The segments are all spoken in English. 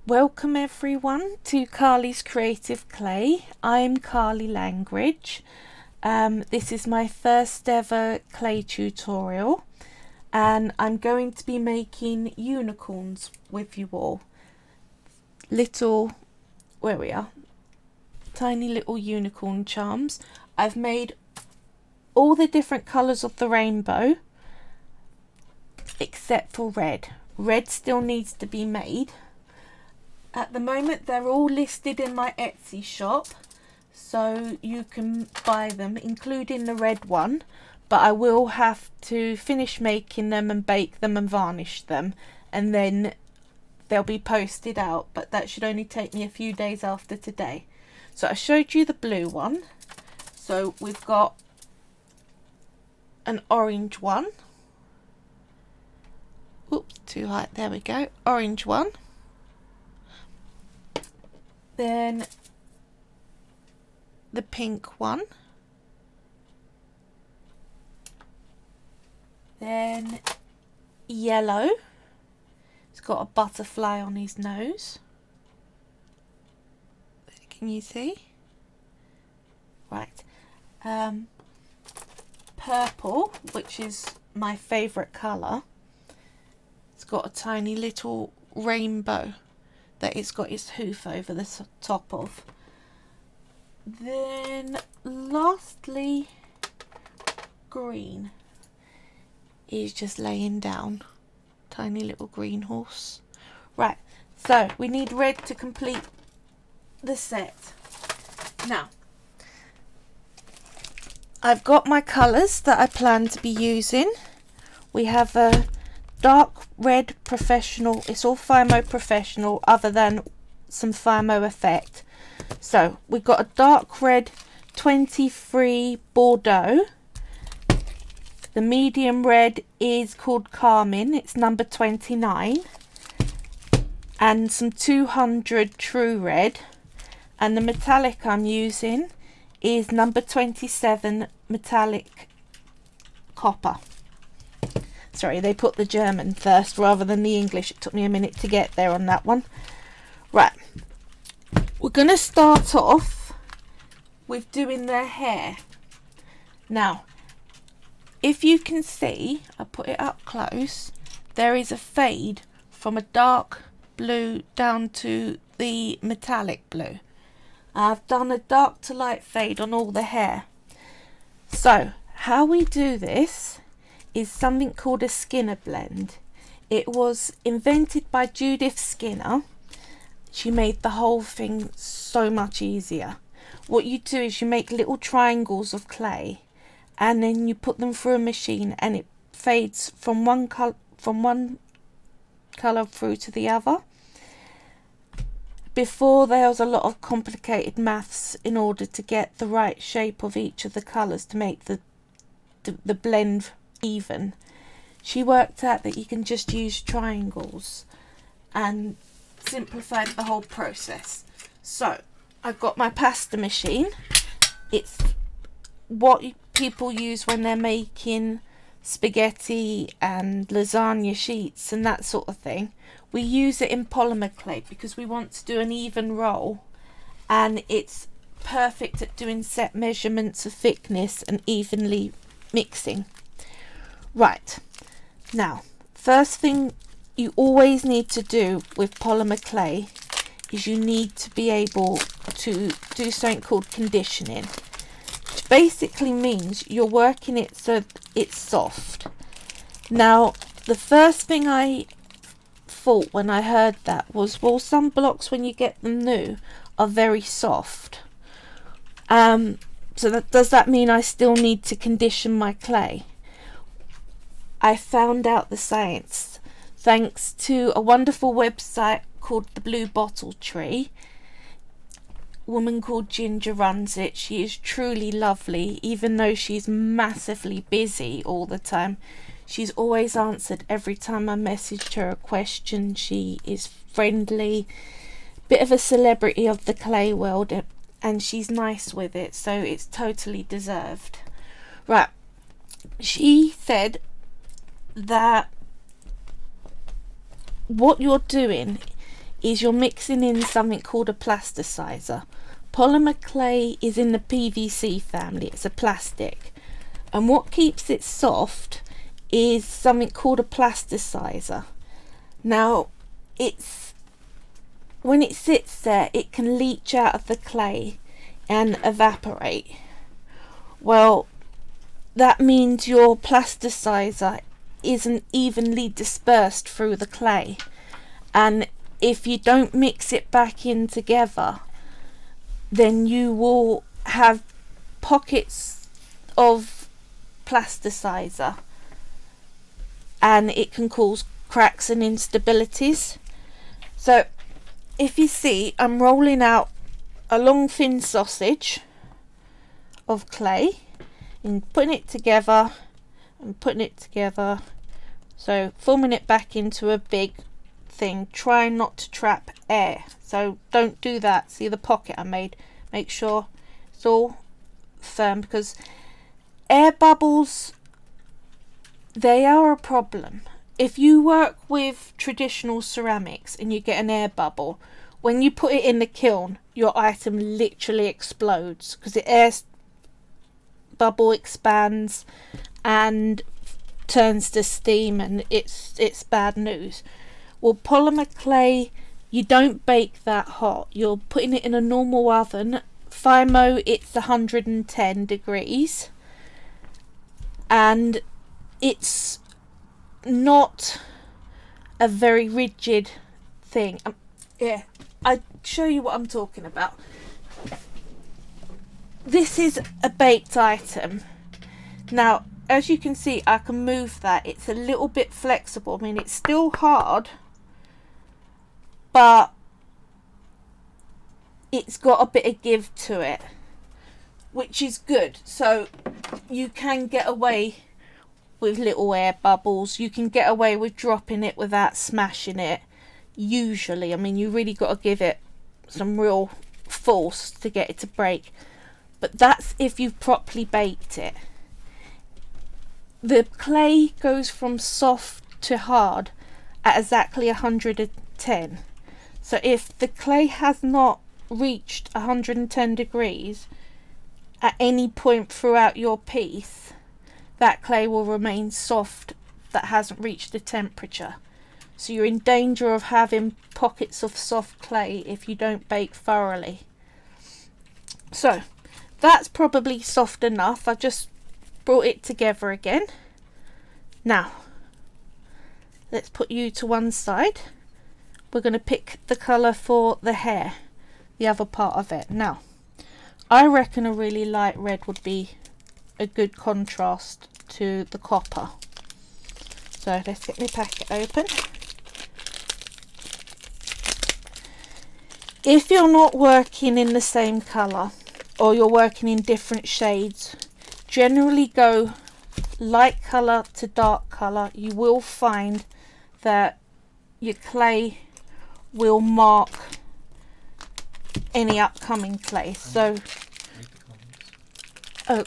Welcome everyone to Carly's Creative Clay. I'm Carly Langridge. This is my first ever clay tutorial and I'm going to be making unicorns with you all. Where we are, tiny little unicorn charms. I've made all the different colours of the rainbow except for red. Red still needs to be made. At the moment they're all listed in my Etsy shop, so you can buy them, including the red one, but I will have to finish making them and bake them and varnish them, and then they'll be posted out, but that should only take me a few days after today. So I showed you the blue one, so we've got an orange one. Oops, too high, there we go, orange one. Then the pink one, then yellow, it's got a butterfly on his nose, can you see? Right, purple, which is my favourite colour, it's got a tiny little rainbow that it's got its hoof over the top of. Then lastly, green is just laying down, tiny little green horse. Right, so we need red to complete the set. Now I've got my colours that I plan to be using. We have a dark red professional, it's all Fimo professional other than some Fimo effect. So we've got a dark red 23 Bordeaux. The medium red is called Carmine, it's number 29, and some 200 true red, and the metallic I'm using is number 27 metallic copper. Sorry, they put the German first rather than the English. It took me a minute to get there on that one. Right, we're going to start off with doing their hair. Now, if you can see, I put it up close, there is a fade from a dark blue down to the metallic blue. I've done a dark to light fade on all the hair. So, how we do this is something called a Skinner blend. It was invented by Judith Skinner. She made the whole thing so much easier. What you do is you make little triangles of clay and then you put them through a machine and it fades from one colour through to the other. Before, there was a lot of complicated maths in order to get the right shape of each of the colours to make the blend even. She worked out that you can just use triangles and simplified the whole process. So I've got my pasta machine. It's what people use when they're making spaghetti and lasagna sheets and that sort of thing. We use it in polymer clay because we want to do an even roll, and it's perfect at doing set measurements of thickness and evenly mixing. Right, now first thing you always need to do with polymer clay is you need to be able to do something called conditioning, which basically means you're working it so it's soft. Now the first thing I thought when I heard that was, well, some blocks when you get them new are very soft, so does that mean I still need to condition my clay? I found out the science thanks to a wonderful website called The Blue Bottle Tree. A woman called Ginger runs it. She is truly lovely, even though she's massively busy all the time. She's always answered every time I messaged her a question. She is friendly, bit of a celebrity of the clay world, and she's nice with it, so it's totally deserved. Right, she said that what you're doing is you're mixing in something called a plasticizer. Polymer clay is in the PVC family, it's a plastic, and what keeps it soft is something called a plasticizer. Now when it sits there, it can leach out of the clay and evaporate. Well, that means your plasticizer isn't evenly dispersed through the clay, and if you don't mix it back in together, then you will have pockets of plasticizer and it can cause cracks and instabilities. So if you see, I'm rolling out a long thin sausage of clay and putting it together and putting it together, so forming it back into a big thing. Try not to trap air, so don't do that. See the pocket I made? Make sure it's all firm, because air bubbles, they are a problem. If you work with traditional ceramics and you get an air bubble, when you put it in the kiln, your item literally explodes, because the air bubble expands and turns to steam, and it's bad news. Well, polymer clay, you don't bake that hot. You're putting it in a normal oven. FIMO, it's 110 degrees, and it's not a very rigid thing. Yeah, I'll show you what I'm talking about. This is a baked item. Now, as you can see, I can move that. It's a little bit flexible. I mean, it's still hard, but it's got a bit of give to it, which is good. So you can get away with little air bubbles. You can get away with dropping it without smashing it. Usually, I mean, you really got to give it some real force to get it to break. But that's if you've properly baked it. The clay goes from soft to hard at exactly 110. So if the clay has not reached 110 degrees at any point throughout your piece, that clay will remain soft, that hasn't reached the temperature. So you're in danger of having pockets of soft clay if you don't bake thoroughly. So that's probably soft enough. I just brought it together again. Now let's put you to one side. We're going to pick the colour for the hair, the other part of it. Now I reckon a really light red would be a good contrast to the copper. So let's get my packet open. If you're not working in the same colour, or you're working in different shades, generally go light colour to dark colour. You will find that your clay will mark any upcoming clay. So oh,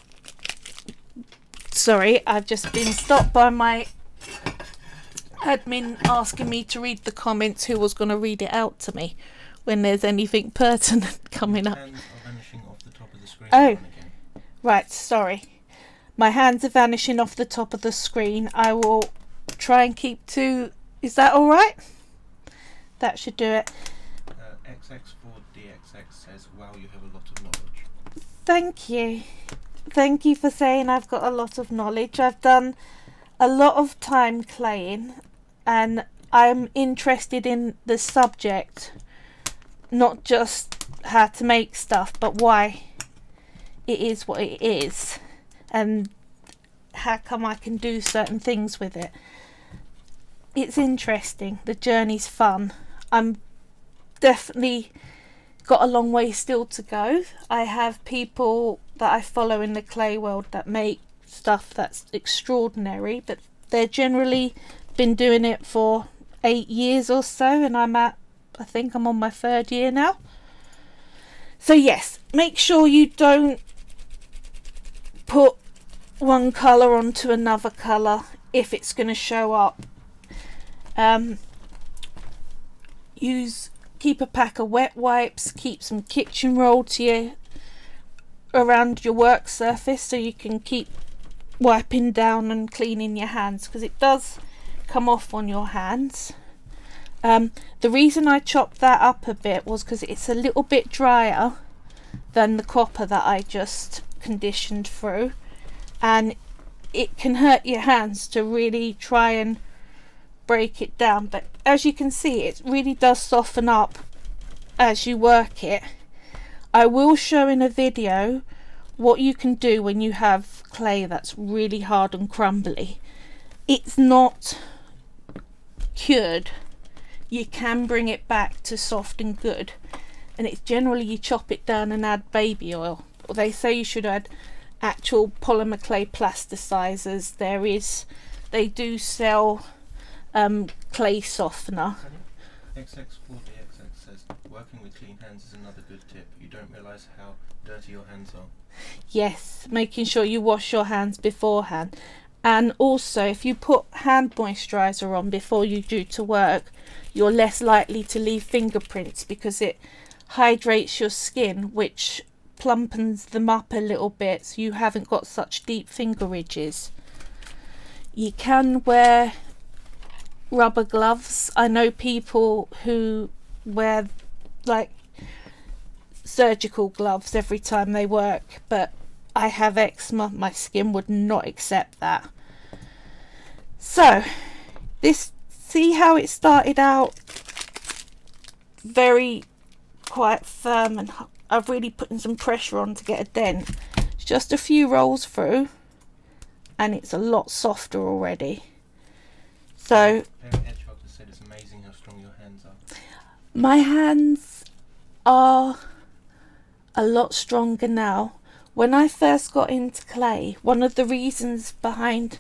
sorry, I've just been stopped by my admin asking me to read the comments, who was going to read it out to me when there's anything pertinent coming up. Oh, right, sorry. My hands are vanishing off the top of the screen. I will try and keep to... Is that all right? That should do it. XX4DXX says, wow, you have a lot of knowledge. Thank you. Thank you for saying I've got a lot of knowledge. I've done a lot of time claying, and I'm interested in the subject, not just how to make stuff, but why it is what it is, and how come I can do certain things with it. It's interesting. The journey's fun. I'm definitely got a long way still to go. I have people that I follow in the clay world that make stuff that's extraordinary, but they're generally been doing it for 8 years or so, and I think I'm on my 3rd year now. So yes, make sure you don't put one colour onto another colour if it's going to show up. Use keep a pack of wet wipes, keep some kitchen roll to you around your work surface so you can keep wiping down and cleaning your hands, because it does come off on your hands. The reason I chopped that up a bit was because it's a little bit drier than the copper that I just conditioned through, and it can hurt your hands to really try and break it down, but as you can see it really does soften up as you work it. I will show in a video what you can do when you have clay that's really hard and crumbly. It's not cured, you can bring it back to soft and good, and it's generally you chop it down and add baby oil, or they say you should add actual polymer clay plasticizers. They do sell clay softener. XX40XX says working with clean hands is another good tip. You don't realise how dirty your hands are. Yes, making sure you wash your hands beforehand, and also if you put hand moisturizer on before you do to work, you're less likely to leave fingerprints because it hydrates your skin, which plumpens them up a little bit so you haven't got such deep finger ridges. You can wear rubber gloves. I know people who wear like surgical gloves every time they work, but I have eczema, my skin would not accept that. So this, see how it started out very quite firm, and I've really put some pressure on to get a dent. It's just a few rolls through and it's a lot softer already. So Hedgehog has said it's amazing how strong your hands are. my hands are a lot stronger now. When I first got into clay, one of the reasons behind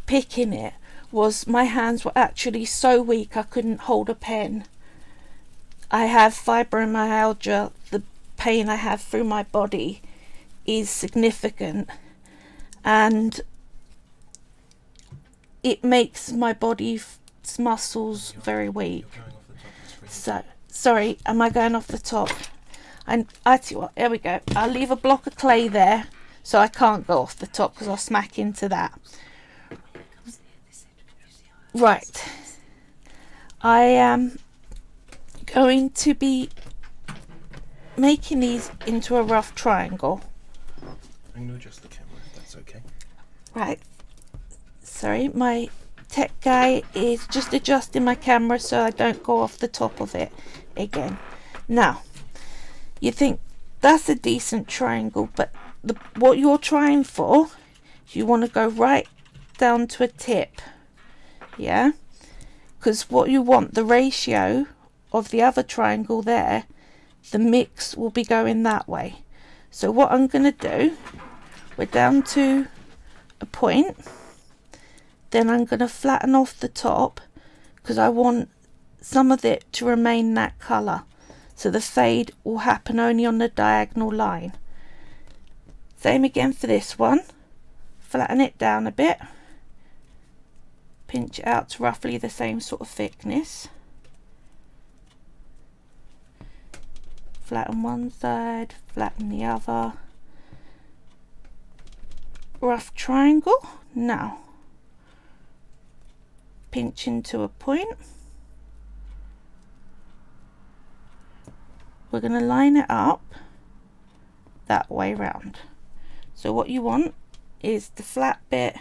picking it was my hands were actually so weak I couldn't hold a pen. I have fibromyalgia. The pain I have through my body is significant, and it makes my body's muscles very weak. So sorry, am I going off the top? And I tell you what, there we go. I'll leave a block of clay there so I can't go off the top because I'll smack into that. Right, I am going to be making these into a rough triangle. I'm going to adjust the camera if that's okay. Right, sorry, my tech guy is just adjusting my camera so I don't go off the top of it again. Now, you think that's a decent triangle, but what you're trying for is you want to go right down to a tip, yeah, because what you want, the ratio of the other triangle there, the mix will be going that way. So what I'm going to do, we're down to a point, then I'm going to flatten off the top because I want some of it to remain that colour, so the fade will happen only on the diagonal line. Same again for this one, flatten it down a bit, pinch it out to roughly the same sort of thickness, flatten one side, flatten the other, rough triangle. Now pinch into a point, we're going to line it up that way round. So what you want is the flat bit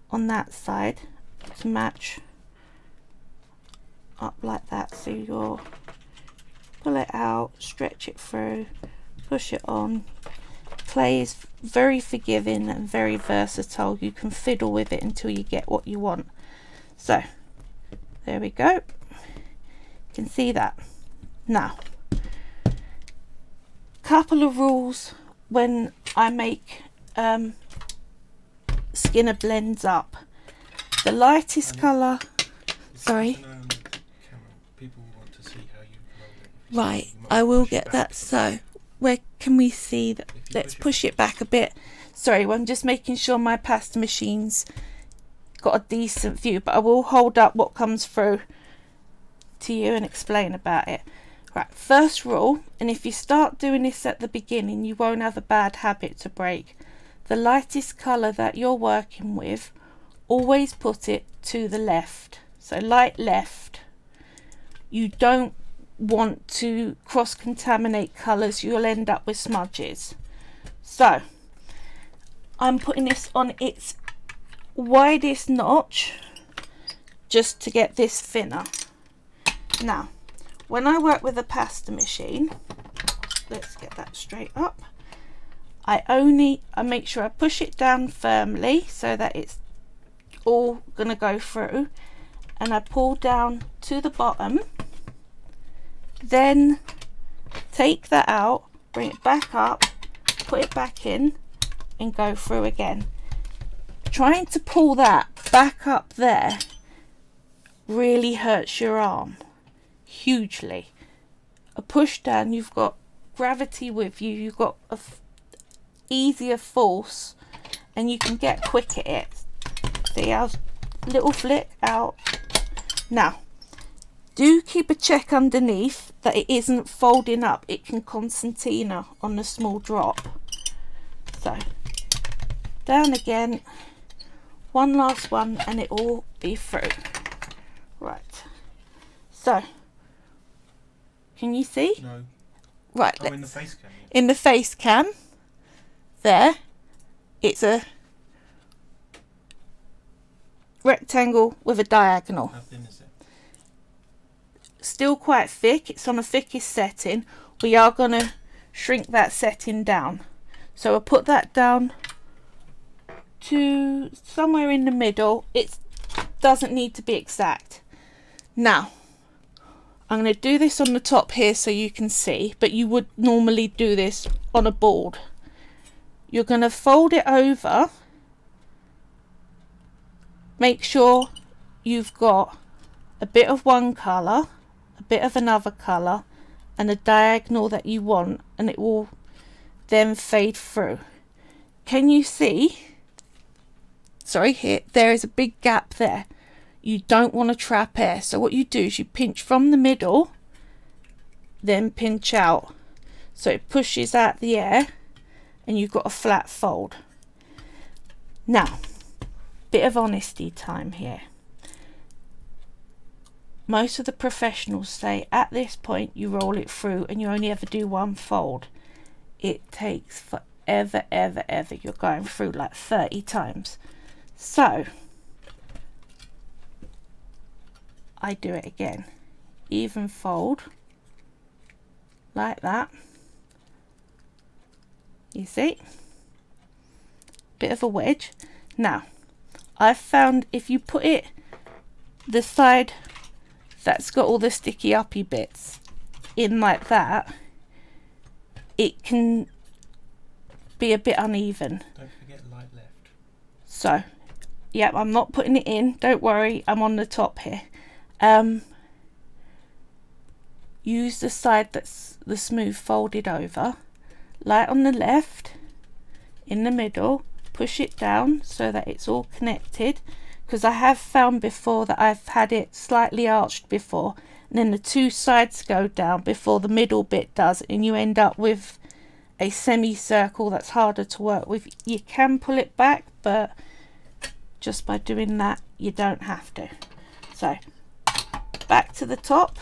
on that side to match up like that, so you'll pull it out, stretch it through, push it on. Clay is very forgiving and very versatile. You can fiddle with it until you get what you want. So there we go, you can see that. Now, couple of rules when I make Skinner blends up. The lightest colour, sorry, People want to see how you roll it. right, I will get that. So where can we see that? Let's push it back a bit. Sorry, I'm just making sure my pasta machine's got a decent view, but I will hold up what comes through to you and explain about it. Right, first rule, and if you start doing this at the beginning, you won't have a bad habit to break. The lightest colour that you're working with, always put it to the left. So light left. You don't want to cross-contaminate colours, you'll end up with smudges. So I'm putting this on its widest notch just to get this thinner. Now when I work with a pasta machine, let's get that straight up, I make sure I push it down firmly so that it's all gonna go through, and I pull down to the bottom, then take that out, bring it back up, put it back in and go through again. Trying to pull that back up there really hurts your arm hugely. A push down, you've got gravity with you, you've got a easier force and you can get quick at it. See how little flick out. Now do keep a check underneath that it isn't folding up, it can concertina on a small drop. So down again, one last one and it will be through. Right, so can you see? No. Right, in the face cam. Yeah. In the face cam, there, it's a rectangle with a diagonal. How thin is it? Still quite thick, it's on the thickest setting. We are going to shrink that setting down. So I'll put that down to somewhere in the middle. It doesn't need to be exact. Now I'm going to do this on the top here so you can see, but you would normally do this on a board. You're going to fold it over, make sure you've got a bit of one colour, a bit of another colour and a diagonal that you want, and it will then fade through. Can you see? Sorry, here there is a big gap there. You don't want to trap air, so what you do is you pinch from the middle, then pinch out, so it pushes out the air and you've got a flat fold. Now, bit of honesty time here. Most of the professionals say at this point you roll it through and you only ever do one fold. It takes forever, ever. You're going through like 30 times. So I do it again. Even fold like that. You see? Bit of a wedge. Now, I've found if you put it the side that's got all the sticky uppy bits in like that, it can be a bit uneven. Don't forget light left. So, yeah, I'm not putting it in. Don't worry, I'm on the top here. Use the side that's the smooth folded over. Light on the left, in the middle, push it down so that it's all connected, because I have found before that I've had it slightly arched before and then the two sides go down before the middle bit does, and you end up with a semicircle that's harder to work with. You can pull it back, but just by doing that you don't have to. So back to the top,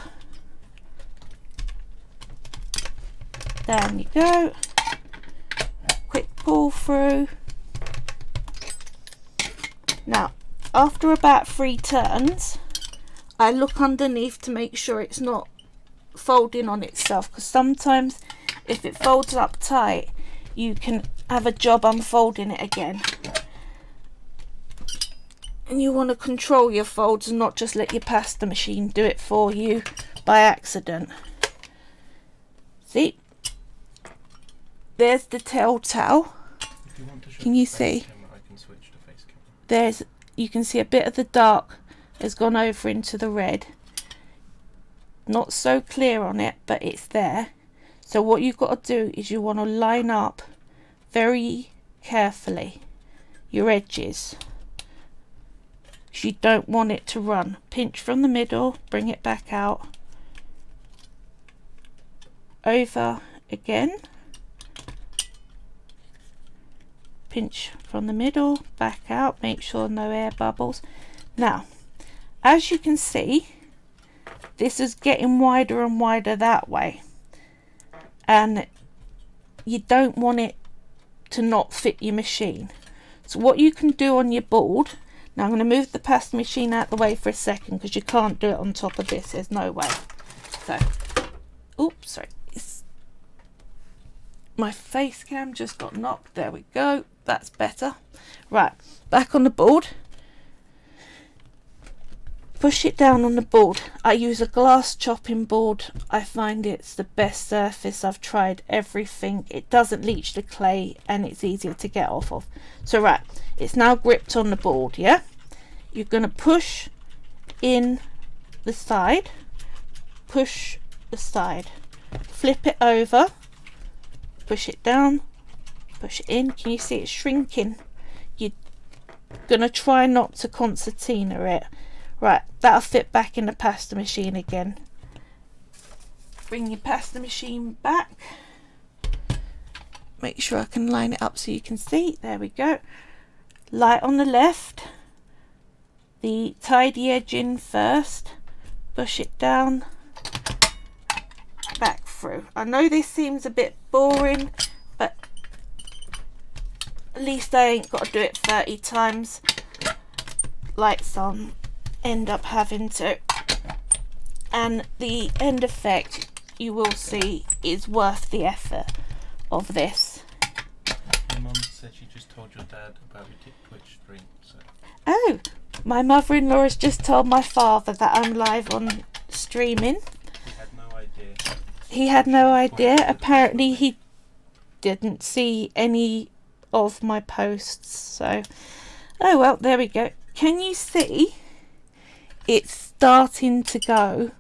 down you go, quick pull through. Now after about 3 turns I look underneath to make sure it's not folding on itself, because sometimes if it folds up tight you can have a job unfolding it again, and you want to control your folds and not just let your pasta machine do it for you by accident. See, there's the telltale. If you want to show can you the face see camera, I can switch to face camera. there's, you can see a bit of the dark has gone over into the red. Not so clear on it, but it's there. So what you've got to do is you want to line up very carefully your edges. because you don't want it to run. Pinch from the middle, bring it back out, over again, pinch from the middle, back out, make sure no air bubbles. Now, as you can see, this is getting wider and wider that way, and you don't want it to not fit your machine. So what you can do on your board, now I'm going to move the pasta machine out the way for a second because you can't do it on top of this, there's no way. So, oops, sorry, my face cam just got knocked, there we go, that's better. Right, back on the board. Push it down on the board. I use a glass chopping board. I find it's the best surface. I've tried everything. It doesn't leach the clay and it's easier to get off of. So right, it's now gripped on the board, yeah? You're going to push in the side, push the side, flip it over, push it down, push it in. Can you see it shrinking? You're going to try not to concertina it. Right, that'll fit back in the pasta machine again. Bring your pasta machine back. Make sure I can line it up so you can see. There we go. Light on the left. The tidy edge in first. Push it down. Back through. I know this seems a bit boring, but at least I ain't got to do it 30 times like some end up having to, and the end effect you will see is worth the effort of this. Your mum said she just told your dad about your Twitch stream. So. Oh, my mother-in-law has just told my father that I'm live on streaming. He had no idea. He had no idea. Apparently he didn't see any of my posts, so oh well, there we go. Can you see? It's starting to go.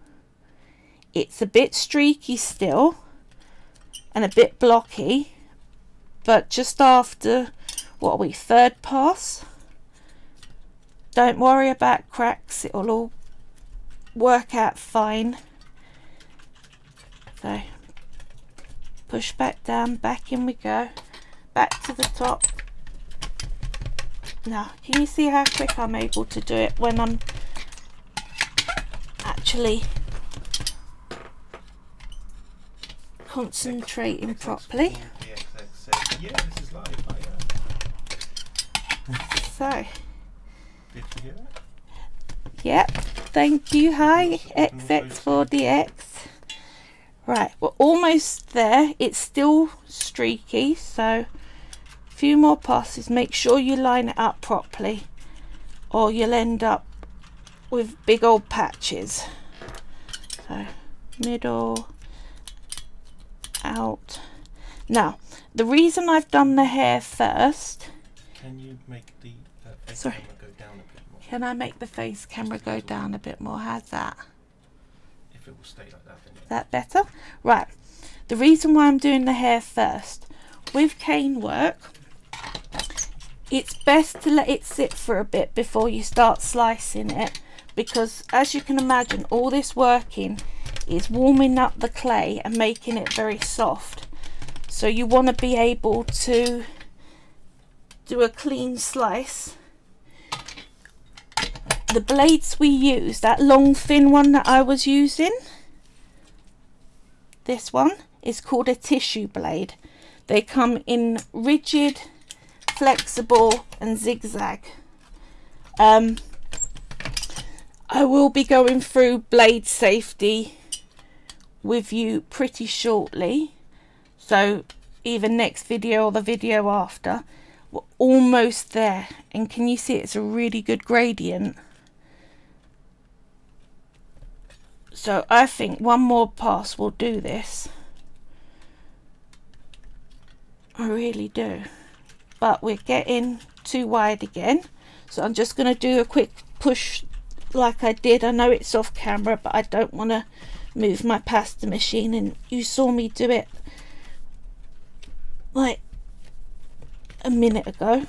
It's a bit streaky still and a bit blocky, but just after, what are we, third pass? Don't worry about cracks, it'll all work out fine. So push back down, back in we go, back to the top. Now can you see how quick I'm able to do it when I'm actually concentrating properly? Yeah, this is live. So, did you hear that? yep, thank you. Hi, XX4DX. Right, we're almost there. It's still streaky, so a few more passes. Make sure you line it up properly, or you'll end up with big old patches. So middle, out. Now the reason I've done the hair first, can you make the face sorry, camera go down a bit more? Can I make the face camera go down a bit more? How's that? If it will stay like that, then Is that better? Right, the reason why I'm doing the hair first, with cane work, it's best to let it sit for a bit before you start slicing it, because as you can imagine, all this working is warming up the clay and making it very soft. So you want to be able to do a clean slice. The blades we use, that long thin one that I was using, this one is called a tissue blade. They come in rigid, flexible and zigzag. I will be going through blade safety with you pretty shortly, so either next video or the video after. We're almost there, and can you see it's a really good gradient? So I think one more pass will do this. I really do. But we're getting too wide again, so I'm just going to do a quick push like I did. I know it's off camera, but I don't want to move my pasta machine, and you saw me do it like a minute ago.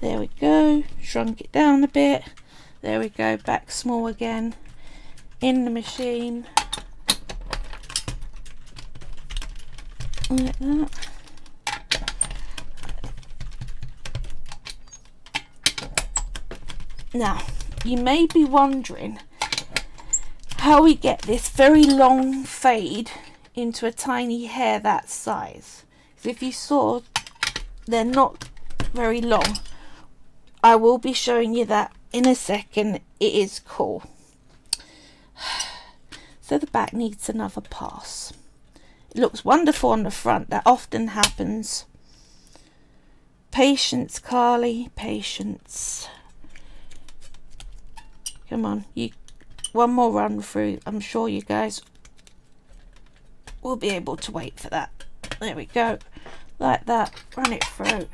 There we go, shrunk it down a bit, There we go, back small again. In the machine. Like that. Now, you may be wondering how we get this very long fade into a tiny hair that size. So if you saw, they're not very long. I will be showing you that in a second. It is cool. So the back needs another pass. It looks wonderful on the front. That often happens. Patience, Carly, patience. Come on, one more run through. I'm sure you guys will be able to wait for that. There we go, like that. Run it through.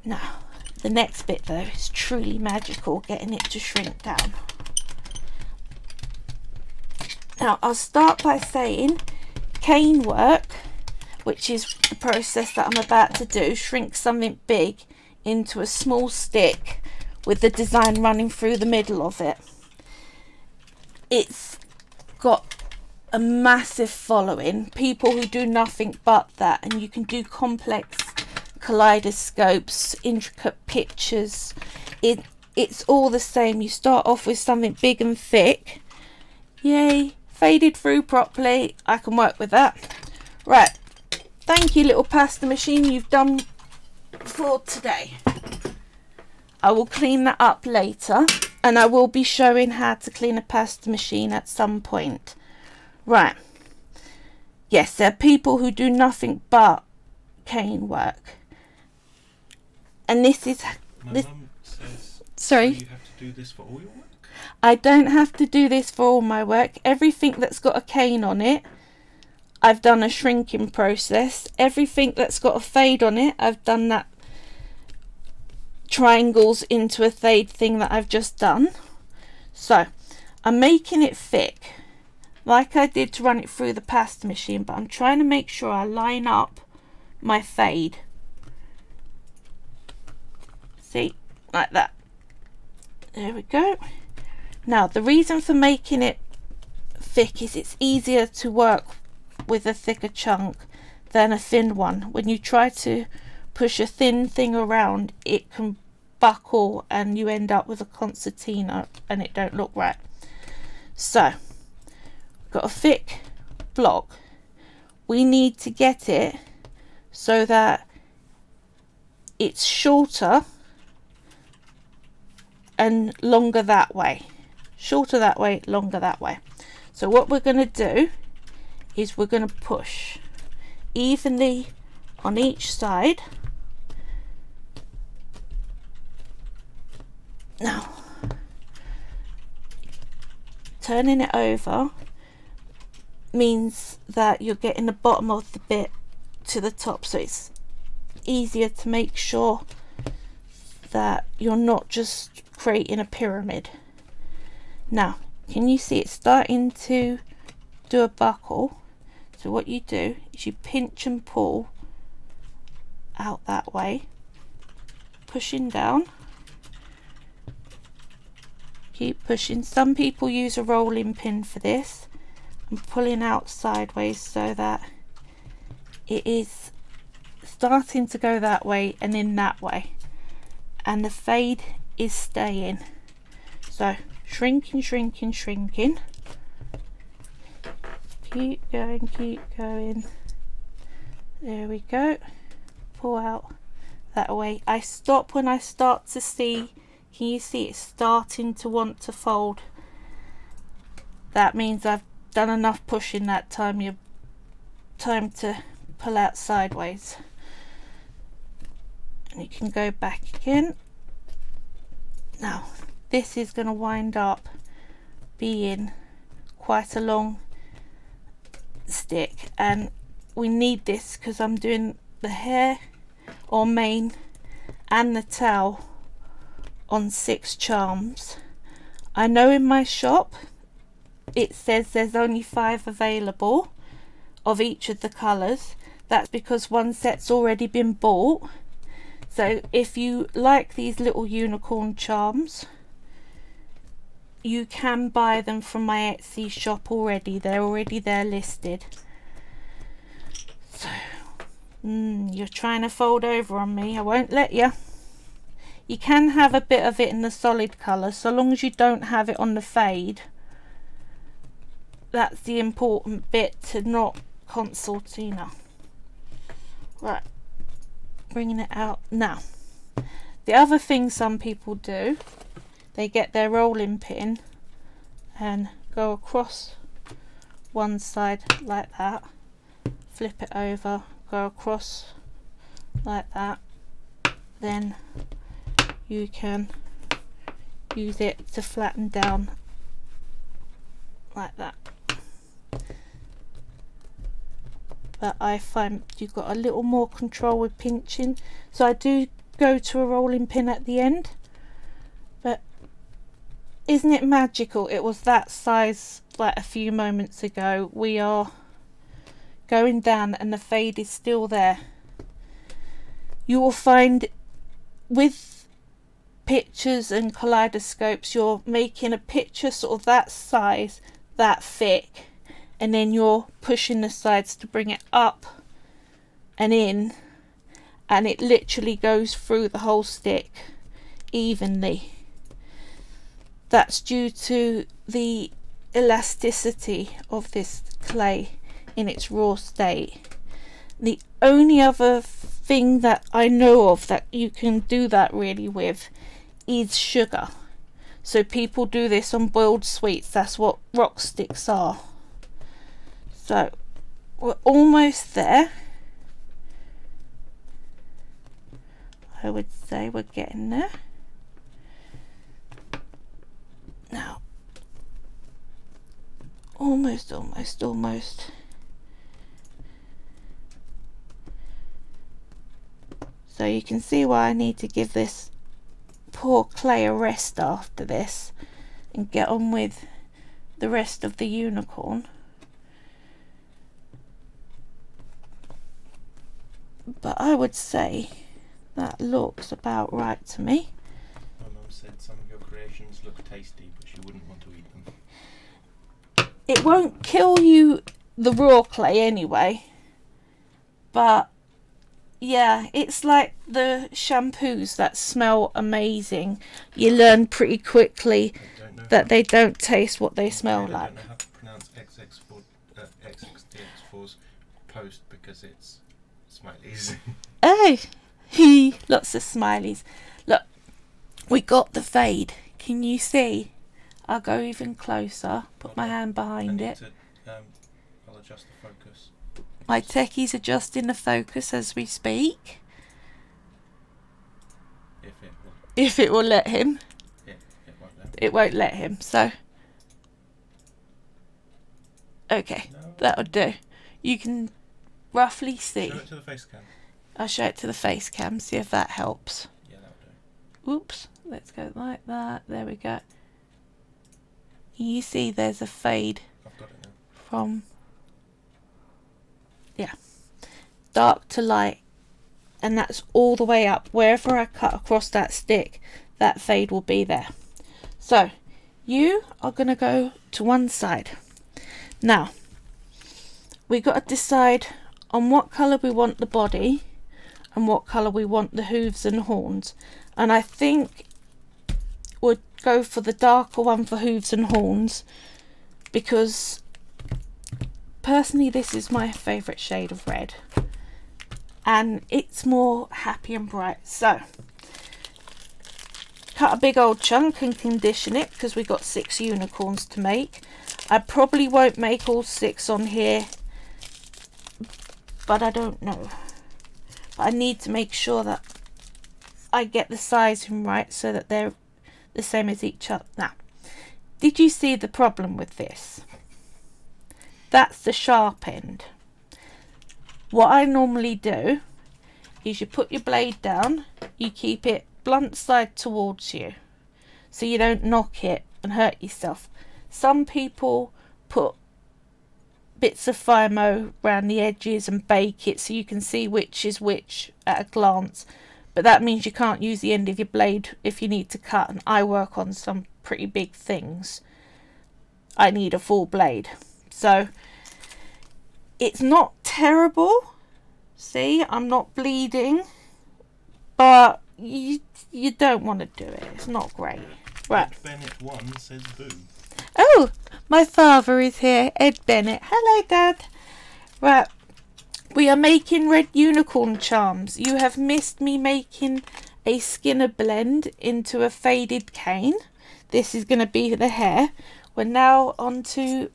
Now, the next bit though is truly magical, getting it to shrink down. Now, I'll start by saying cane work, which is the process that I'm about to do, shrink something big into a small stick with the design running through the middle of it. It's got a massive following, people who do nothing but that, and you can do complex kaleidoscopes, intricate pictures. It's all the same. You start off with something big and thick. Yay, faded through properly. I can work with that. Right, thank you, little pasta machine. You've done for today. I will clean that up later, and I will be showing how to clean a pasta machine at some point. Right, yes, there are people who do nothing but cane work, and this is my mum says, sorry, so you have to do this for all your work? I don't have to do this for all my work. Everything that's got a cane on it, I've done a shrinking process. Everything that's got a fade on it, I've done that triangles into a fade thing that I've just done. So I'm making it thick like I did to run it through the pasta machine, but I'm trying to make sure I line up my fade. See, like that. There we go. Now, the reason for making it thick is it's easier to work with a thicker chunk than a thin one. When you try to push a thin thing around, it can buckle and you end up with a concertina and it don't look right. So, got a thick block. We need to get it so that it's shorter and longer that way. Shorter that way, longer that way. So what we're going to do is we're going to push evenly on each side. Now, turning it over means that you're getting the bottom of the bit to the top, so it's easier to make sure that you're not just creating a pyramid. Now, can you see it's starting to do a buckle? So what you do is you pinch and pull out that way, pushing down, keep pushing. Some people use a rolling pin for this. I'm pulling out sideways so that it is starting to go that way and in that way, and the fade is staying. So shrinking, shrinking, shrinking. Keep going, keep going. There we go. Pull out that way. I stop when I start to see, can you see it's starting to want to fold? That means I've done enough pushing that time. You're time to pull out sideways. And you can go back again. Now, this is going to wind up being quite a long stick, and we need this because I'm doing the hair or mane and the towel on 6 charms. I know in my shop it says there's only 5 available of each of the colours. That's because one set's already been bought. So if you like these little unicorn charms, you can buy them from my Etsy shop already. They're already there listed. So, you're trying to fold over on me. I won't let you. You can have a bit of it in the solid colour, so long as you don't have it on the fade. That's the important bit to not concertina. Right, bringing it out now. The other thing some people do, they get their rolling pin and go across one side like that, flip it over, go across like that, then you can use it to flatten down like that. But I find you've got a little more control with pinching, so I do go to a rolling pin at the end. But isn't it magical? It was that size like a few moments ago. We are going down and the fade is still there. You will find with pictures and kaleidoscopes, you're making a picture sort of that size, that thick, and then you're pushing the sides to bring it up and in, and it literally goes through the whole stick evenly. That's due to the elasticity of this clay in its raw state. The only other thing that I know of that you can do that really with is sugar. So people do this on boiled sweets. That's what rock sticks are. So we're almost there. I would say we're getting there. Now, almost. So you can see why I need to give this poor clay a rest after this and get on with the rest of the unicorn. But I would say that looks about right to me. My mum said some of your creations look tasty, but she wouldn't want to eat them. It won't kill you, the raw clay, anyway. But yeah, it's like the shampoos that smell amazing. You learn pretty quickly that they don't taste what they smell like. I don't know how to pronounce XXDX4's post because it's smileys. Oh, he lots of smileys. Look, we got the fade. Can you see? I'll go even closer. Put my hand behind it. I'll adjust the focus. My techie's adjusting the focus as we speak. If it will let him. It won't let him. So, okay, no. That'll do. You can roughly see. Show it to the face cam. I'll show it to the face cam, see if that helps. Yeah, that'll do. Oops, let's go like that. There we go. You see there's a fade. I've got it now. From, yeah, dark to light, and that's all the way up. Wherever I cut across that stick, that fade will be there. So you are going to go to one side. Now we got to decide on what colour we want the body and what colour we want the hooves and horns, and I think we'll go for the darker one for hooves and horns because personally this is my favourite shade of red and it's more happy and bright. So cut a big old chunk and condition it because we've got 6 unicorns to make. I probably won't make all 6 on here, but I don't know. But I need to make sure that I get the sizing right so that they're the same as each other. Now, did you see the problem with this? That's the sharp end. What I normally do is you put your blade down, you keep it blunt side towards you so you don't knock it and hurt yourself. Some people put bits of Fimo around the edges and bake it so you can see which is which at a glance, but that means you can't use the end of your blade if you need to cut, and I work on some pretty big things. I need a full blade. So it's not terrible. See, I'm not bleeding, but you don't want to do it. It's not great. Right. Ed Bennett 1 says boo. Oh, my father is here. Ed Bennett. Hello, Dad. Right. We are making red unicorn charms. You have missed me making a Skinner blend into a faded cane. This is going to be the hair. We're now on to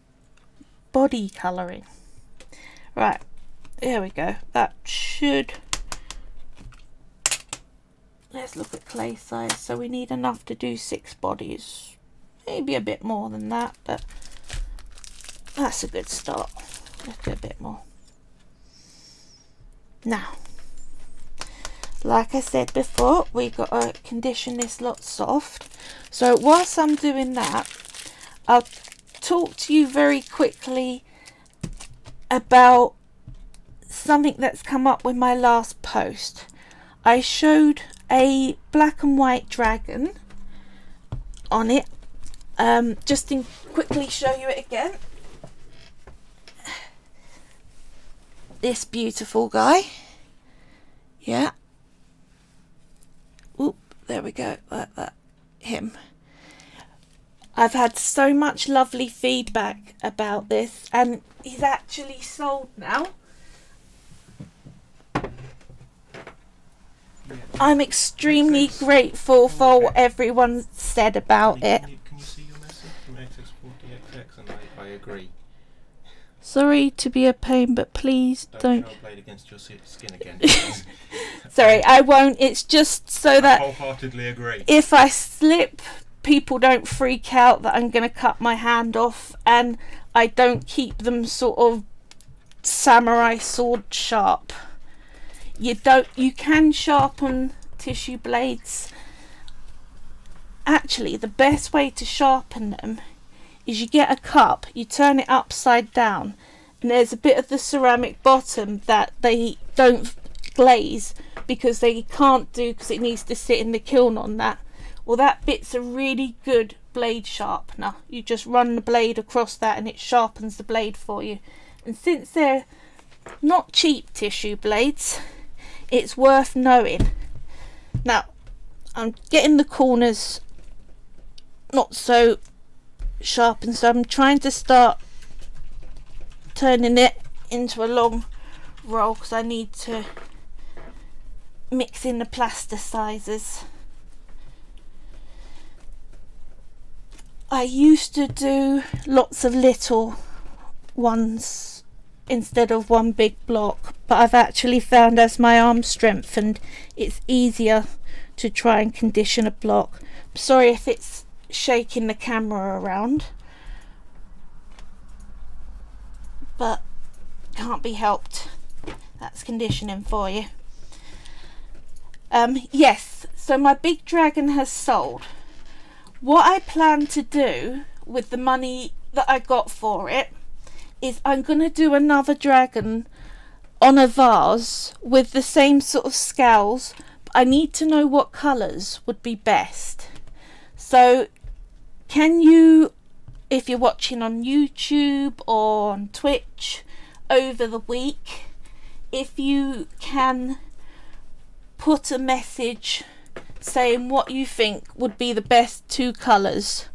body colouring. Right, there we go. That should... Let's look at clay size. So we need enough to do 6 bodies. Maybe a bit more than that, but that's a good start. Let's do a bit more. Now, like I said before, we got to condition this lot soft. So whilst I'm doing that, I'll talk to you very quickly about something that's come up with my last post. I showed a black and white dragon on it. Just to quickly show you it again. This beautiful guy. Yeah. Oop, there we go, like that. Him. I've had so much lovely feedback about this, and he's actually sold now. I'm extremely grateful for what everyone said about it. Can you see your message from XX40XX? And I agree. Sorry to be a pain, but please don't. Show a blade against your skin again. Sorry, I won't. It's just so I that wholeheartedly agree. if I slip, people don't freak out that I'm going to cut my hand off, and I don't keep them sort of samurai sword sharp. You can sharpen tissue blades. Actually, the best way to sharpen them is you get a cup, you turn it upside down, and there's a bit of the ceramic bottom that they don't glaze because they can't do, because it needs to sit in the kiln on that. Well, that bit's a really good blade sharpener. You just run the blade across that and it sharpens the blade for you. And since they're not cheap tissue blades, it's worth knowing. Now, I'm getting the corners not so sharpened, so I'm trying to start turning it into a long roll because I need to mix in the plasticizers. I used to do lots of little ones instead of one big block, but I've actually found as my arm strengthened it's easier to try and condition a block. I'm sorry if it's shaking the camera around, but can't be helped. That's conditioning for you. Yes, so my big dragon has sold. What I plan to do with the money that I got for it is I'm going to do another dragon on a vase with the same sort of scales, but I need to know what colours would be best. So can you, if you're watching on YouTube or on Twitch over the week, if you can put a message saying what you think would be the best 2 colours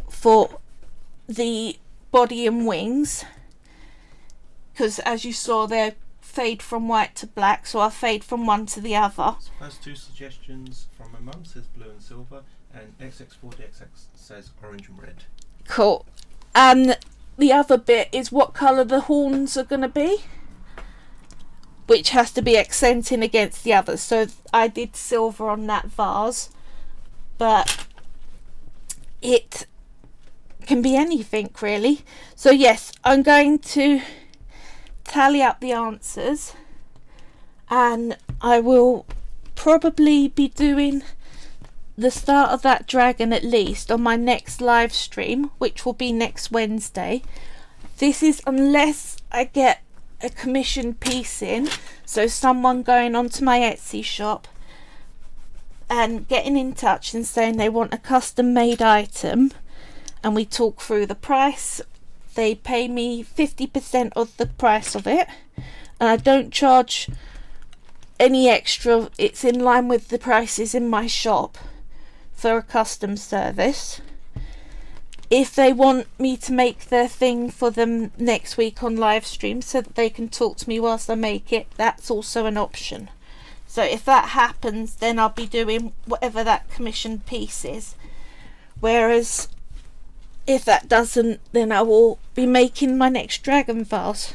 for the body and wings, because as you saw they're fade from white to black, so I'll fade from one to the other. So first 2 suggestions from my mum says blue and silver, and XX40XX says orange and red. Cool. And the other bit is what colour the horns are going to be, which has to be accenting against the others. So I did silver on that vase, but it can be anything really. So yes, I'm going to tally up the answers, and I will probably be doing the start of that dragon at least on my next live stream, which will be next Wednesday. This is unless I get a commission piece in, so someone going onto my Etsy shop and getting in touch and saying they want a custom made item, and we talk through the price. They pay me 50% of the price of it, and I don't charge any extra. It's in line with the prices in my shop for a custom service. If they want me to make their thing for them next week on live stream so that they can talk to me whilst I make it, that's also an option. So if that happens, then I'll be doing whatever that commission piece is. Whereas if that doesn't, then I will be making my next dragon vase.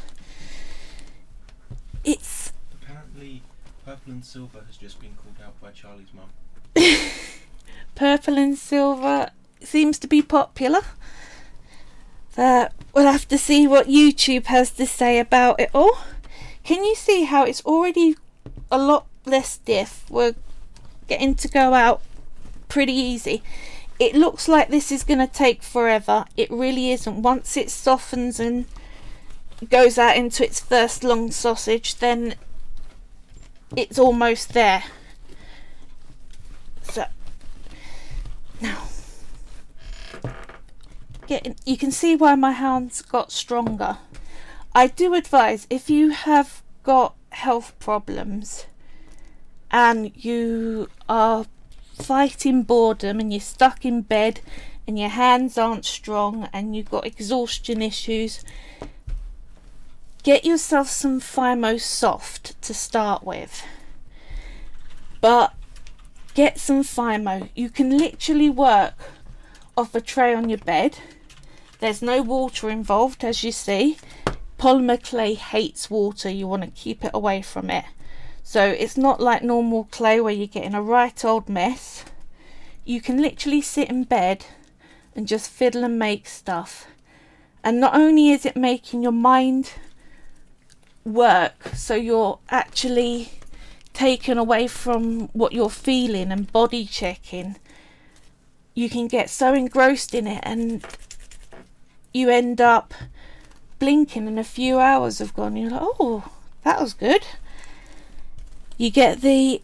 It's apparently purple and silver has just been called out by Charlie's mum. Purple and silver seems to be popular. We'll have to see what YouTube has to say about it all. Can you see how it's already a lot less stiff? We're getting to go out pretty easy. It looks like this is going to take forever. It really isn't. Once it softens and goes out into its first long sausage, then it's almost there. So now you can see why my hands got stronger. I do advise, if you have got health problems and you are fighting boredom and you're stuck in bed and your hands aren't strong and you've got exhaustion issues, get yourself some Fimo Soft to start with. But get some Fimo. You can literally work off a tray on your bed. There's no water involved, as you see. Polymer clay hates water. You want to keep it away from it. So it's not like normal clay where you're getting a right old mess. You can literally sit in bed and just fiddle and make stuff. And not only is it making your mind work, so you're actually taken away from what you're feeling and body checking, you can get so engrossed in it and you end up blinking and a few hours have gone. You're like, oh, that was good. You get the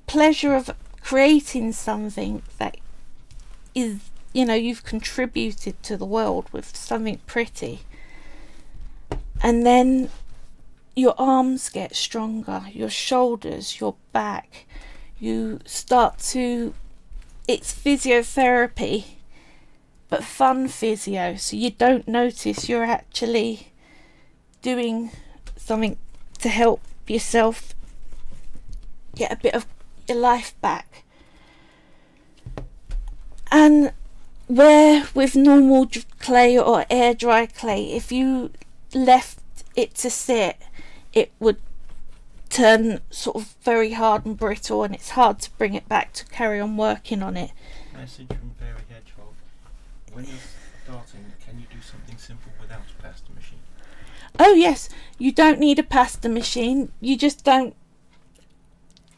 pleasure of creating something that is, you know, you've contributed to the world with something pretty. And then your arms get stronger, your shoulders, your back. You start to, it's physiotherapy, but fun physio, so you don't notice you're actually doing something to help yourself get a bit of your life back. And where with normal clay or air dry clay, if you left it to sit, it would turn sort of very hard and brittle, and it's hard to bring it back to carry on working on it. Message from Fairy Hedgehog. When you're starting, can you do something simple without a pasta machine? Oh yes, you don't need a pasta machine. You just don't.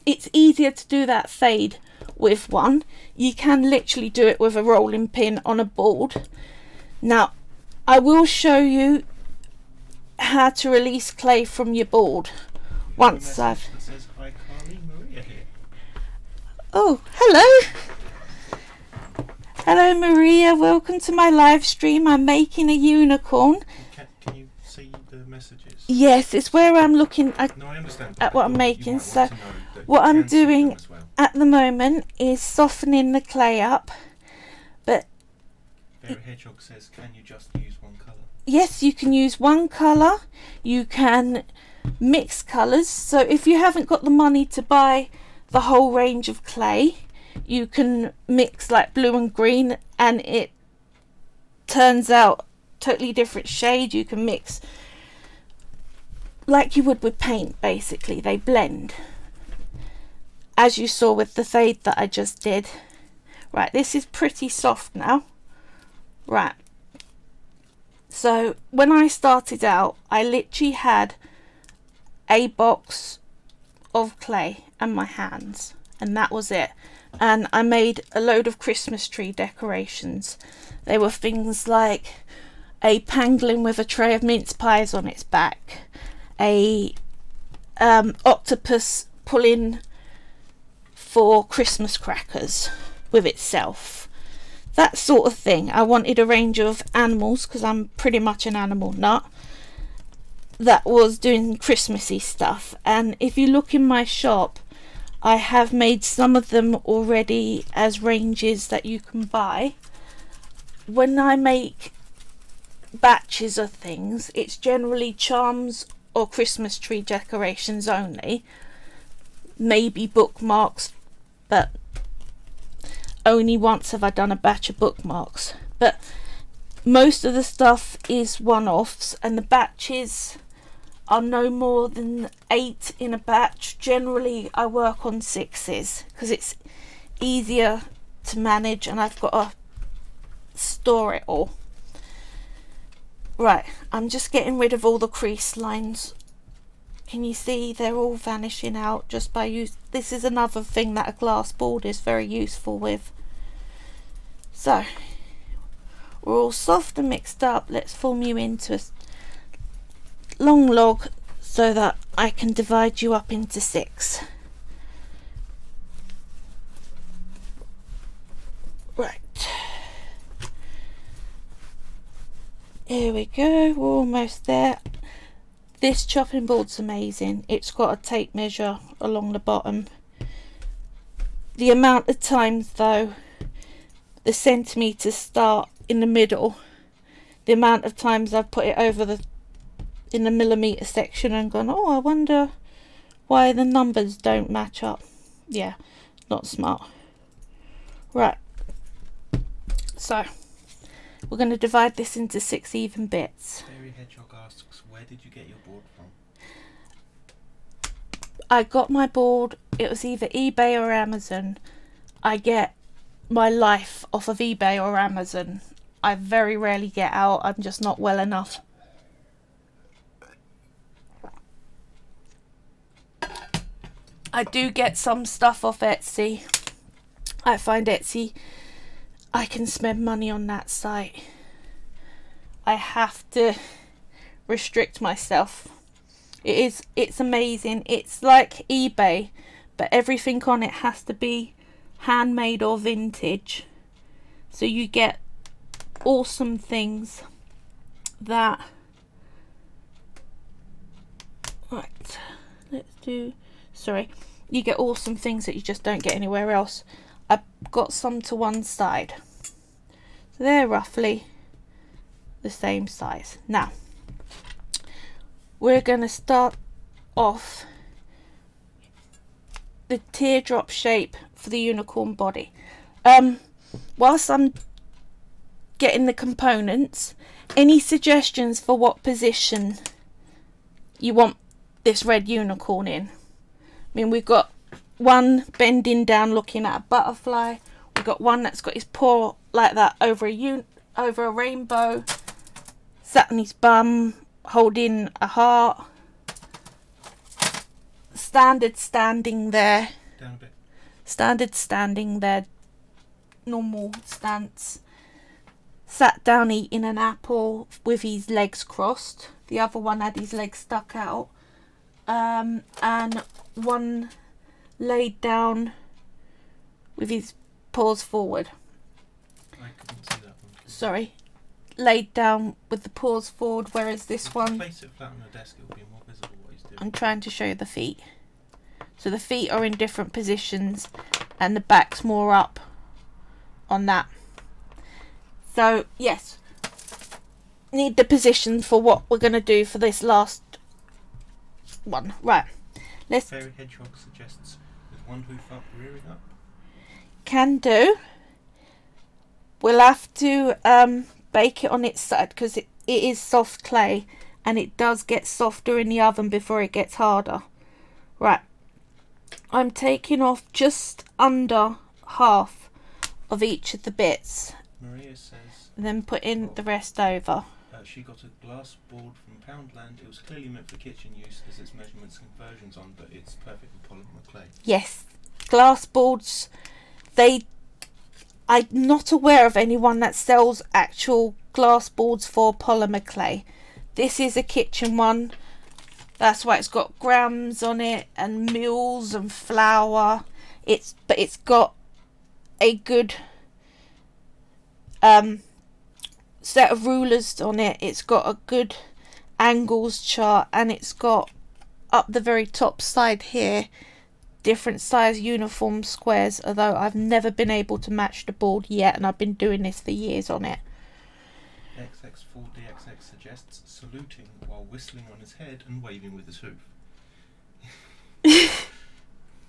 It's easier to do that fade with one. You can literally do it with a rolling pin on a board. Now, I will show you how to release clay from your board once I've... That says, hi Carly, Maria here. Oh, hello. Hello Maria, welcome to my live stream. I'm making a unicorn. Can you see the messages? Yes, it's where I'm looking at, no, I understand, at what I'm making. So what you I'm can see them doing as well. at the moment is softening the clay up. But Fairy Hedgehog says, can you just use one colour? yes, you can use one colour. You can mix colours. So if you haven't got the money to buy the whole range of clay, you can mix like blue and green and it turns out totally different shade. You can mix like you would with paint, basically. They blend, as you saw with the fade that I just did. Right, this is pretty soft now. Right, so when I started out, I literally had a box of clay and my hands, and that was it. And I made a load of Christmas tree decorations. They were things like a pangolin with a tray of mince pies on its back, a octopus pulling for Christmas crackers with itself. That sort of thing. I wanted a range of animals because I'm pretty much an animal nut that was doing Christmassy stuff. And if you look in my shop, I have made some of them already as ranges that you can buy. When I make batches of things, it's generally charms or Christmas tree decorations only, maybe bookmarks, but only once have I done a batch of bookmarks. But most of the stuff is one-offs, and the batches are no more than 8 in a batch. Generally I work on 6s because it's easier to manage and I've got to store it all. Right, I'm just getting rid of all the crease lines. Can you see they're all vanishing out just by use? This is another thing that a glass board is very useful with. So we're all soft and mixed up. Let's form you into a long log so that I can divide you up into 6. Right, here we go, we're almost there. This chopping board's amazing. It's got a tape measure along the bottom. The amount of times though the centimetres start in the middle, the amount of times I've put it over in the millimetre section and gone, oh, I wonder why the numbers don't match up. Yeah, not smart. Right, so we're going to divide this into 6 even bits. Fairy Hedgehog asks, where did you get your board from? I got my board, it was either eBay or Amazon. I get my life off of eBay or Amazon. I very rarely get out, I'm just not well enough. I do get some stuff off Etsy. I find Etsy, I can spend money on that site. I have to restrict myself. It's amazing. It's like eBay, but everything on it has to be handmade or vintage. So you get awesome things that, right, let's do, sorry, you get awesome things that you just don't get anywhere else. I've got some to one side, so they're roughly the same size. Now we're going to start off the teardrop shape for the unicorn body. Whilst I'm getting the components, any suggestions for what position you want this red unicorn in? I mean, we've got one bending down looking at a butterfly, we've got one that's got his paw like that over a rainbow, sat on his bum holding a heart, standard standing there, Down a bit. standard standing there, normal stance, sat down eating an apple with his legs crossed, the other one had his legs stuck out, and one laid down with his paws forward. I couldn't see that one. Sorry, laid down with the paws forward, whereas this one, Place it flat on the desk, it'll be more visible what he's doing. I'm trying to show you the feet. So the feet are in different positions and the back's more up on that. So yes, need the position for what we're going to do for this last one. Right, let's Fairy Hedgehog suggests with one hoof up, rearing up. can do. We'll have to bake it on its side because it is soft clay and it does get softer in the oven before it gets harder. Right, I'm taking off just under half of each of the bits Maria says, and then put in the rest over. she got a glass board from Poundland. It was clearly meant for kitchen use as its measurements and conversions on, but it's perfect for polymer clay. Yes, glass boards, I'm not aware of anyone that sells actual glass boards for polymer clay. This is a kitchen one. That's why it's got grams on it and mils and flour. But it's got a good set of rulers on it. It's got a good angles chart, and it's got up the very top side here different size uniform squares, although I've never been able to match the board yet, and I've been doing this for years on it. XX4DXX suggests saluting while whistling on his head and waving with his hoof.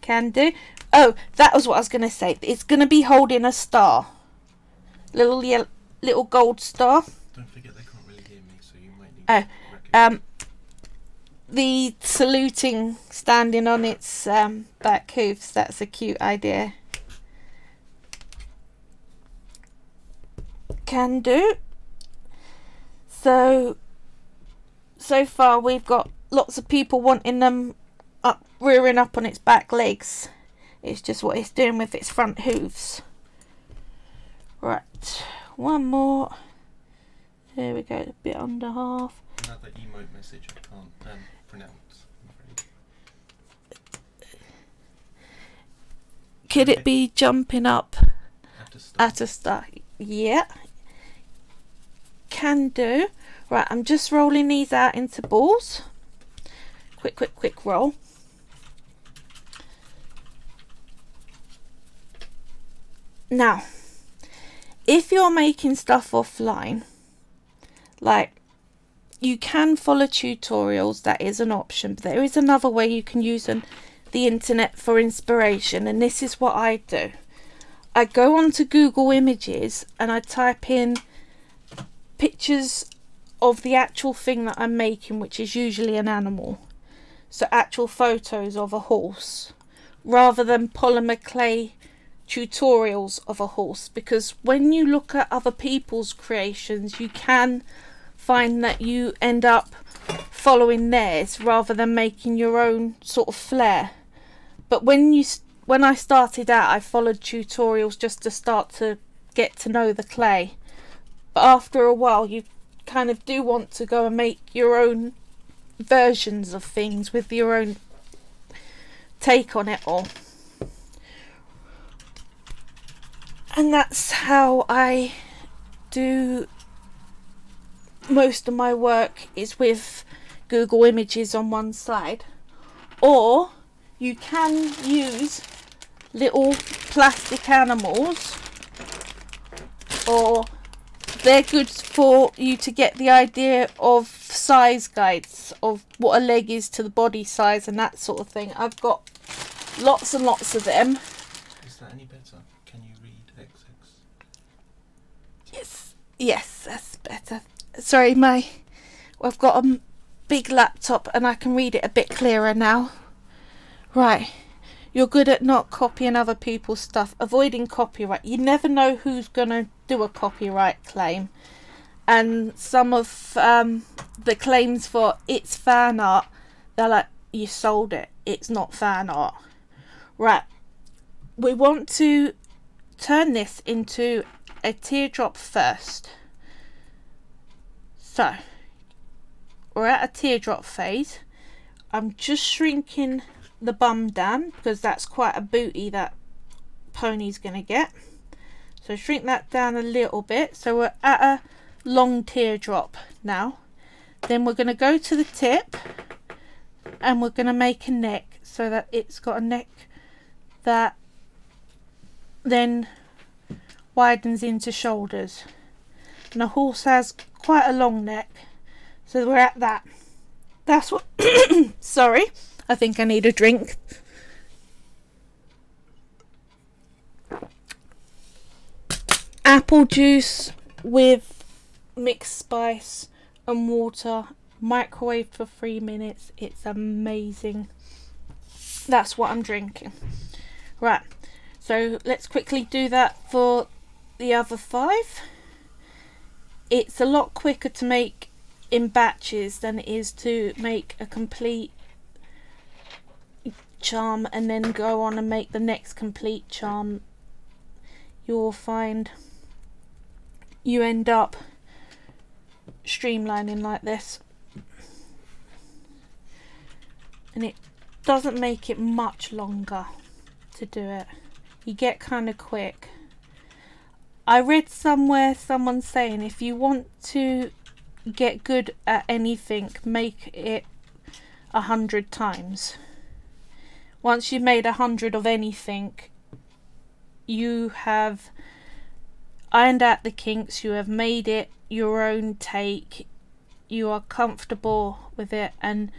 Can do. Oh, that was what I was going to say. It's going to be holding a star. Little gold star. Don't forget they can't really hear me, so you might need to the saluting standing on its back hoofs. That's a cute idea. Can do. So far we've got lots of people wanting them rearing up on its back legs. It's just what it's doing with its front hooves. Right, one more. There we go, a bit under half. Another emote message I can't pronounce, I'm afraid. Could it be jumping up at a star? Yeah. Can do. Right, I'm just rolling these out into balls. Quick roll. Now, if you're making stuff offline, like, you can follow tutorials, that is an option, but there is another way you can use the internet for inspiration, and this is what I do. I go onto Google Images and I type in pictures of the actual thing that I'm making, which is usually an animal. So actual photos of a horse, rather than Polymer Clay tutorials of a horse, because when you look at other people's creations, you can find that you end up following theirs rather than making your own sort of flair. But when I started out, I followed tutorials just to start to get to know the clay. But after a while, you kind of do want to go and make your own versions of things with your own take on it all. And that's how I do most of my work, is with Google Images on one side. Or you can use little plastic animals, or they're good for you to get the idea of size guides of what a leg is to the body size and that sort of thing. I've got lots and lots of them. Is that any better? Can you read XX? Yes, that's better. Sorry, I've got a big laptop and I can read it a bit clearer now. Right. You're good at not copying other people's stuff, avoiding copyright. You never know who's going to do a copyright claim. And some of the claims for it's fan art, they're like, you sold it. It's not fan art. Right. We want to turn this into a teardrop first. So, we're at a teardrop phase. I'm just shrinking the bum down because that's quite a booty that pony's gonna get. So shrink that down a little bit. So we're at a long teardrop now. Then we're gonna go to the tip and we're gonna make a neck so that it's got a neck that then widens into shoulders. And a horse has quite a long neck, so we're at that. That's what sorry, I think I need a drink. Apple juice with mixed spice and water, microwave for 3 minutes. It's amazing. That's what I'm drinking. Right, so let's quickly do that for the other 5. It's a lot quicker to make in batches than it is to make a complete charm and then go on and make the next complete charm. You'll find you end up streamlining like this. and it doesn't make it much longer to do it. You get kind of quick. I read somewhere someone saying if you want to get good at anything, make it 100 times. Once you've made 100 of anything, you have ironed out the kinks, you have made it your own take, you are comfortable with it, and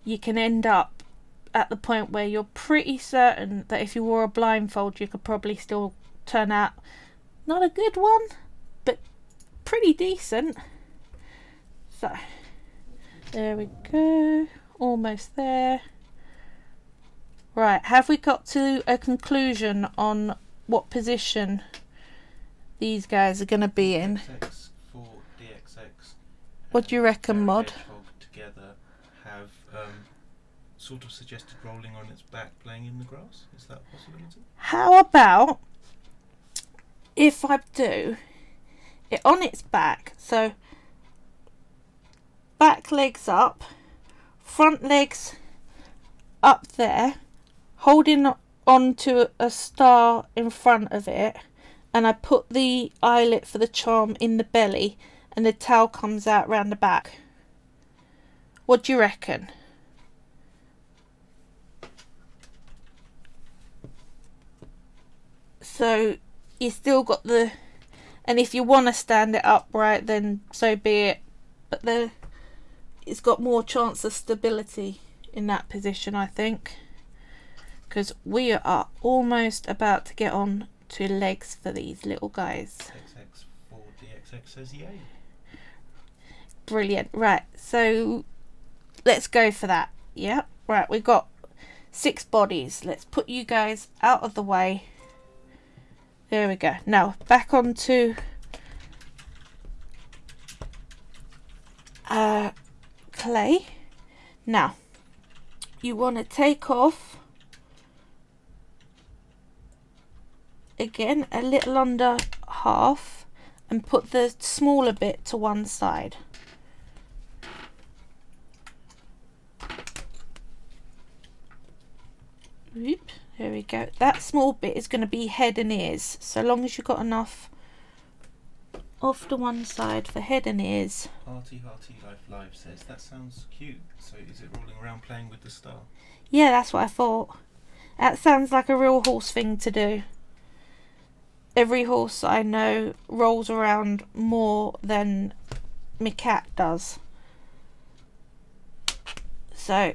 you can end up at the point where you're pretty certain that if you wore a blindfold you could probably still turn out not a good one, but pretty decent. So there we go, almost there. Right, have we got to a conclusion on what position these guys are going to be in? XX for DXX. What do you reckon, Mod? Hedgehog together have sort of suggested rolling on its back, playing in the grass. Is that a possibility? How about if I do it on its back, so back legs up, front legs up there, holding onto a star in front of it, and I put the eyelet for the charm in the belly and the tail comes out round the back. What do you reckon? So you still got the, and if you want to stand it upright then so be it, but it's got more chance of stability in that position, I think, because we are almost about to get on to legs for these little guys. XX for DXX says yay. Brilliant. Right, so let's go for that. Yeah, right, we've got 6 bodies. Let's put you guys out of the way. There we go. Now back onto clay. Now you want to take off again a little under half and put the smaller bit to one side. Oop, there we go. That small bit is going to be head and ears, so long as you've got enough off to one side for head and ears. Hearty Life says that sounds cute. So is it rolling around playing with the star? Yeah, that's what I thought. That sounds like a real horse thing to do. Every horse I know rolls around more than my cat does. So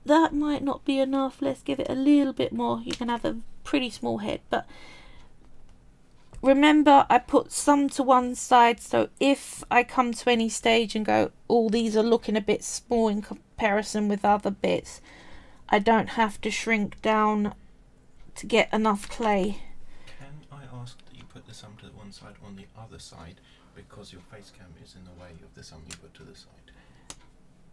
that might not be enough. Let's give it a little bit more. You can have a pretty small head, but remember I put some to one side, so if I come to any stage and go, oh, these are looking a bit small in comparison with other bits, I don't have to shrink down to get enough clay. Can I ask that you put the sum to one side on the other side, because your face cam is in the way of the sum you put to the side?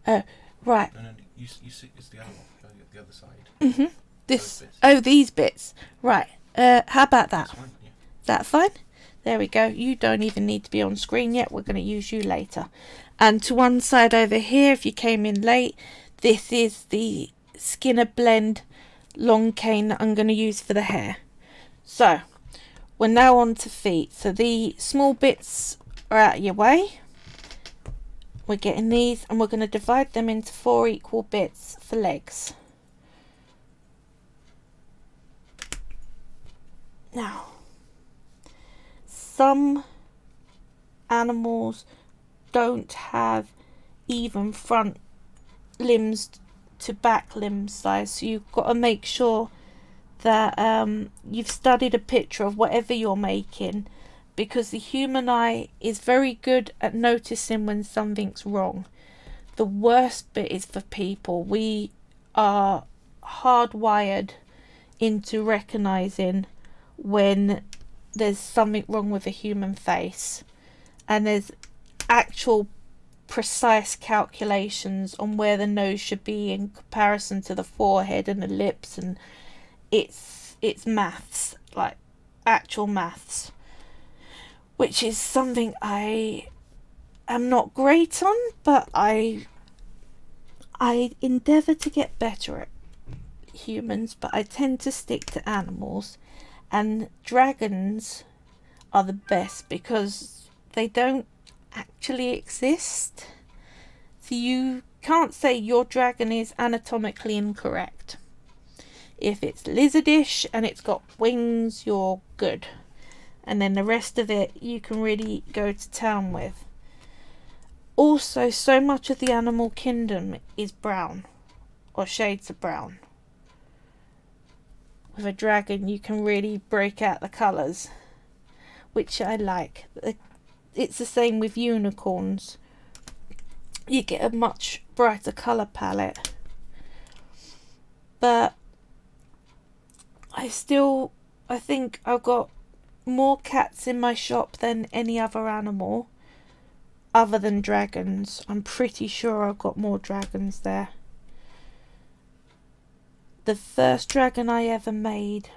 Oh, right. No, you see, it's the other one, the other side. Mm-hmm. This, oh, these bits. Right. How about that? That's fine, yeah. Is that fine? There we go. You don't even need to be on screen yet. We're going to use you later. And to one side over here, if you came in late, this is the Skinner Blend long cane that I'm going to use for the hair. So we're now on to feet. So the small bits are out of your way. We're getting these and we're going to divide them into 4 equal bits for legs. Now, some animals don't have even front limbs to back limb size, so you've got to make sure that you've studied a picture of whatever you're making, because the human eye is very good at noticing when something's wrong. The worst bit is for people. We are hardwired into recognizing when there's something wrong with a human face, and there's actual precise calculations on where the nose should be in comparison to the forehead and the lips, and it's maths, like actual maths, which is something I am not great on, but I I endeavour to get better at humans, but I tend to stick to animals, and dragons are the best because they don't actually exist. So you can't say your dragon is anatomically incorrect. If it's lizardish and it's got wings, you're good. And then the rest of it you can really go to town with. Also, so much of the animal kingdom is brown or shades of brown. With a dragon you can really break out the colours, which I like. It's the same with unicorns. You get a much brighter colour palette. But I think I've got more cats in my shop than any other animal other than dragons. I'm pretty sure I've got more dragons there. The first dragon I ever made,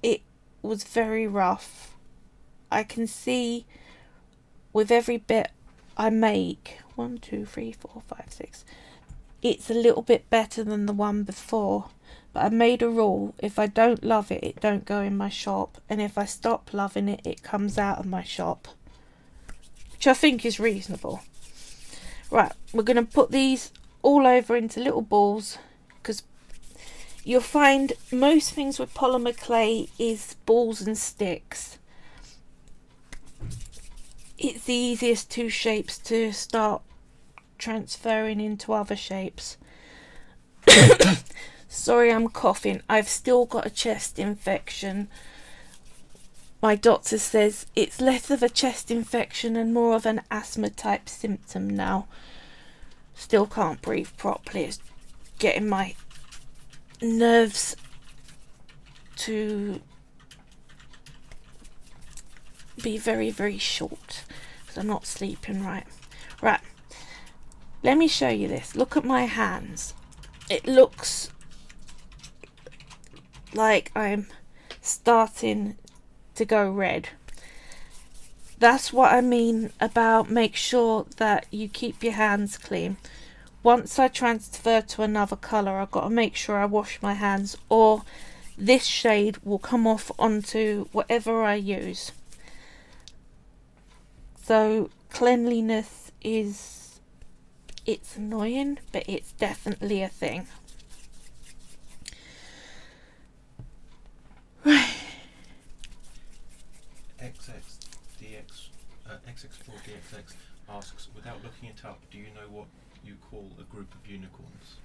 it was very rough. I can see with every bit I make, 1, 2, 3, 4, 5, 6, it's a little bit better than the one before. But I made a rule: if I don't love it, it don't go in my shop, and if I stop loving it, it comes out of my shop, which I think is reasonable. Right, we're going to put these all over into little balls, because you'll find most things with polymer clay is balls and sticks. It's the easiest two shapes to start transferring into other shapes. Sorry, I'm coughing. I've still got a chest infection. My doctor says it's less of a chest infection and more of an asthma type symptom now. Still can't breathe properly. It's getting my nerves to be very, very short because I'm not sleeping right. Right, let me show you this. Look at my hands. It looks like I'm starting to go red. That's what I mean about make sure that you keep your hands clean. Once I transfer to another colour, I've got to make sure I wash my hands, or this shade will come off onto whatever I use. So cleanliness is, it's annoying, but it's definitely a thing. Right. XX4DXX asks, without looking it up, do you know what you call a group of unicorns?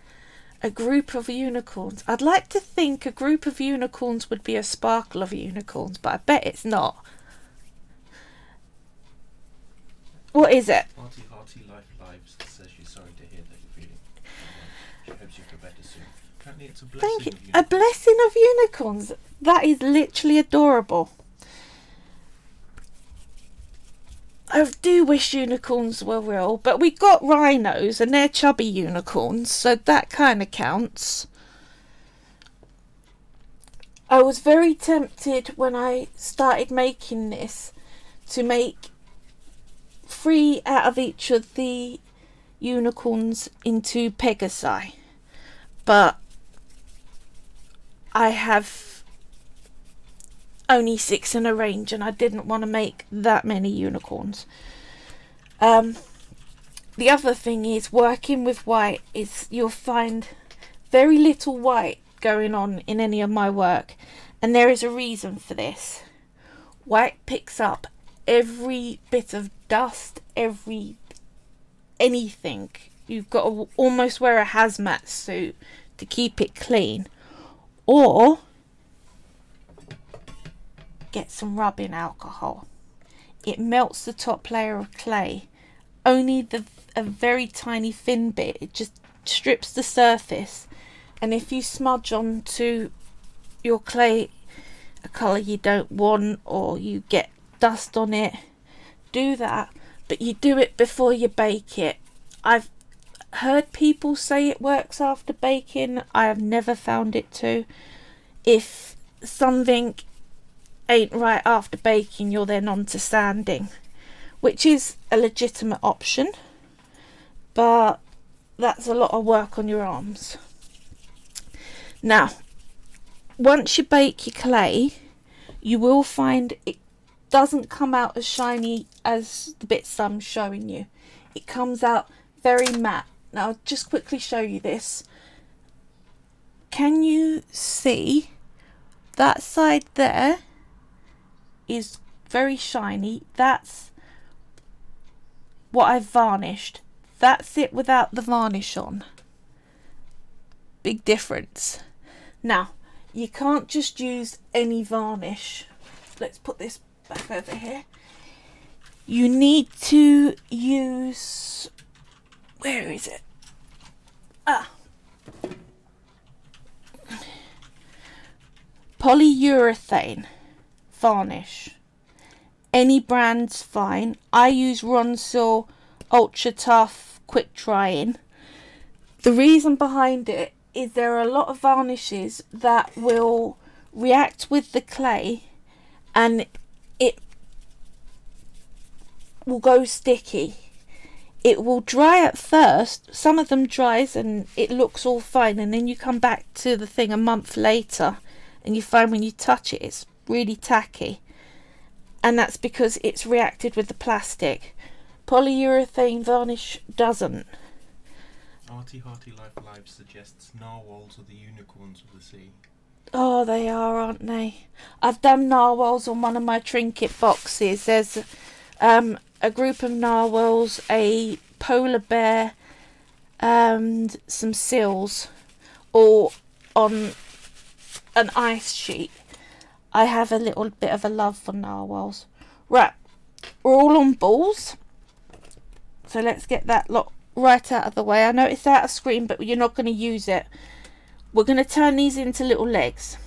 A group of unicorns. I'd like to think a group of unicorns would be a sparkle of unicorns, but I bet it's not. What is it? Hearty Life Lives says she's sorry to hear that you're feeling. She hopes you feel better soon. Apparently it's a blessing. Thank you. Of unicorns. A blessing of unicorns. That is literally adorable. I do wish unicorns were real, but we got rhinos and they're chubby unicorns, so that kind of counts. I was very tempted when I started making this to make 3 out of each of the unicorns into Pegasi, but I have only 6 in a range and I didn't want to make that many unicorns. The other thing is, working with white is you'll find very little white going on in any of my work, and there is a reason for this. White picks up every bit of dust, anything. You've got to almost wear a hazmat suit to keep it clean, or get some rubbing alcohol. It melts the top layer of clay, only a very tiny thin bit. It just strips the surface, and if you smudge onto your clay a colour you don't want, or you get dust on it, do that, but you do it before you bake it. I've heard people say it works after baking. I have never found it to. If something ain't right after baking, you're then on to sanding, which is a legitimate option, but that's a lot of work on your arms. Now, once you bake your clay, you will find it doesn't come out as shiny as the bits I'm showing you. It comes out very matte. Now I'll just quickly show you this. Can you see that side there is very shiny? That's what I've varnished. That's it without the varnish on. Big difference. Now you can't just use any varnish. Let's put this back over here. You need to use, where is it? Polyurethane varnish. Any brand's fine. I use Ronsil Ultra Tough Quick Drying. The reason behind it is there are a lot of varnishes that will react with the clay and it will go sticky. It will dry at first. Some of them dries and it looks all fine, and then you come back to the thing a month later and you find when you touch it it's really tacky, and that's because it's reacted with the plastic. Polyurethane varnish doesn't. Hearty Life suggests narwhals are the unicorns of the sea. Oh, they are, aren't they? I've done narwhals on one of my trinket boxes. There's a group of narwhals, a polar bear, and some seals, all on an ice sheet. I have a little bit of a love for narwhals. Right, we're all on balls, so let's get that lot right out of the way. I know it's out of screen, but you're not going to use it. We're going to turn these into little legs.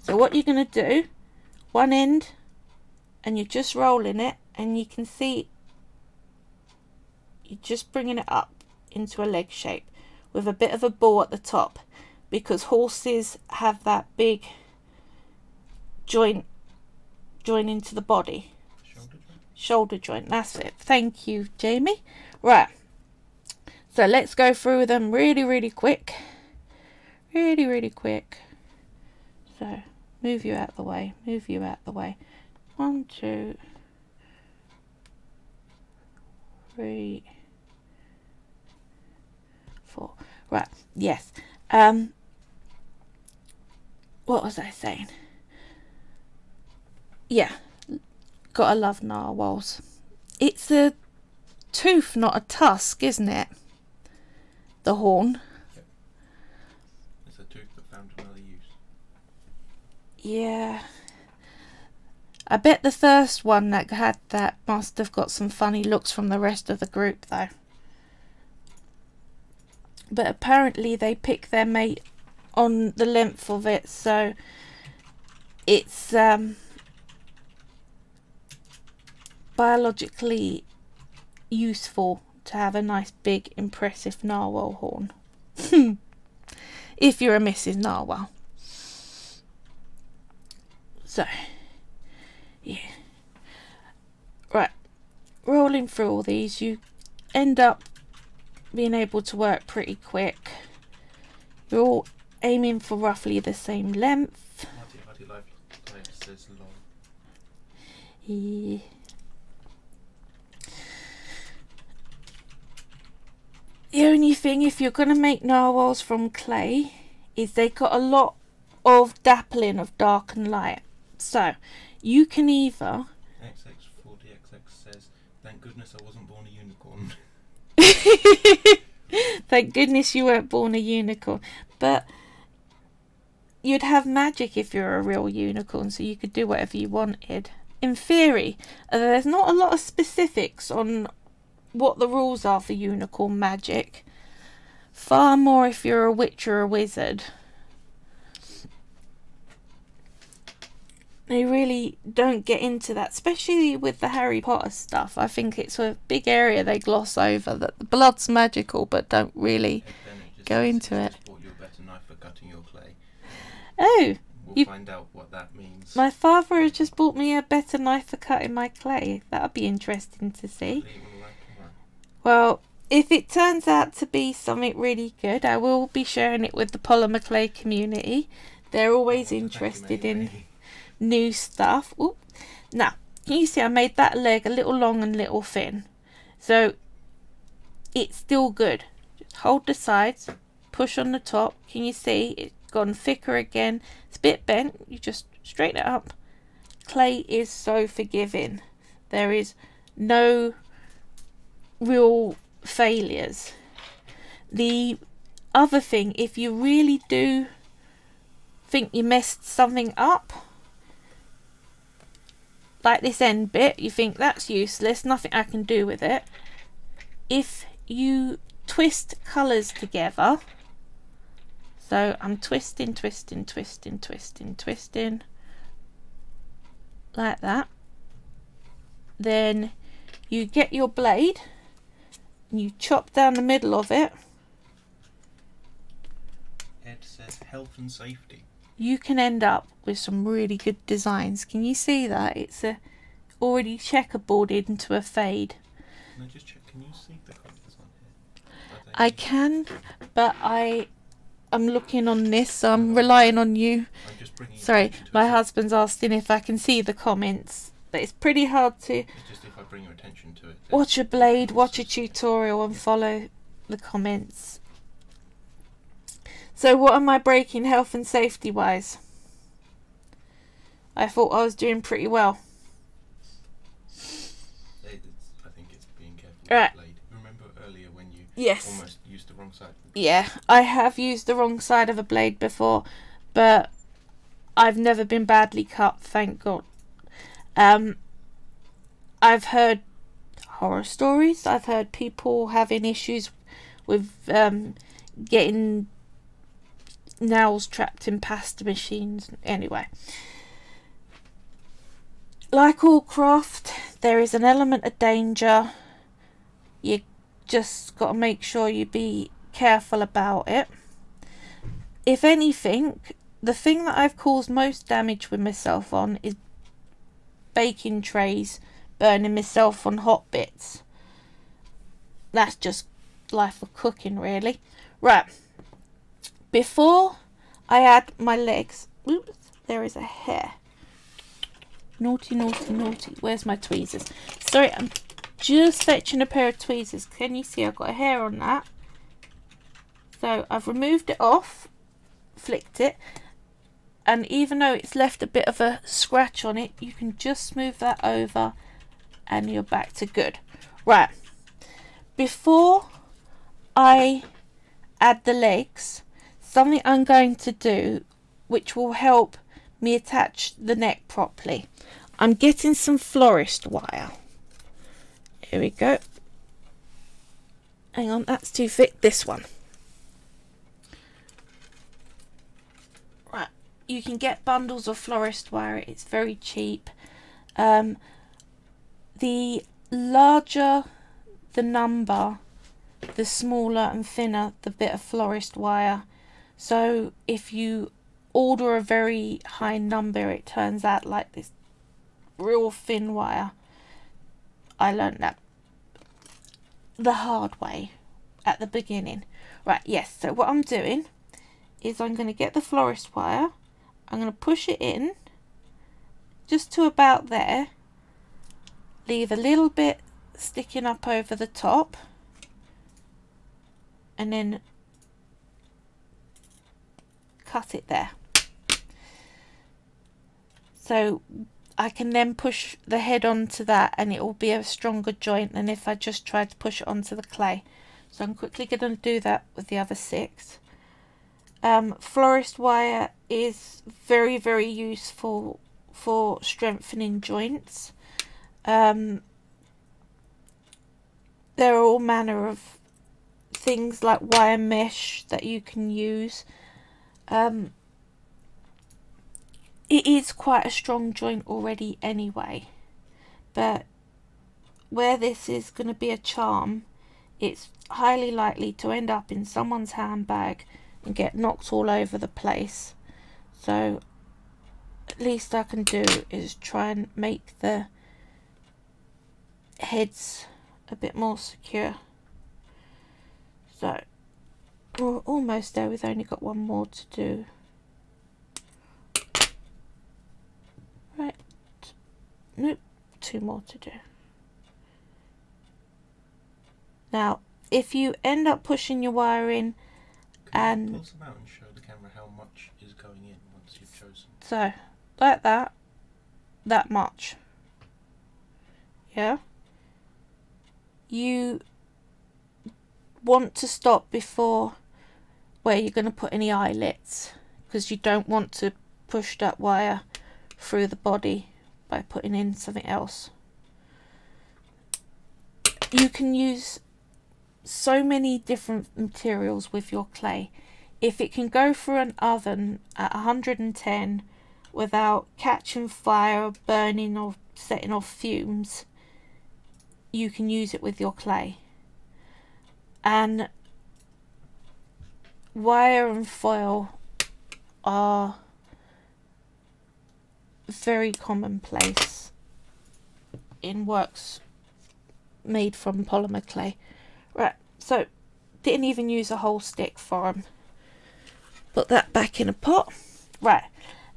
So what you're going to do, one end, and you're just rolling it, and you can see you're just bringing it up into a leg shape with a bit of a ball at the top, because horses have that big joint into the body. Shoulder joint, that's it. Thank you, Jamie. Right, so let's go through them really quick. Really quick. So move you out the way, move you out the way. 1, 2, 3, 4. Right, yes. What was I saying? Yeah, gotta love narwhals. It's a tooth, not a tusk, isn't it? The horn. Yep. It's a tooth that found another use. Yeah. I bet the first one that had that must have got some funny looks from the rest of the group though. But apparently they pick their mate on the length of it, so it's biologically useful to have a nice big impressive narwhal horn. If you're a Mrs. Narwhal. So yeah, right, rolling through all these, you end up being able to work pretty quick. You're all aiming for roughly the same length. Hearty Life says long. Yeah. The only thing, if you're going to make narwhals from clay, is they got a lot of dappling of dark and light. So you can either XX40XX says, thank goodness I wasn't born a unicorn. Thank goodness you weren't born a unicorn. But you'd have magic if you're a real unicorn, so you could do whatever you wanted. In theory, there's not a lot of specifics on what the rules are for unicorn magic. Far more if you're a witch or a wizard. They really don't get into that, especially with the Harry Potter stuff. I think it's a big area they gloss over, that the blood's magical but don't really go into it. Bought you a better knife for cutting your clay. Oh, We'll find out what that means. my father has just bought me a better knife for cutting my clay. That would be interesting to see. Well, if it turns out to be something really good, I will be sharing it with the Polymer Clay community. They're always interested in new stuff. Ooh. Now, can you see I made that leg a little long and little thin? So it's still good. Just hold the sides, push on the top. Can you see it's gone thicker again? It's a bit bent. You just straighten it up. Clay is so forgiving. There is no real failures. The other thing, if you really do think you messed something up, like this end bit, you think that's useless, nothing I can do with it. If you twist colours together, so I'm twisting like that, then you get your blade and you chop down the middle of it. Ed says health and safety. You can end up with some really good designs. Can you see that? It's already checkerboarded into a fade. Can I just check, can you see the colours on here? I can, but I'm looking on this, so I'm relying on you. Sorry, my husband's asking if I can see the comments, but it's pretty hard to just if I bring your attention to it. Watch a blade, watch a tutorial and follow the comments. So what am I breaking health and safety wise? I thought I was doing pretty well. I think it's being careful with right. the blade. Remember earlier when you almost used the wrong side? Yeah, I have used the wrong side of a blade before, but I've never been badly cut, thank God. I've heard horror stories. I've heard people having issues with getting nails trapped in pasta machines. Anyway, like all craft, there is an element of danger. You just got to make sure you be careful about it. If anything, the thing that I've caused most damage with myself on is baking trays, burning myself on hot bits. That's just life of cooking, really. Right, before I add my legs, oops, there is a hair. Naughty, naughty, naughty. Where's my tweezers? Sorry, I'm just fetching a pair of tweezers. Can you see I've got a hair on that? So I've removed it off, flicked it, and even though it's left a bit of a scratch on it, you can just smooth that over and you're back to good. Right, before I add the legs, something I'm going to do which will help me attach the neck properly. I'm getting some florist wire. Here we go. Hang on, that's too thick. This one. Right, you can get bundles of florist wire. It's very cheap. The larger the number, the smaller and thinner the bit of florist wire. So if you order a very high number, it turns out like this real thin wire. I learned that the hard way at the beginning. Right, yes, so what I'm doing is I'm going to get the florist wire, I'm going to push it in just to about there, leave a little bit sticking up over the top, and then cut it there. So I can then push the head onto that and it will be a stronger joint than if I just tried to push it onto the clay. So I'm quickly going to do that with the other 6. Florist wire is very, very useful for strengthening joints. There are all manner of things like wire mesh that you can use. It is quite a strong joint already anyway, but where this is going to be a charm, it's highly likely to end up in someone's handbag and get knocked all over the place. So at least I can do is try and make the heads a bit more secure. We're almost there, we've only got one more to do. Right, nope, two more to do. Now, if you end up pushing your wire in and pull some out and show the camera how much is going in once you've chosen. So, like that, that much. Yeah? You want to stop before where you're going to put any eyelets, because you don't want to push that wire through the body by putting in something else. You can use so many different materials with your clay. If it can go through an oven at 110 without catching fire, burning or setting off fumes, you can use it with your clay. And wire and foil are very commonplace in works made from polymer clay. Right, so didn't even use a whole stick for them. Put that back in a pot. Right,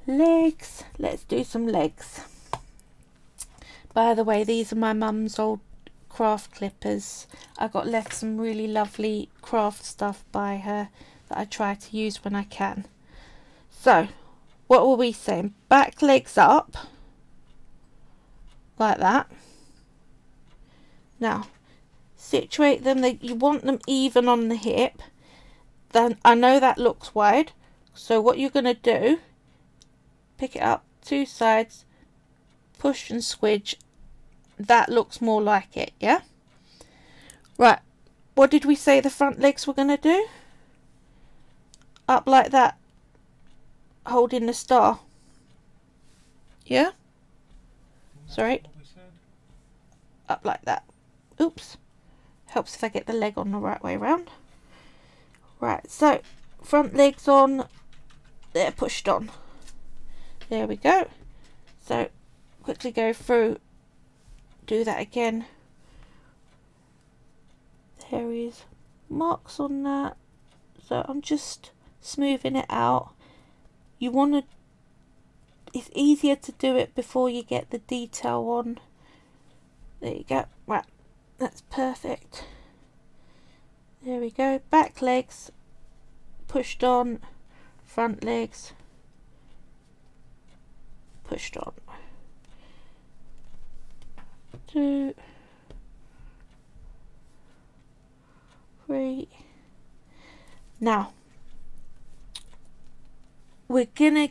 legs. Let's do some legs. By the way, these are my mum's old craft clippers. I got left some really lovely craft stuff by her that I try to use when I can. So, what were we saying? Back legs up, like that. Now, situate them, that you want them even on the hip. Then I know that looks wide, so what you're going to do, pick it up, two sides, push and squidge. That looks more like it, yeah? Right, what did we say the front legs were going to do? Up like that, holding the star. Yeah? Sorry. Up like that. Oops. Helps if I get the leg on the right way around. Right, so front legs on, they're pushed on. There we go. So quickly go through, do that again. There is marks on that, so I'm just smoothing it out. You want to, it's easier to do it before you get the detail on. There you go. Right, that's perfect. There we go. Back legs pushed on, front legs pushed on. 2, 3. Now we're gonna,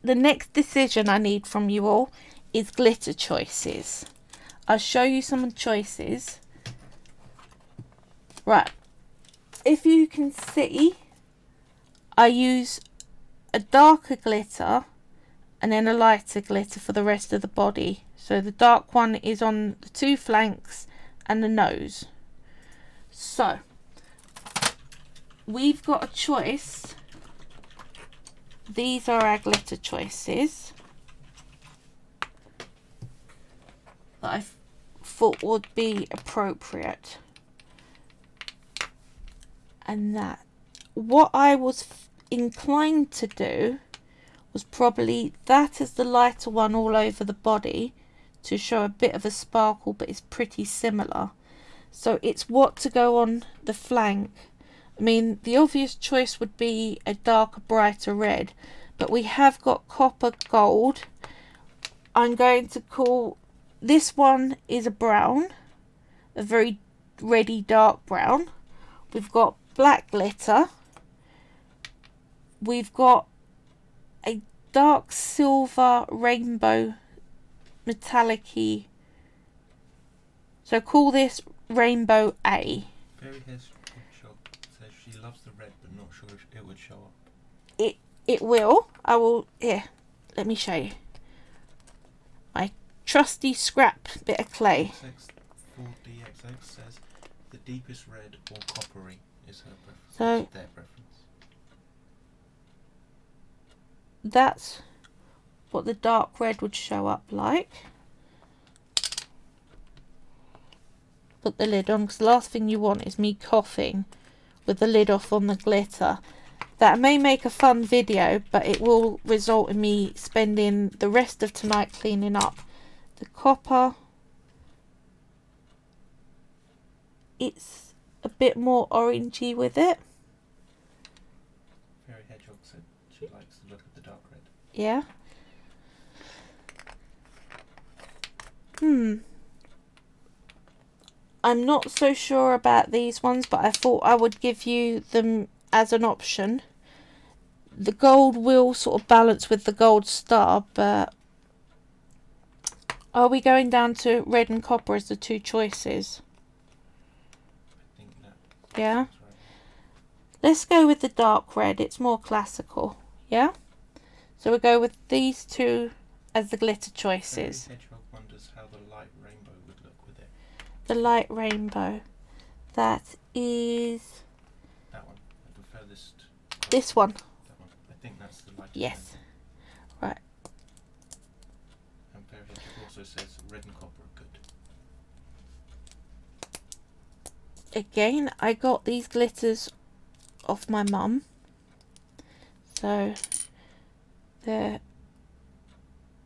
the next decision I need from you all is glitter choices. I'll show you some choices. Right, if you can see, I use a darker glitter and then a lighter glitter for the rest of the body. So the dark one is on the 2 flanks and the nose. So we've got a choice. These are our glitter choices that I thought would be appropriate. And that, what I was inclined to do was probably that as the lighter one all over the body to show a bit of a sparkle, but it's pretty similar. So it's what to go on the flank. I mean, the obvious choice would be a darker, brighter red, but we have got copper gold. I'm going to call this one is a brown, a very reddy dark brown. We've got black glitter. We've got a dark silver rainbow metallic-y. So call this rainbow A. Fairy says she loves the red, but not sure if it would show up. It will. I will. Here, let me show you. My trusty scrap bit of clay. 4DXX says the deepest red or coppery is her preference. So their preference. That's what the dark red would show up like. Put the lid on, because the last thing you want is me coughing with the lid off on the glitter. That may make a fun video, but it will result in me spending the rest of tonight cleaning up the copper. It's a bit more orangey with it. Fairy Hedgehog said she likes the look of the dark red. Yeah. I'm not so sure about these ones, but I thought I would give you them as an option. The gold will sort of balance with the gold star, but are we going down to red and copper as the two choices? I think that. Yeah. Right. Let's go with the dark red. It's more classical. Yeah. So we'll go with these two as the glitter choices. Fairy Hedgehog wonders how the light rainbow would look with it. The light rainbow. That is That one, the furthest. this one. That one. I think that's the light. Yes. Right. And Fairy Hedgehog also says red and copper are good. Again, I got these glitters off my mum, so they're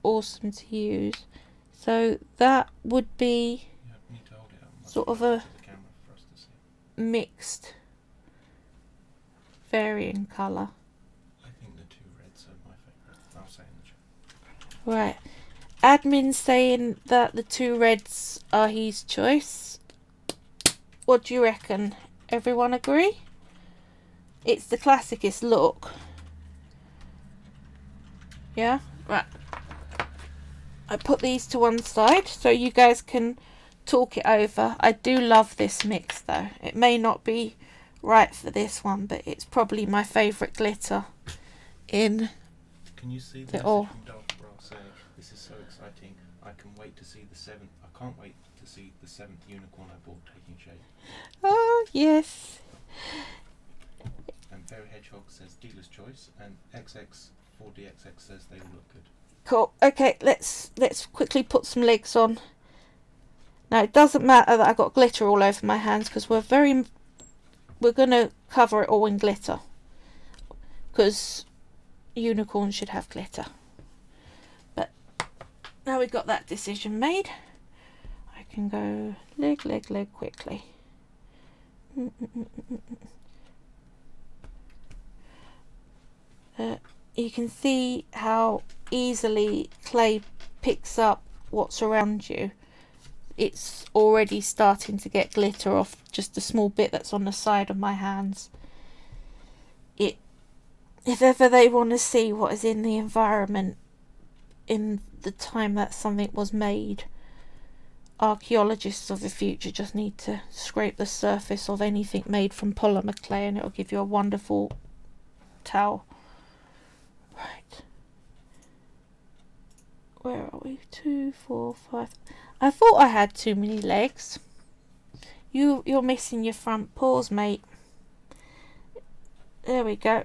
awesome to use. So that would be You need to hold it up much sort of closer a to the camera for us to see. mixed varying colour. I think the two reds are my favourite. I'll say in the chat. Right. Admin saying that the two reds are his choice. What do you reckon? Everyone agree? It's the classicest look. Yeah? Right. I put these to one side so you guys can talk it over. I do love this mix though. It may not be right for this one, but it's probably my favourite glitter in Can you see the it message all. from Dark Bra saying, this is so exciting, I can't wait to see the seventh unicorn I bought taking shape. Oh, yes. And Fairy Hedgehog says dealer's choice, and XX4DXX says they all look good. Cool. Okay, let's quickly put some legs on. Now, it doesn't matter that I got glitter all over my hands because we're going to cover it all in glitter. Because unicorns should have glitter. But now we've got that decision made, I can go leg, leg, leg quickly. You can see how easily clay picks up what's around you. It's already starting to get glitter off just a small bit that's on the side of my hands. If ever they want to see what is in the environment in the time that something was made, archaeologists of the future just need to scrape the surface of anything made from polymer clay and it'll give you a wonderful towel. Right. Where are we? 2, 4, 5. I thought I had too many legs. You're missing your front paws, mate. There we go.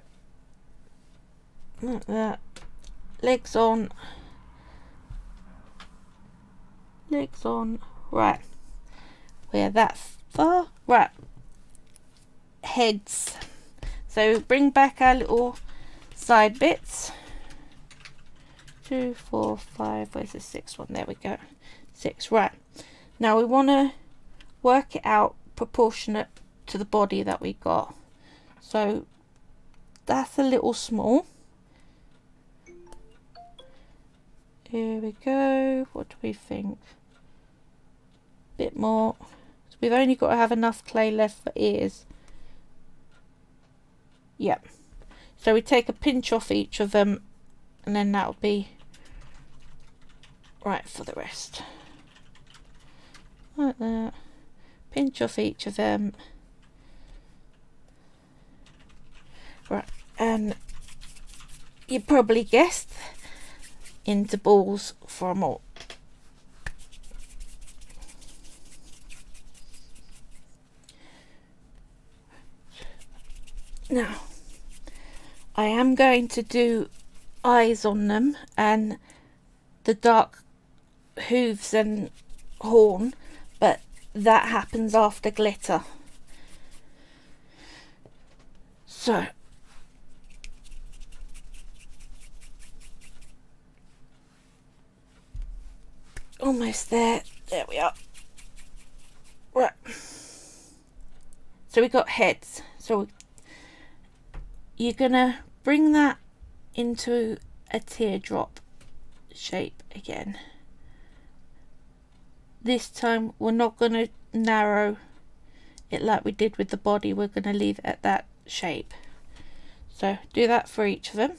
Like that. Legs on. Legs on. Right. We're that far. Right. Heads. So bring back our little side bits. 2, 4, 5. Where's the 6th one? There we go. 6. Right. Now we want to work it out proportionate to the body that we got. So that's a little small. Here we go. What do we think? Bit more. So we've only got to have enough clay left for ears. Yep. So we take a pinch off each of them and then that'll be right for the rest. Like that. Pinch off each of them. Right, and you probably guessed into balls for more. Now, I am going to do eyes on them and the dark hooves and horn, but that happens after glitter. So almost there. There we are. Right. So we got heads. So you're gonna bring that into a teardrop shape again. This time we're not gonna narrow it like we did with the body. We're gonna leave it at that shape. So do that for each of them.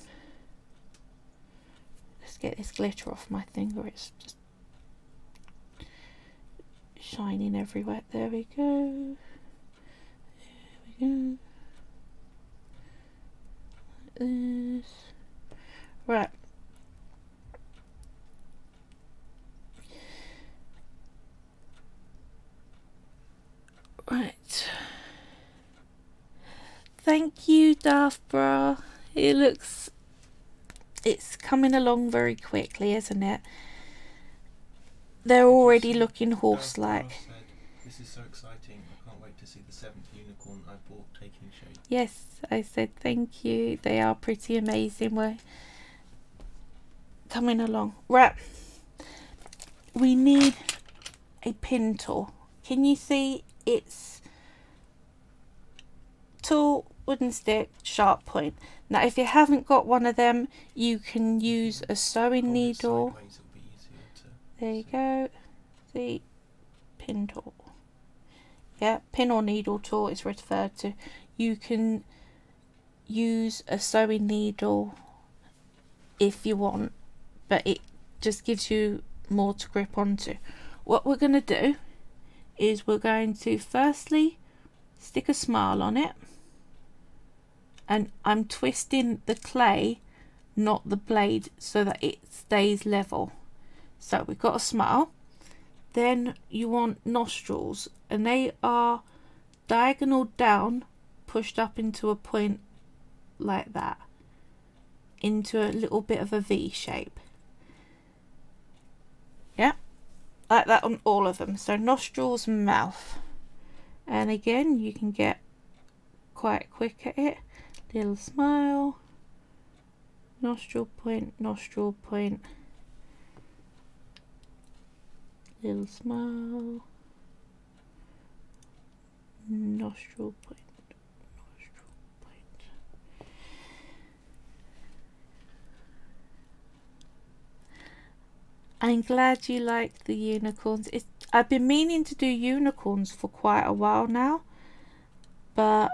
Let's get this glitter off my thing, or it's just shining everywhere. There we go. There we go. Like this. Right. Right. Thank you, Daft Bra. It's coming along very quickly, isn't it? They're already looking horse-like. This is so exciting. I can't wait to see the 7th unicorn I bought taking shape. Yes, I said thank you. They are pretty amazing. We're coming along. Right. We need a pin tool. Can you see it's tool, wooden stick, sharp point. Now if you haven't got one of them, you can use a sewing needle. There you go. The pin tool. Yeah, pin or needle tool is referred to. You can use a sewing needle if you want, but it just gives you more to grip onto. What we're going to do is we're going to firstly stick a smile on it, and I'm twisting the clay, not the blade, so that it stays level. So we've got a smile. Then you want nostrils, and they are diagonal down, pushed up into a point like that, into a little bit of a V shape. Yeah, like that on all of them. So nostrils and mouth. And again, you can get quite quick at it. Little smile, nostril point, little smile, nostril point, nostril point. I'm glad you like the unicorns. I've been meaning to do unicorns for quite a while now, but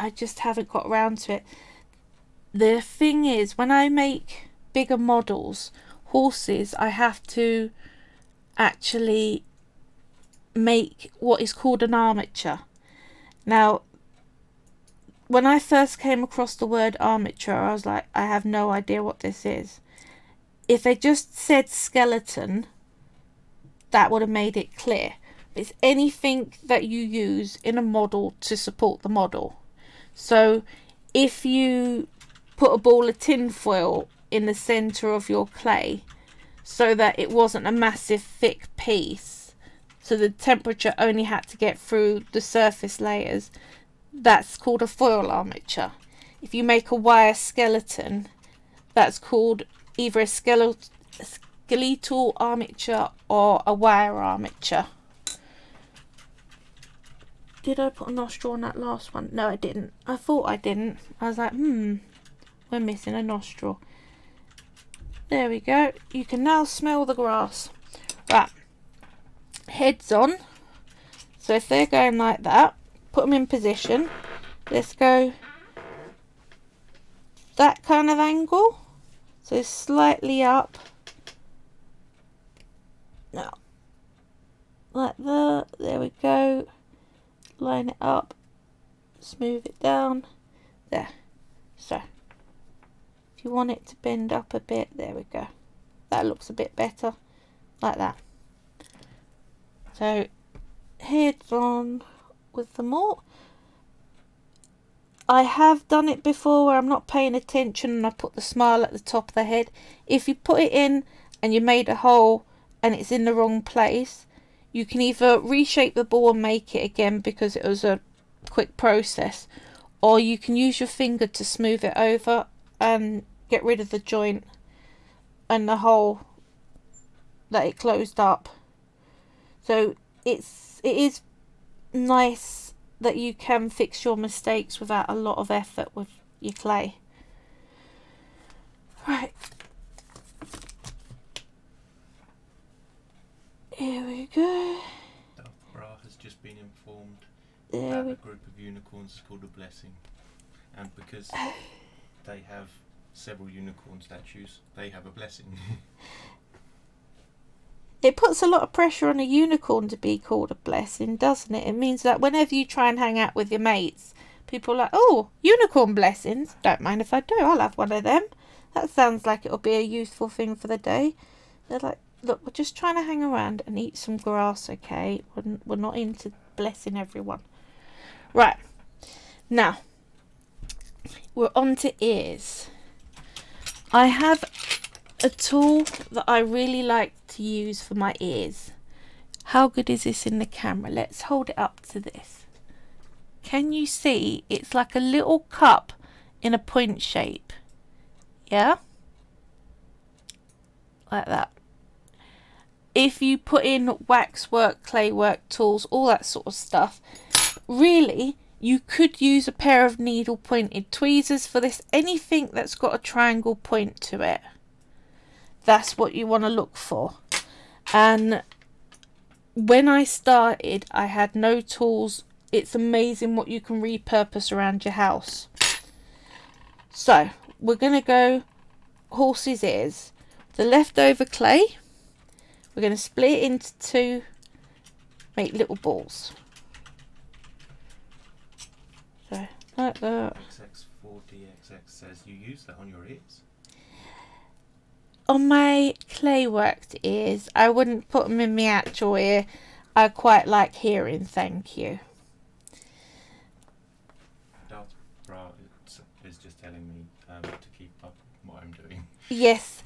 I just haven't got around to it. The thing is, when I make bigger models, horses, I have to actually make what is called an armature. Now, when I first came across the word armature, I was like, I have no idea what this is. If they just said skeleton, that would have made it clear. It's anything that you use in a model to support the model. So if you put a ball of tin foil in the center of your clay so that it wasn't a massive thick piece, so the temperature only had to get through the surface layers, that's called a foil armature. If you make a wire skeleton, that's called either a skeletal armature or a wire armature. Did I put a nostril on that last one? No, I didn't. I thought I didn't. I was like, we're missing a nostril. There we go. You can now smell the grass. Right. Heads on. So if they're going like that, put them in position. Let's go that kind of angle. So slightly up. Now, like that. There we go. Line it up, smooth it down, there. So if you want it to bend up a bit, there we go. That looks a bit better, like that. So heads on with them all. I have done it before where I'm not paying attention and I put the smile at the top of the head. If you put it in and you made a hole and it's in the wrong place, you can either reshape the ball and make it again because it was a quick process, or you can use your finger to smooth it over and get rid of the joint and the hole that it closed up. So it is nice that you can fix your mistakes without a lot of effort with your clay. Right, here we go. Bra has just been informed There that a group of unicorns is called a blessing, and because they have several unicorn statues, they have a blessing. It puts a lot of pressure on a unicorn to be called a blessing, doesn't it? It means that whenever you try and hang out with your mates, people are like, oh, unicorn blessings. Don't mind if I do, I'll have one of them. That sounds like it'll be a useful thing for the day. They're like, look, we're just trying to hang around and eat some grass, okay? We're not into blessing everyone. Right, now, we're on to ears. I have a tool that I really like to use for my ears. How good is this in the camera? Let's hold it up to this. Can you see? It's like a little cup in a point shape. Yeah? Like that. If you put in waxwork, clay work tools, all that sort of stuff, really, you could use a pair of needle pointed tweezers for this. Anything that's got a triangle point to it, that's what you want to look for. And when I started, I had no tools. It's amazing what you can repurpose around your house. So we're going to go horse's ears. The leftover clay, we're going to split it into two, make little balls. So like that. XX4DXX says you use that on your ears. On my clay worked ears, I wouldn't put them in my actual ear. I quite like hearing, thank you. Darth Bra is just telling me to keep up what I'm doing. Yes.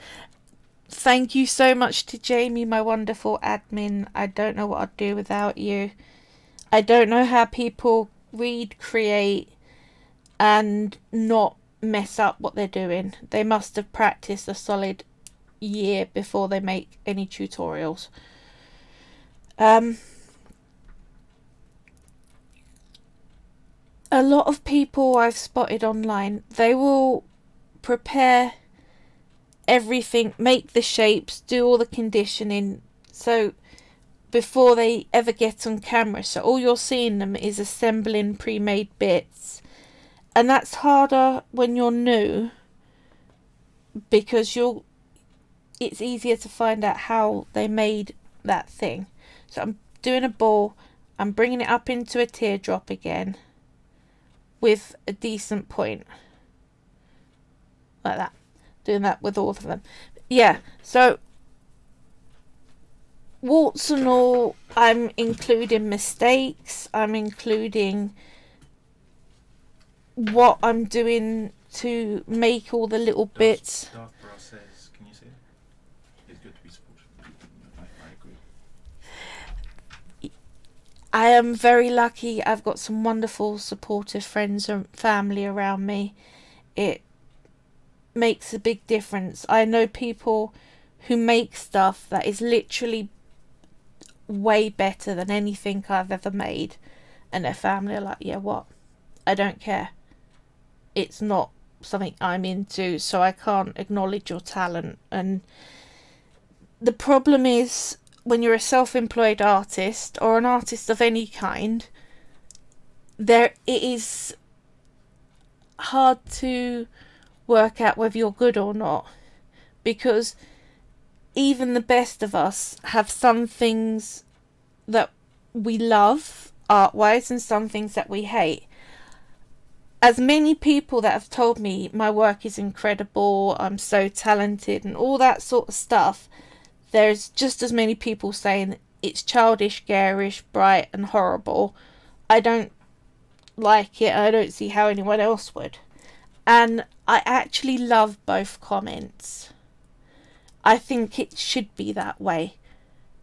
Thank you so much to Jamie, my wonderful admin. I don't know what I'd do without you. I don't know how people read, create, and not mess up what they're doing. They must have practiced a solid year before they make any tutorials. A lot of people I've spotted online, they will prepare everything, make the shapes, do all the conditioning, so before they ever get on camera, so all you're seeing them is assembling pre-made bits, and that's harder when you're new because it's easier to find out how they made that thing. So I'm doing a ball, I'm bringing it up into a teardrop again with a decent point like that. Doing that with all of them. Yeah, so warts and all, I'm including mistakes, I'm including what I'm doing to make all the little bits. Darth Bra says, can you see it? It's good to be supportive. I agree. I am very lucky. I've got some wonderful supportive friends and family around me. It makes a big difference. I know people who make stuff that is literally way better than anything I've ever made, and their family are like, yeah, what? I don't care. It's not something I'm into, so I can't acknowledge your talent. And the problem is, when you're a self-employed artist or an artist of any kind, it is hard to work out whether you're good or not, because even the best of us have some things that we love art-wise and some things that we hate. As many people that have told me my work is incredible, I'm so talented and all that sort of stuff, there's just as many people saying it's childish, garish, bright and horrible. I don't like it. I don't see how anyone else would. And I actually love both comments. I think it should be that way.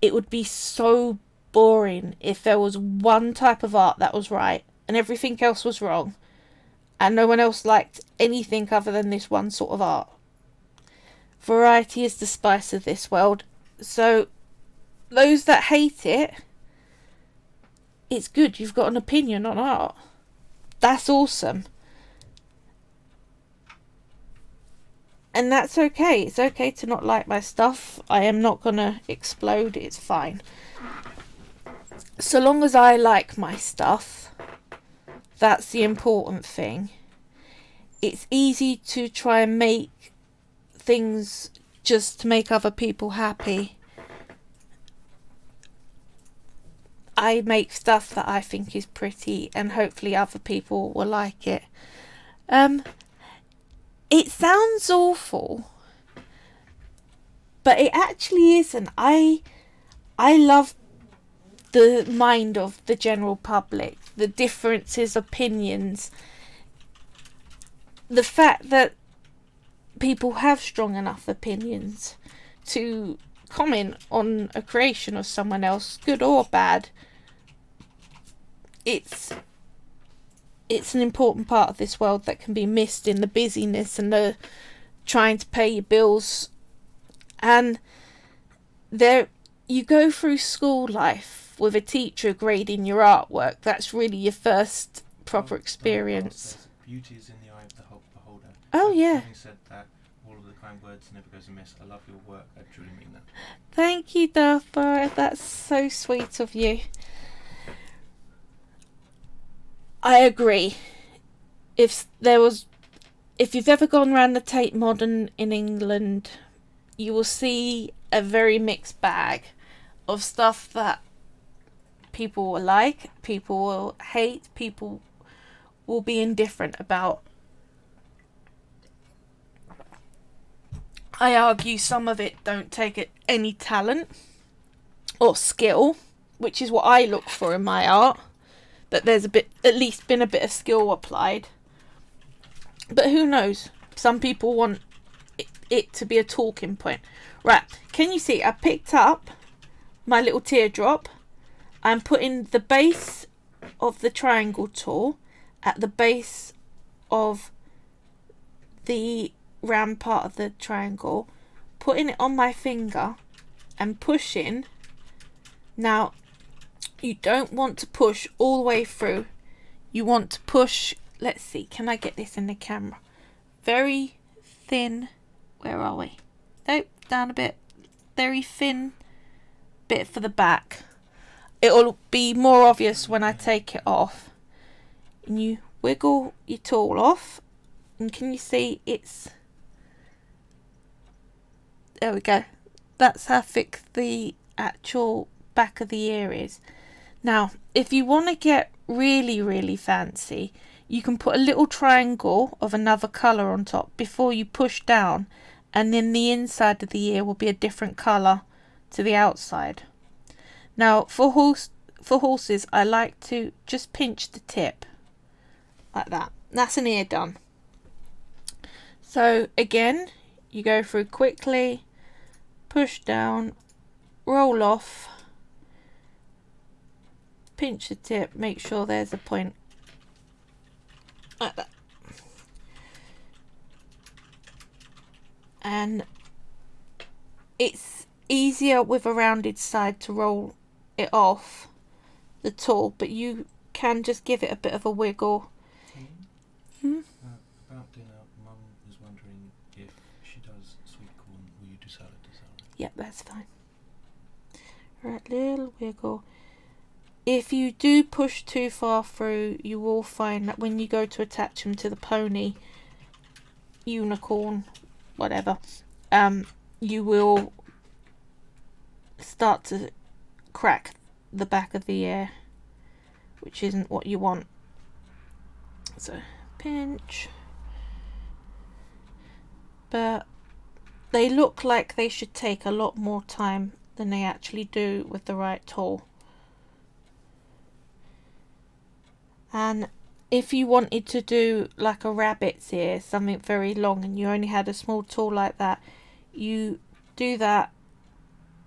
It would be so boring if there was one type of art that was right and everything else was wrong. and no one else liked anything other than this one sort of art. Variety is the spice of this world. So those that hate it, it's good. You've got an opinion on art. That's awesome. And that's okay. It's okay to not like my stuff. I am not going to explode. It's fine. So long as I like my stuff, that's the important thing. It's easy to try and make things just to make other people happy. I make stuff that I think is pretty, and hopefully other people will like it. It sounds awful, but it actually isn't. I love the mind of the general public, the differences, opinions, the fact that people have strong enough opinions to comment on a creation of someone else, good or bad. It's an important part of this world that can be missed in the busyness and the trying to pay your bills. And there you go through school life with a teacher grading your artwork. That's really your first proper experience. Beauty is in the eye of the beholder. Oh yeah. Having said that, all of the kind words never goes amiss. I love your work. I truly mean that. Thank you, Dartha. That's so sweet of you. I agree. If you've ever gone around the Tate Modern in England, you will see a very mixed bag of stuff that people will like, people will hate, people will be indifferent about. I argue some of it don't take any talent or skill, which is what I look for in my art. That there's at least been a bit of skill applied. But who knows? Some people want it to be a talking point. Right, can you see? I picked up my little teardrop. I'm putting the base of the triangle tool at the base of the round part of the triangle, putting it on my finger and pushing. Now, you don't want to push all the way through. You want to push, let's see, can I get this in the camera? Very thin, where are we? Nope, down a bit. Very thin bit for the back. It'll be more obvious when I take it off. And you wiggle your tool off. And can you see it's... There we go. That's how thick the actual back of the ear is. Now, if you want to get really, really fancy, you can put a little triangle of another colour on top before you push down, and then the inside of the ear will be a different colour to the outside. Now, for horses, I like to just pinch the tip like that. That's an ear done. So again, you go through quickly, push down, roll off, pinch the tip, make sure there's a point like that, and it's easier with a rounded side to roll it off the tool, but you can just give it a bit of a wiggle. About dinner, Mum was wondering if she does sweet corn, will you do salad to salad? Yep, that's fine. Right, little wiggle. If you do push too far through, you will find that when you go to attach them to the pony, unicorn, whatever, you will start to crack the back of the ear, which isn't what you want. So pinch, but they look like they should take a lot more time than they actually do with the right tool. And if you wanted to do like a rabbit's ear, something very long, and you only had a small tool like that, you do that,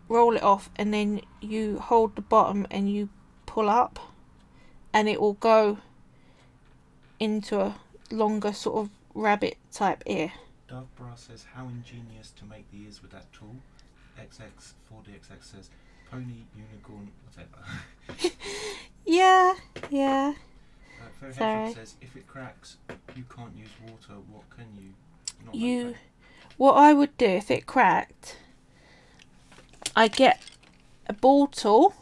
roll it off, and then you hold the bottom and you pull up, and it will go into a longer sort of rabbit type ear. Dark Brass says, how ingenious to make the ears with that tool. XX4DXX says, pony, unicorn, whatever. Yeah. Fair Sorry. Hedgehog says, if it cracks, you can't use water, what can you not make? What I would do if it cracked, I get a ball tool,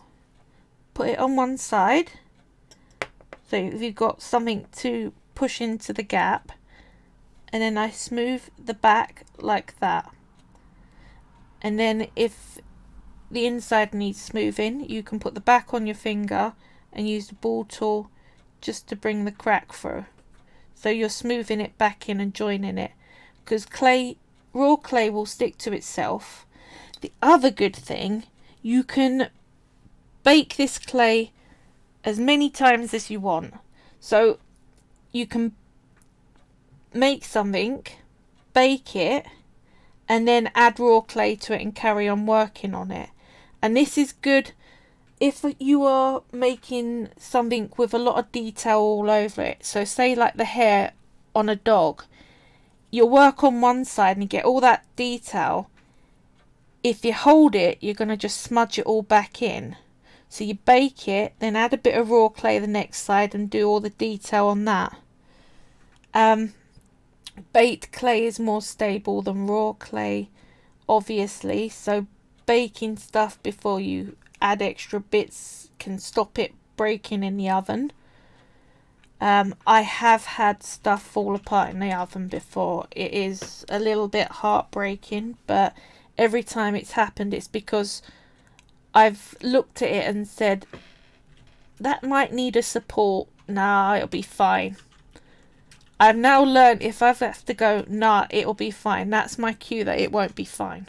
put it on one side, so if you've got something to push into the gap, and then I smooth the back like that. And then if the inside needs smoothing, you can put the back on your finger and use the ball tool just to bring the crack through. So you're smoothing it back in and joining it, because raw clay will stick to itself. The other good thing, you can bake this clay as many times as you want. So you can make something, bake it, and then add raw clay to it and carry on working on it. And this is good if you are making something with a lot of detail all over it. So say like the hair on a dog, you'll work on one side and you get all that detail. If you hold it, you're going to just smudge it all back in. So you bake it, then add a bit of raw clay the next side and do all the detail on that. Baked clay is more stable than raw clay, obviously, so baking stuff before you add extra bits can stop it breaking in the oven. I have had stuff fall apart in the oven before. It is a little bit heartbreaking, but every time it's happened it's because I've looked at it and said, that might need a support. Nah, it'll be fine. I've now learned if I have to go, nah, it'll be fine. That's my cue that it won't be fine.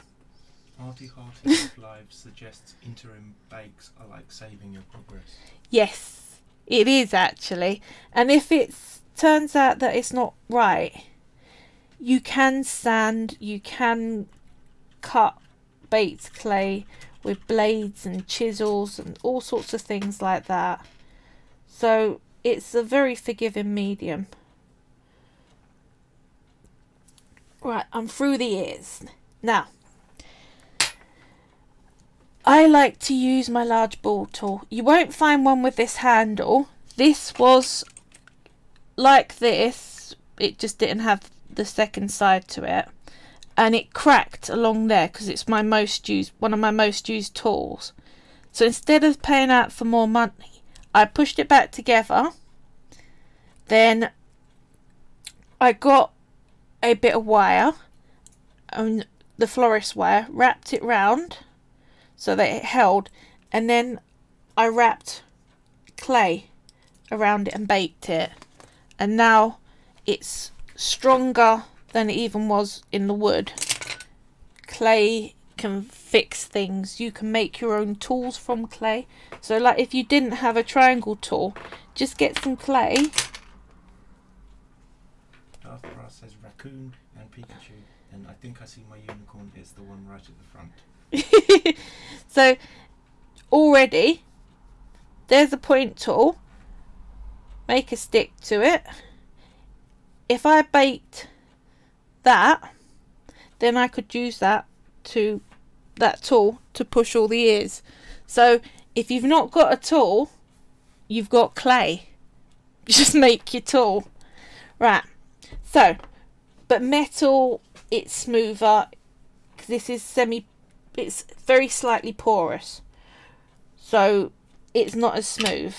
Artie Hearty Live suggests interim bakes are like saving your progress. Yes, it is actually. And if it turns out that it's not right, you can sand, you can cut baked clay with blades and chisels and all sorts of things like that. So it's a very forgiving medium. Right, I'm through the ears. Now, I like to use my large ball tool. You won't find one with this handle. This was like this. It just didn't have the second side to it. And it cracked along there because it's one of my most used tools. So instead of paying out for more money, I pushed it back together. Then I got a bit of wire, and the florist wire, wrapped it round so that it held, and then I wrapped clay around it and baked it, and now it's stronger than it even was in the wood. Clay can fix things. You can make your own tools from clay. So like if you didn't have a triangle tool, just get some clay. Darth Brass says raccoon and Pikachu, and I think I see my unicorn. It's the one right at the front. So already there's a point tool. Make a stick to it. If I baked that, then I could use that tool to push all the ears. So if you've not got a tool, you've got clay. Just make your tool. Right. So, but metal, it's smoother. This is it's very slightly porous. So it's not as smooth.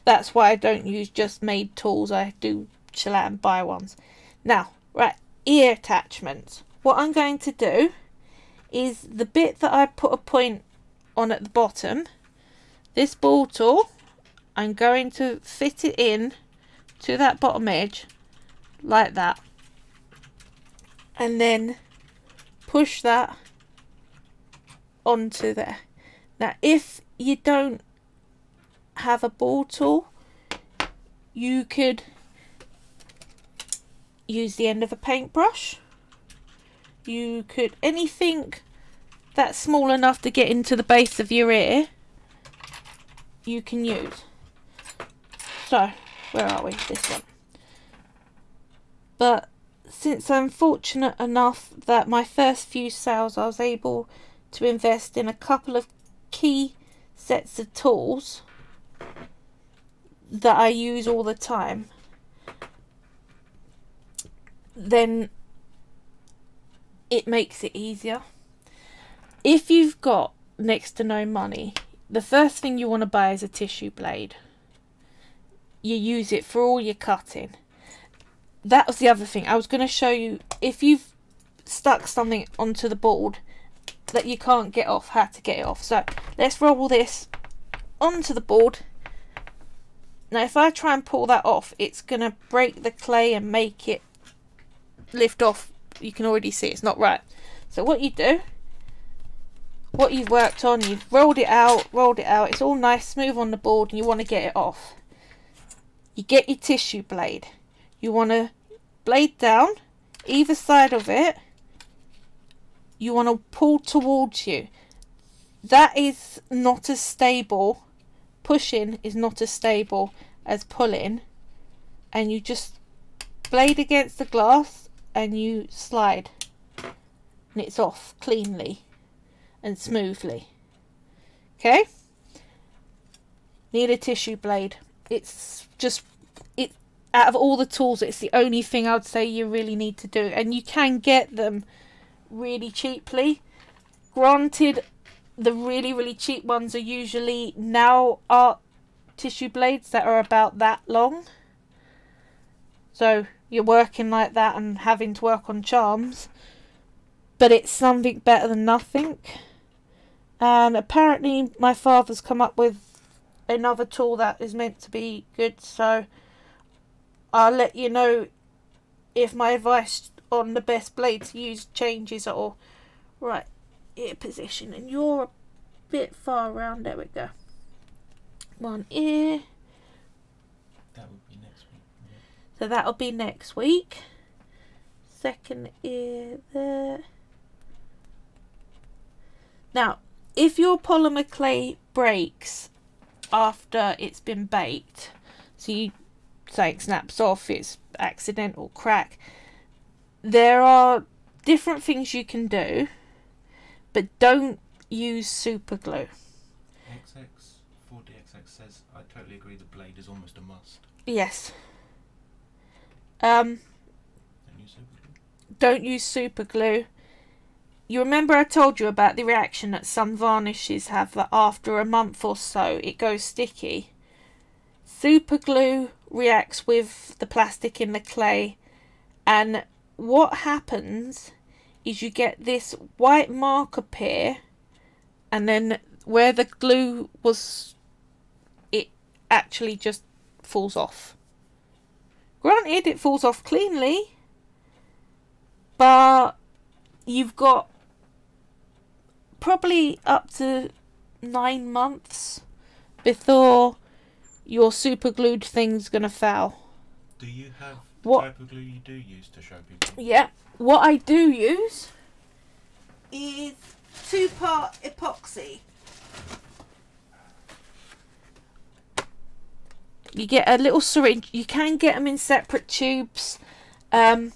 That's why I don't use just made tools. I do chill out and buy ones. Now, right, ear attachments. What I'm going to do is the bit that I put a point on at the bottom, this ball tool, I'm going to fit it in to that bottom edge like that, and then push that onto there. Now if you don't have a ball tool, you could use the end of a paintbrush. You could, anything that's small enough to get into the base of your ear, you can use. So where are we? This one. but since I'm fortunate enough that my first few sales I was able to invest in a couple of key sets of tools that I use all the time, then it makes it easier. If you've got next to no money, the first thing you want to buy is a tissue blade. You use it for all your cutting. That was the other thing. I was going to show you, if you've stuck something onto the board that you can't get off, how to get it off. So let's roll this onto the board. Now if I try and pull that off, it's going to break the clay and make it lift off. You can already see it's not right. So what you do, what you've worked on, you've rolled it out, it's all nice smooth on the board, and you want to get it off. You get your tissue blade. You want to blade down either side of it. You want to pull towards you. That is not as stable. Pushing is not as stable as pulling. And you just blade against the glass and you slide. And it's off cleanly and smoothly. Okay? Need a tissue blade. It's just, out of all the tools, it's the only thing I would say you really need to do. And you can get them really cheaply. Granted, the really cheap ones are usually now art tissue blades that are about that long. So you're working like that and having to work on charms. But it's something better than nothing. And apparently my father's come up with another tool that is meant to be good, so I'll let you know if my advice on the best blade to use changes at all. Right, ear position, and you're a bit far around. There we go. One ear. That would be next week. Yeah. So that'll be next week. Second ear there. Now, if your polymer clay breaks after it's been baked, so you say it snaps off, it's accidental crack, there are different things you can do, but don't use super glue. XX4DXX says, I totally agree, the blade is almost a must. Yes. Don't use super glue. Don't use super glue. You remember I told you about the reaction that some varnishes have, that after a month or so it goes sticky. Super glue reacts with the plastic in the clay, and what happens is you get this white mark appear, and then where the glue was, it actually just falls off. Granted, it falls off cleanly, but you've got probably up to 9 months before your super glued thing's gonna foul. Do you have the What type of glue you do use to show people? Yeah, what I do use is 2-part epoxy. You get a little syringe. You can get them in separate tubes. I've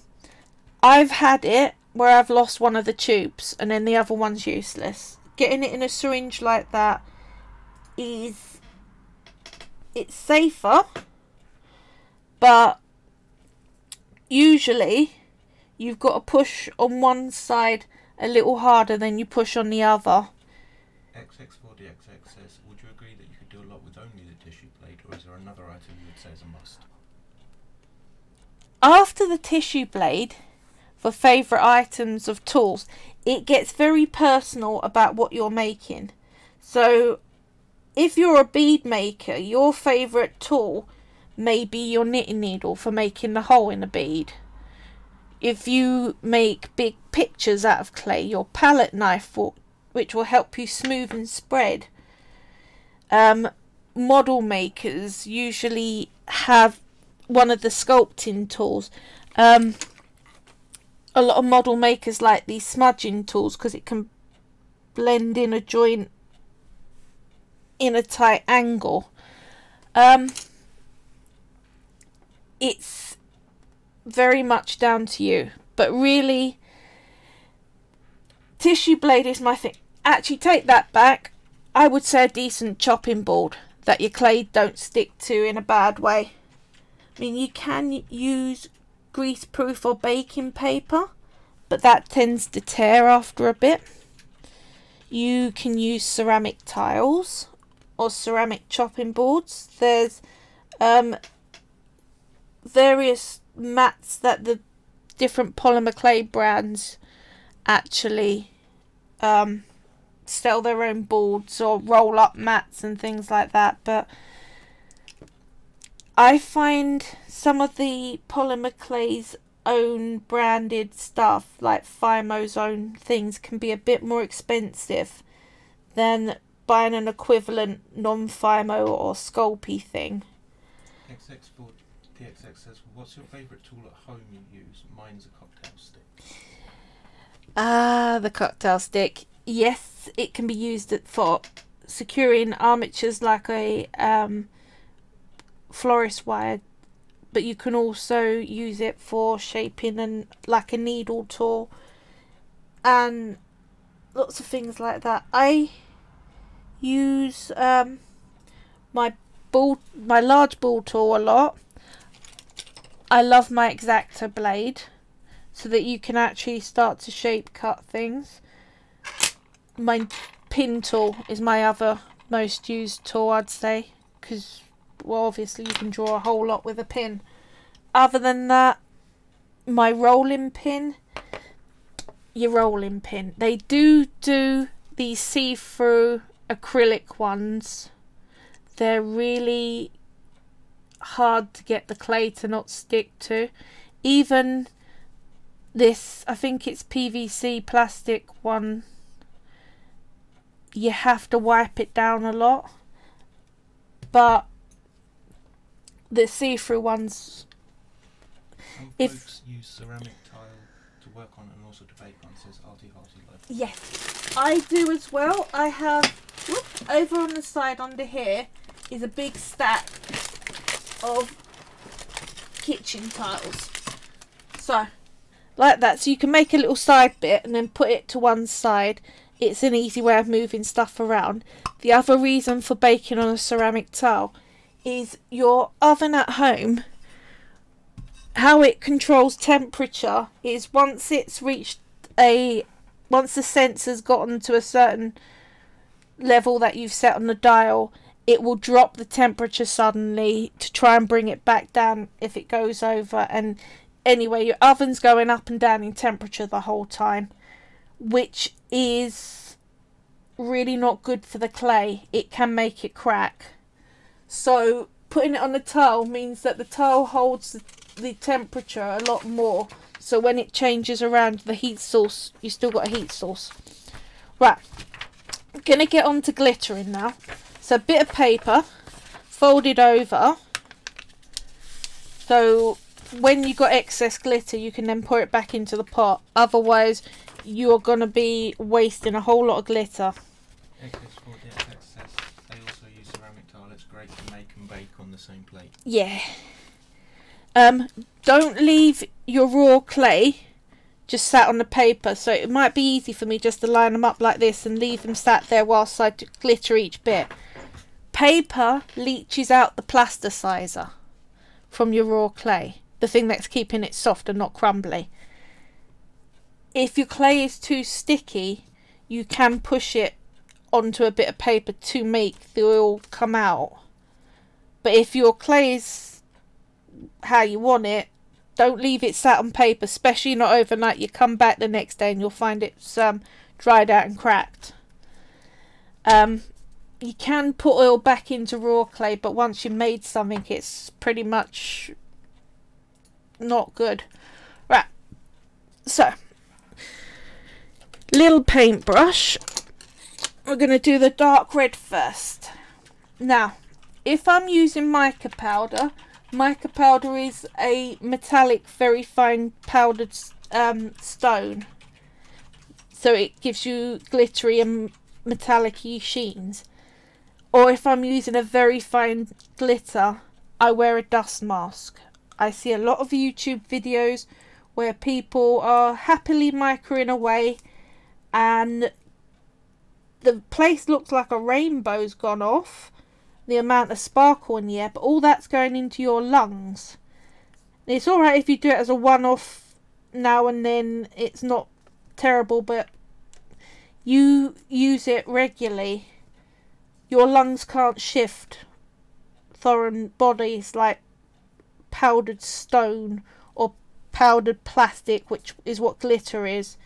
had it where I've lost one of the tubes and then the other one's useless. Getting it in a syringe like that is, it's safer, but usually you've got to push on one side a little harder than you push on the other. XX4DXX says, would you agree that you could do a lot with only the tissue blade, or is there another item you would say is a must? After the tissue blade, for favourite items of tools, it gets very personal about what you're making. So if you're a bead maker, your favourite tool may be your knitting needle for making the hole in a bead. If you make big pictures out of clay, your palette knife, which will help you smooth and spread. Model makers usually have one of the sculpting tools. A lot of model makers like these smudging tools because it can blend in a joint in a tight angle. It's very much down to you. But really, tissue blade is my thing. Actually, take that back. I would say a decent chopping board that your clay don't stick to in a bad way. I mean, you can use greaseproof or baking paper, but that tends to tear after a bit. You can use ceramic tiles or ceramic chopping boards. There's various mats that the different Polymer Clay brands actually sell their own boards or roll up mats and things like that, but I find some of the Polymer Clay's own branded stuff, like Fimo's own things, can be a bit more expensive than buying an equivalent non-Fimo or Sculpey thing. XX4 DXX says, what's your favourite tool at home you use? Mine's a cocktail stick. Ah, the cocktail stick. Yes, it can be used for securing armatures like a florist wire, but you can also use it for shaping and like a needle tool and lots of things like that. I use my large ball tool a lot. I love my X-Acto blade so that you can actually start to shape cut things. My pin tool is my other most used tool, I'd say, because, well, obviously you can draw a whole lot with a pin. Other than that, my rolling pin, they do these see-through acrylic ones. They're really hard to get the clay to not stick to. Even this, I think it's PVC plastic one, you have to wipe it down a lot, but the see-through ones, Some folks use ceramic tile to work on and also to bake on, says Artie Hearty Love. yes, I do as well. I have, over on the side under here is a big stack of kitchen tiles, so like that, so you can make a little side bit and then put it to one side. It's an easy way of moving stuff around. The other reason for baking on a ceramic tile is your oven at home, how it controls temperature is once it's reached once the sensor's gotten to a certain level that you've set on the dial, it will drop the temperature suddenly to try and bring it back down if it goes over. And anyway, your oven's going up and down in temperature the whole time, which is really not good for the clay. It can make it crack. So putting it on the tile means that the tile holds the temperature a lot more, so when it changes around the heat source, you still got a heat source. Right, I'm gonna get on to glittering now. So a bit of paper folded over, so when you got excess glitter you can then pour it back into the pot, otherwise you're going to be wasting a whole lot of glitter. XX4 DXX says they also use ceramic tile. It's great to make and bake on the same plate. Yeah. Don't leave your raw clay just sat on the paper, so it might be easy for me just to line them up like this and leave them sat there whilst I glitter each bit. Paper leaches out the plasticizer from your raw clay, the thing that's keeping it soft and not crumbly. If your clay is too sticky, you can push it onto a bit of paper to make the oil come out. But if your clay is how you want it, don't leave it sat on paper, especially not overnight. You come back the next day and you'll find it's dried out and cracked. You can put oil back into raw clay, but once you've made something, it's pretty much not good. Right, so little paintbrush. We're going to do the dark red first. Now, if I'm using mica powder is a metallic, very fine powdered stone, so it gives you glittery and metallic-y sheens. Or if I'm using a very fine glitter, I wear a dust mask. I see a lot of YouTube videos where people are happily microing away and the place looks like a rainbow's gone off, the amount of sparkle in the air, but all that's going into your lungs. It's alright if you do it as a one-off now and then, it's not terrible, but you use it regularly, your lungs can't shift foreign bodies like powdered stone or powdered plastic, which is what glitter is.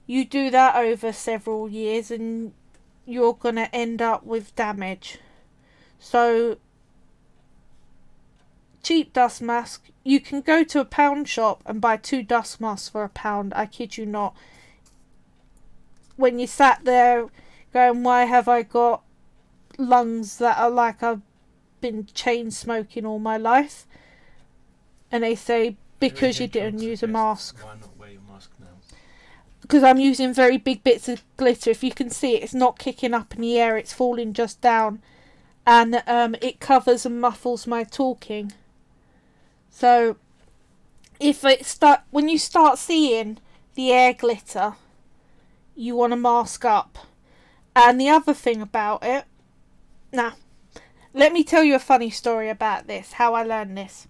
You do that over several years and you're going to end up with damage. So, cheap dust mask. You can go to a pound shop and buy 2 dust masks for £1. I kid you not. When you sat there going, why have I got lungs that are like I've been chain smoking all my life? And they say, because you didn't use a mask. Why not wear your mask now? Because I'm using very big bits of glitter. If you can see it, it's not kicking up in the air, it's falling just down. And it covers and muffles my talking. So, when you start seeing the air glitter, you want to mask up. And the other thing about it, now, let me tell you a funny story about this, how I learned this.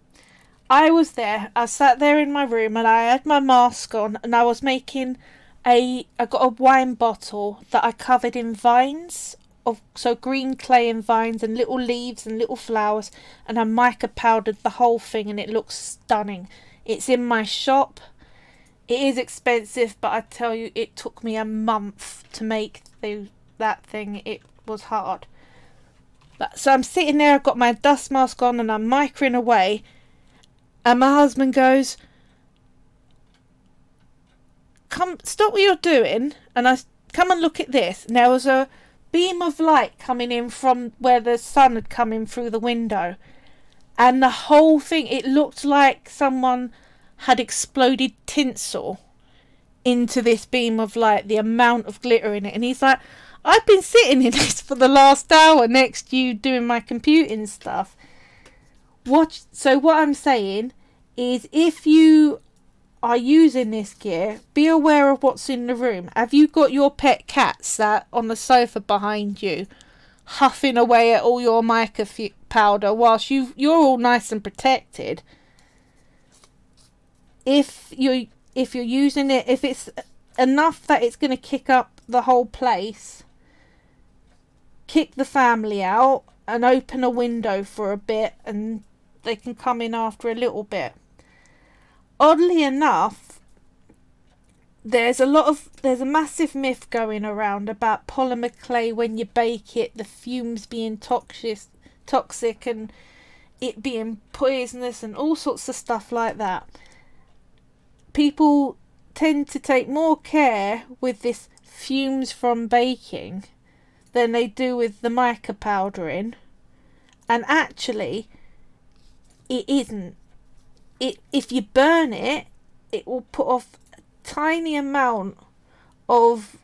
I sat there in my room and I had my mask on and I was making I got a wine bottle that I covered in vines, so green clay and vines and little leaves and little flowers, and I mica powdered the whole thing and it looks stunning. It's in my shop. It is expensive, but I tell you, it took me a month to make that thing. It was hard. So I'm sitting there, I've got my dust mask on and I'm microing away, and my husband goes, "Come, stop what you're doing," and I come and look at this. And there was a beam of light coming in from where the sun had come in through the window, and the whole thing, it looked like someone had exploded tinsel into this beam of light, the amount of glitter in it. And he's like, "I've been sitting in this for the last hour next to you doing my computing stuff." So what I'm saying is, if you are using this gear, be aware of what's in the room. Have you got your pet cat sat on the sofa behind you, huffing away at all your mica powder whilst you're all nice and protected? If you're using it, if it's enough that it's going to kick up the whole place, kick the family out and open a window for a bit and they can come in after a little bit. Oddly enough, there's a massive myth going around about polymer clay when you bake it, the fumes being toxic and it being poisonous and all sorts of stuff like that. People tend to take more care with this fumes from baking than they do with the mica powdering, and actually it isn't. If you burn it, it will put off a tiny amount of,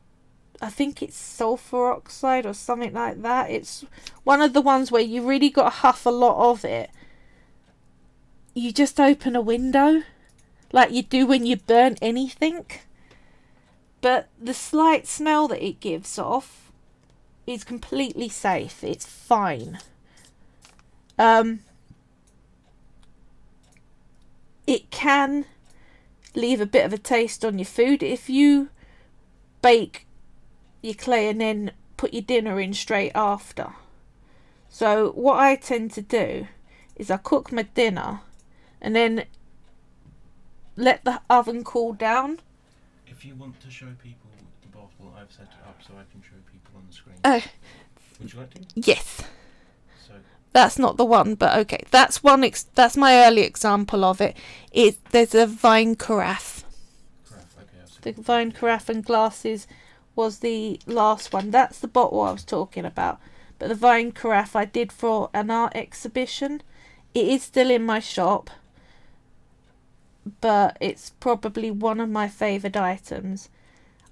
I think it's sulfur oxide or something like that. It's one of the ones where you really got to huff a lot of it. You just open a window like you do when you burn anything, but the slight smell that it gives off is completely safe. It's fine. It can leave a bit of a taste on your food if you bake your clay and then put your dinner in straight after. So what I tend to do is I cook my dinner and then let the oven cool down. If you want to show people the bottle, I've set it up so I can show people on the screen. Would you like to? Yes. So that's not the one, but okay. That's one. That's my early example of it. There's a vine carafe. The vine carafe and glasses was the last one. That's the bottle I was talking about. But the vine carafe I did for an art exhibition. It is still in my shop, but it's probably one of my favoured items.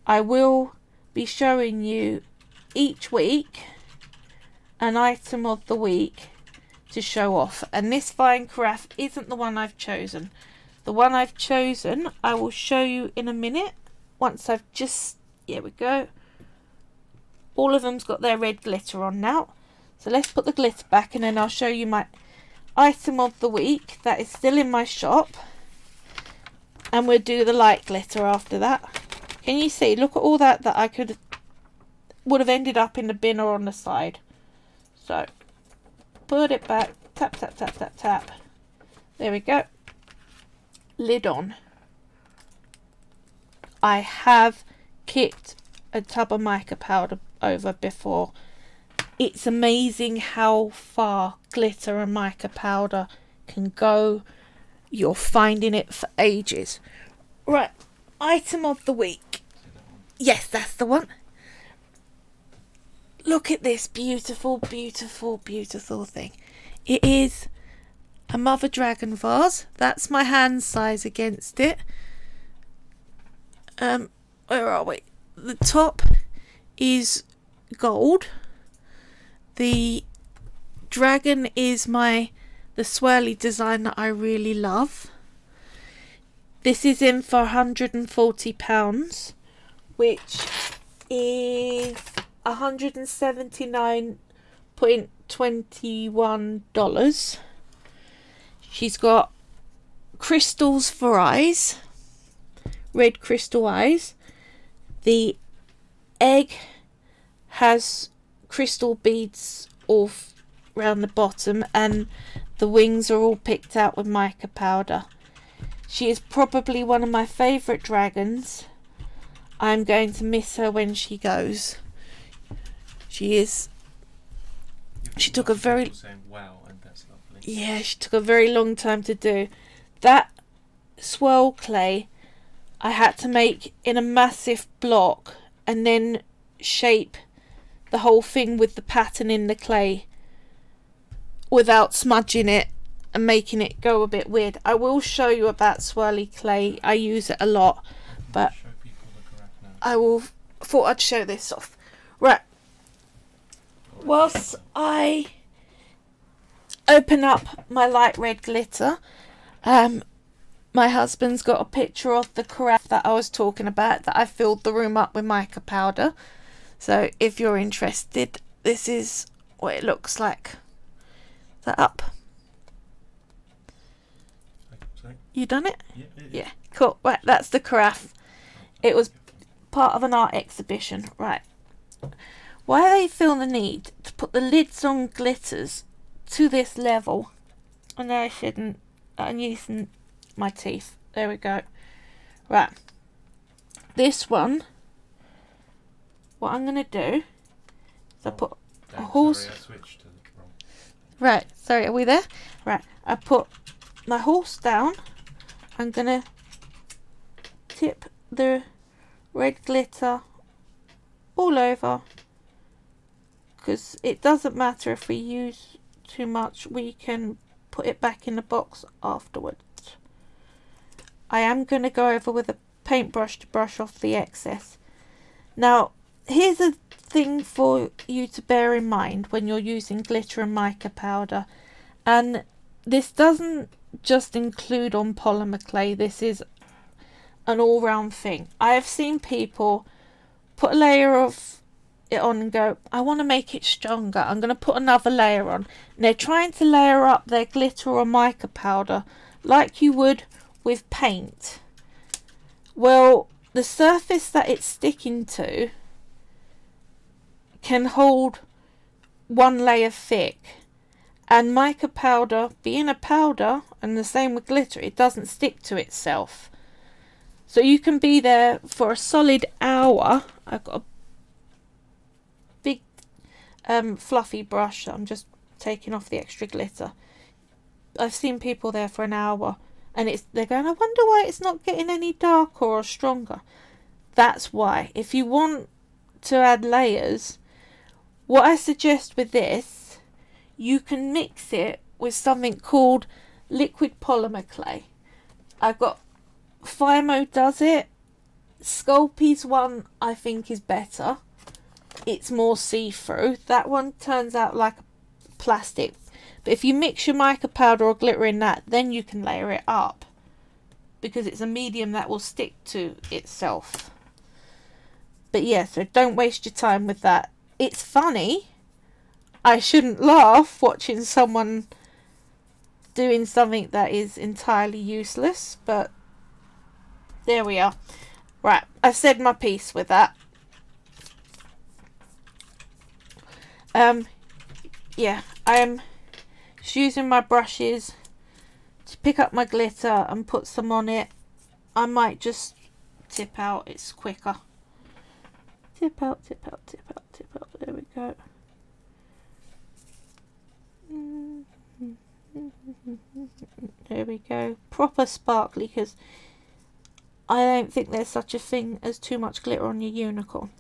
I will be showing you each week an item of the week to show off. And this fine carafe isn't the one I've chosen. The one I've chosen I will show you in a minute. Once I've just, here we go. All of them's got their red glitter on now. So let's put the glitter back, and then I'll show you my item of the week that is still in my shop. And we'll do the light glitter after that. Can you see? Look at all that I would have ended up in the bin or on the side. So put it back. Tap, tap, tap, tap, tap. There we go. Lid on. I have kicked a tub of mica powder over before. It's amazing how far glitter and mica powder can go. You're finding it for ages. Right, item of the week. Yes, that's the one. Look at this beautiful, beautiful, beautiful thing. It is a mother dragon vase. That's my hand size against it. Where are we? The top is gold. The dragon is the swirly design that I really love. This is in for £140, which is $179.21. She's got crystals for eyes, red crystal eyes. The egg has crystal beads all around the bottom, and the wings are all picked out with mica powder. She is probably one of my favourite dragons. I'm going to miss her when she goes. She took a very wow, and that's lovely. Yeah, she took a very long time to do. That swirl clay I had to make in a massive block and then shape the whole thing with the pattern in the clay without smudging it and making it go a bit weird. I will show you about swirly clay. I use it a lot, but thought I'd show this off. Right. Whilst I open up my light red glitter, my husband's got a picture of the carafe that I was talking about, that I filled the room up with mica powder. So if you're interested, this is what it looks like. Is that up? You done it? Yeah, cool. Right, that's the carafe. It was part of an art exhibition. Right. Why they feel the need to put the lids on glitters to this level, and I shouldn't, I'm using my teeth. There we go. Right. This one, what I'm going to do is I put a horse... Sorry, I switched to the wrong. Right, sorry, are we there? Right, I put my horse down. I'm going to tip the red glitter all over, because it doesn't matter if we use too much, we can put it back in the box afterwards. I am going to go over with a paintbrush to brush off the excess. Now, here's a thing for you to bear in mind when you're using glitter and mica powder, and this doesn't just include on polymer clay, this is an all-round thing. I have seen people put a layer of it on and go, I want to make it stronger, I'm going to put another layer on, and they're trying to layer up their glitter or mica powder like you would with paint. Well, the surface that it's sticking to can hold one layer thick, and mica powder, being a powder, and the same with glitter, it doesn't stick to itself. So you can be there for a solid hour. I've got a big fluffy brush that I'm just taking off the extra glitter. I've seen people there for an hour, and they're going, I wonder why it's not getting any darker or stronger. That's why. If you want to add layers, what I suggest with this, you can mix it with something called liquid polymer clay. I've got Fimo does it. Sculpey's one I think is better. It's more see-through. That one turns out like plastic, But if you mix your mica powder or glitter in that, then you can layer it up, because it's a medium that will stick to itself. But yeah, so don't waste your time with that. It's funny. I shouldn't laugh watching someone doing something that is entirely useless, but there we are. Right, I've said my piece with that. Yeah, I'm just using my brushes to pick up my glitter and put some on it. I might just tip out, it's quicker. Tip out, tip out, tip out, tip out. There we go. There we go. Proper sparkly, because I don't think there's such a thing as too much glitter on your unicorn.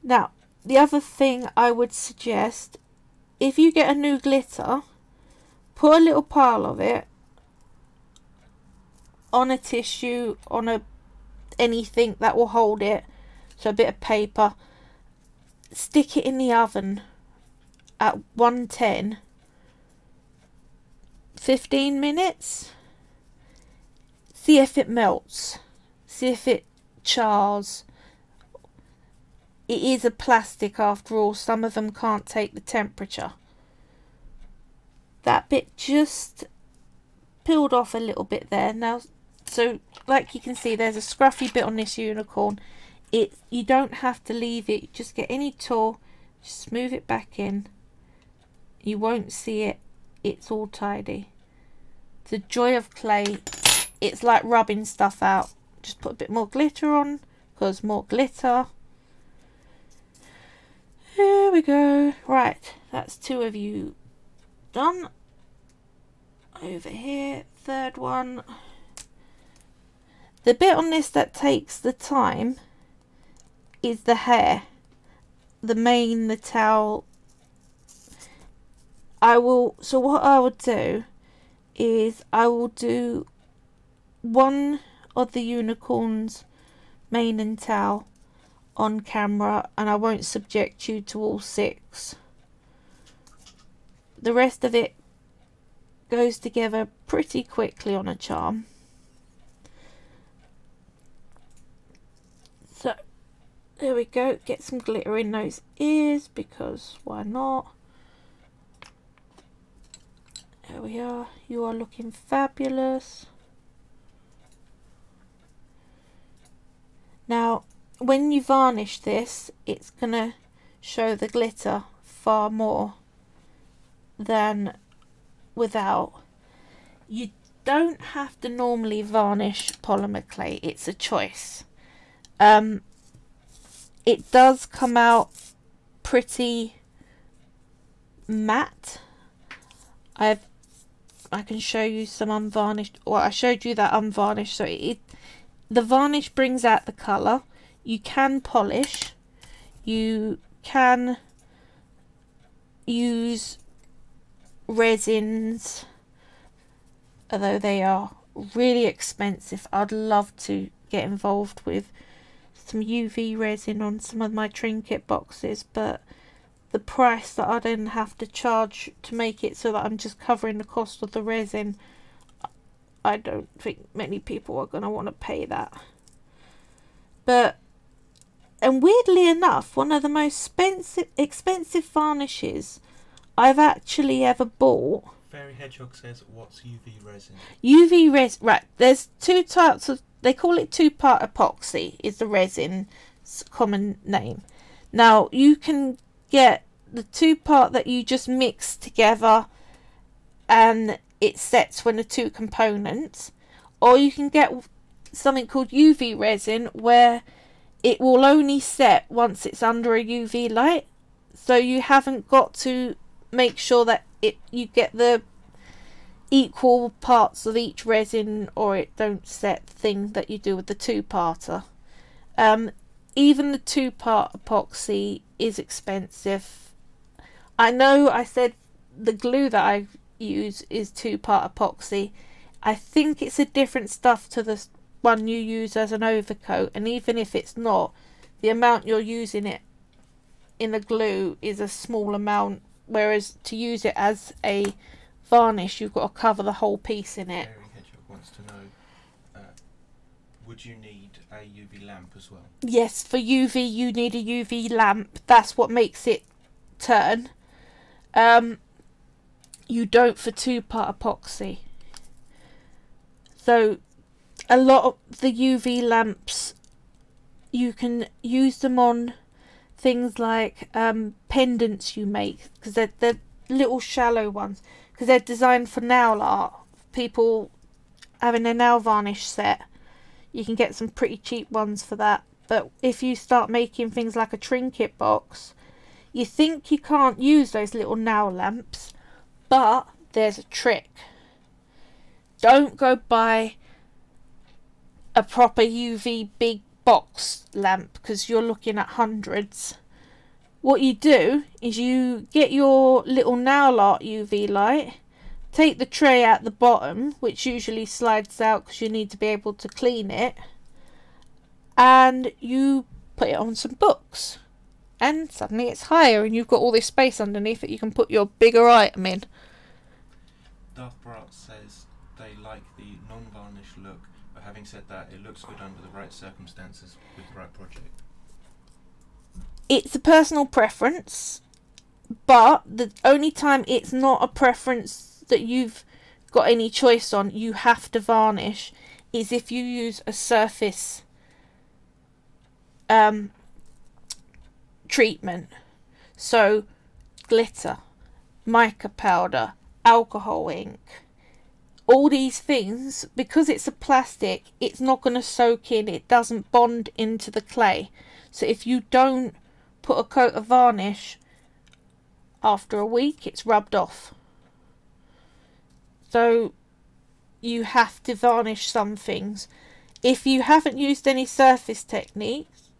Now, the other thing I would suggest, if you get a new glitter, put a little pile of it on a tissue, on anything that will hold it, so a bit of paper. Stick it in the oven at 110, 15 minutes. See if it melts, see if it chars. It is a plastic after all, some of them can't take the temperature. That bit just peeled off a little bit there. Now, so like you can see, there's a scruffy bit on this unicorn. You don't have to leave it, just get any tool, just smooth it back in. You won't see it, it's all tidy. The joy of clay, it's like rubbing stuff out. Just put a bit more glitter on, because more glitter. There we go. Right, that's 2 of you done. Over here, third one. The bit on this that takes the time is the hair, the mane, the tail. So what I would do is I will do one of the unicorn's mane and tail on camera, and I won't subject you to all 6. The rest of it goes together pretty quickly on a charm. So there we go, get some glitter in those ears, because why not? There we are, you are looking fabulous. Now when you varnish this, it's gonna show the glitter far more than without. You don't have to normally varnish polymer clay, it's a choice. It does come out pretty matte. I can show you some unvarnished, well, I showed you that unvarnished, so the varnish brings out the colour. You can polish, you can use resins, although they are really expensive. I'd love to get involved with some UV resin on some of my trinket boxes, but the price that I then have to charge to make it so that I'm just covering the cost of the resin, I don't think many people are going to want to pay that. And weirdly enough, one of the most expensive varnishes I've actually ever bought. Fairy Hedgehog says, what's UV resin? UV resin, right, there's 2 types of, they call it 2-part epoxy, is the resin's common name. Now, you can get the 2-part that you just mix together and it sets when the 2 components, or you can get something called UV resin where it will only set once it's under a UV light, so you haven't got to make sure that you get the equal parts of each resin or it don't set thing that you do with the 2-parter. Even the 2-part epoxy is expensive. I know I said the glue that I use is 2-part epoxy. I think it's a different stuff to the one you use as an overcoat, and even if it's not, the amount you're using it in the glue is a small amount, whereas to use it as a varnish, you've got to cover the whole piece in it. Mary Hedgehog wants to know, would you need a UV lamp as well? Yes, for UV you need a UV lamp. That's what makes it turn. You don't for 2-part epoxy. So a lot of the UV lamps, you can use them on things like pendants you make, because they're little shallow ones, because they're designed for nail art. People having a nail varnish set, you can get some pretty cheap ones for that. But if you start making things like a trinket box, you think you can't use those little nail lamps, but there's a trick. Don't go buy a proper UV big box lamp, because you're looking at hundreds. What you do is you get your little nail art UV light, take the tray out the bottom, which usually slides out because you need to be able to clean it, and you put it on some books, and suddenly it's higher and you've got all this space underneath that you can put your bigger item in. Darth Brat says they like the non-varnish look, but having said that, it looks good under the right circumstances with the right project. It's a personal preference, but the only time it's not a preference that you've got any choice on, you have to varnish, is if you use a surface treatment. So glitter, mica powder, alcohol ink, all these things, because it's a plastic, it's not going to soak in, it doesn't bond into the clay. So if you don't put a coat of varnish, after a week it's rubbed off. So you have to varnish some things. If you haven't used any surface techniques,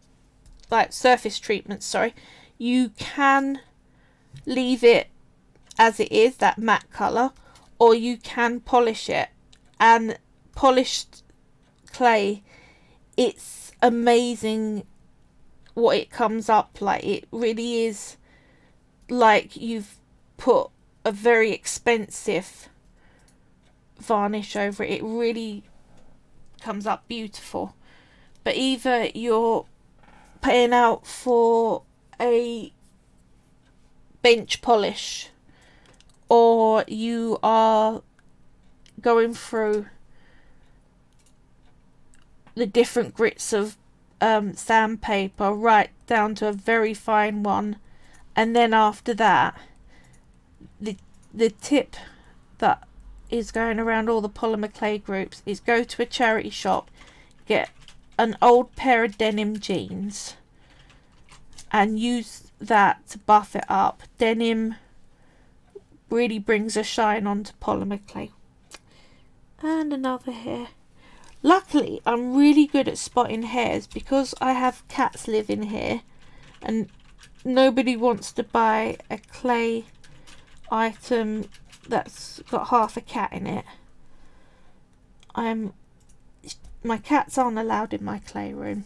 like surface treatments, sorry, you can leave it as it is, that matte colour, or you can polish it. And polished clay, it's amazing what it comes up like. It really is like you've put a very expensive varnish over it. It really comes up beautiful. But either you're paying out for a bench polish, or you are going through the different grits of sandpaper right down to a very fine one, and then after that, the tip that is going around all the Polymer Clay groups is go to a charity shop, get an old pair of denim jeans and use that to buff it up. Denim really brings a shine onto Polymer Clay. And another hair. Luckily, I'm really good at spotting hairs because I have cats living here and nobody wants to buy a clay item that's got half a cat in it. My cats aren't allowed in my clay room.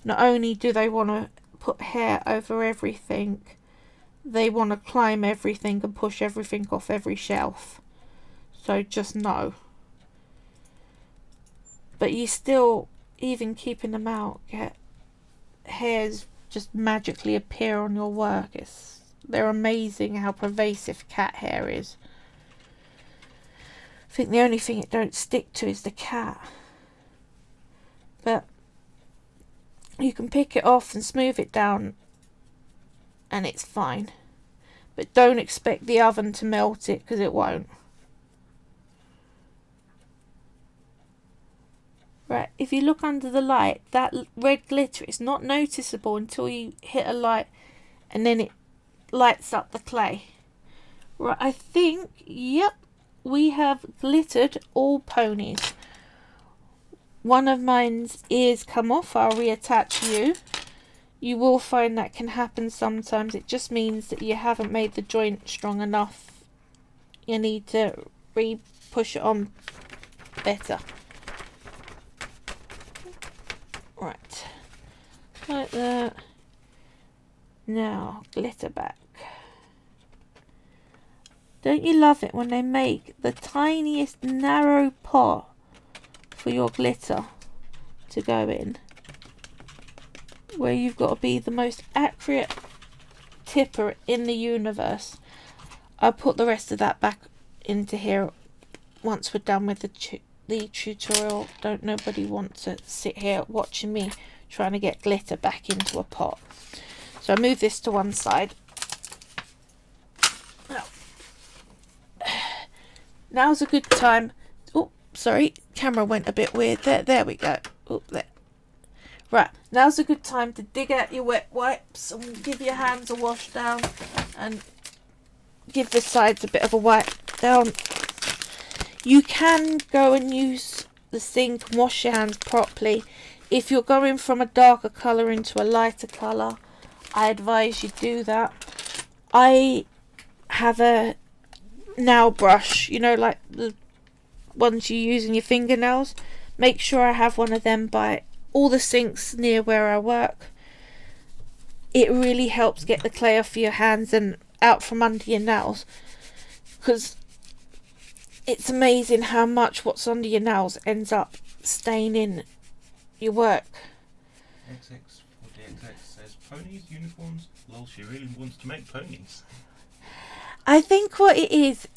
Not only do they want to put hair over everything, they want to climb everything and push everything off every shelf. So just no. But you still, even keeping them out, get hairs just magically appear on your work. They're amazing how pervasive cat hair is. I think the only thing it don't stick to is the cat. But you can pick it off and smooth it down and it's fine. But don't expect the oven to melt it, because it won't. Right, if you look under the light, that red glitter is not noticeable until you hit a light and then it lights up the clay. Right, I think, yep, we have glittered all ponies. One of mine's ears come off. I'll reattach you. You will find that can happen sometimes. It just means that you haven't made the joint strong enough. You need to push it on better. Right, like that. Now glitter back. Don't you love it when they make the tiniest narrow pot for your glitter to go in? Where you've got to be the most accurate tipper in the universe. I'll put the rest of that back into here once we're done with the tutorial. Don't nobody want to sit here watching me trying to get glitter back into a pot. So I move this to one side. Now's a good time. Oh, sorry, camera went a bit weird there. There we go. Oh, there. Right, now's a good time to dig out your wet wipes and give your hands a wash down and give the sides a bit of a wipe down. You can go and use the sink and wash your hands properly. If you're going from a darker colour into a lighter colour, I advise you do that. I have a nail brush, you know, like the ones you use in your fingernails. Make sure I have one of them by all the sinks near where I work. It really helps get the clay off your hands and out from under your nails, because it's amazing how much what's under your nails ends up staining your work. XX says ponies, unicorns. Lol, she really wants to make ponies. I think what it is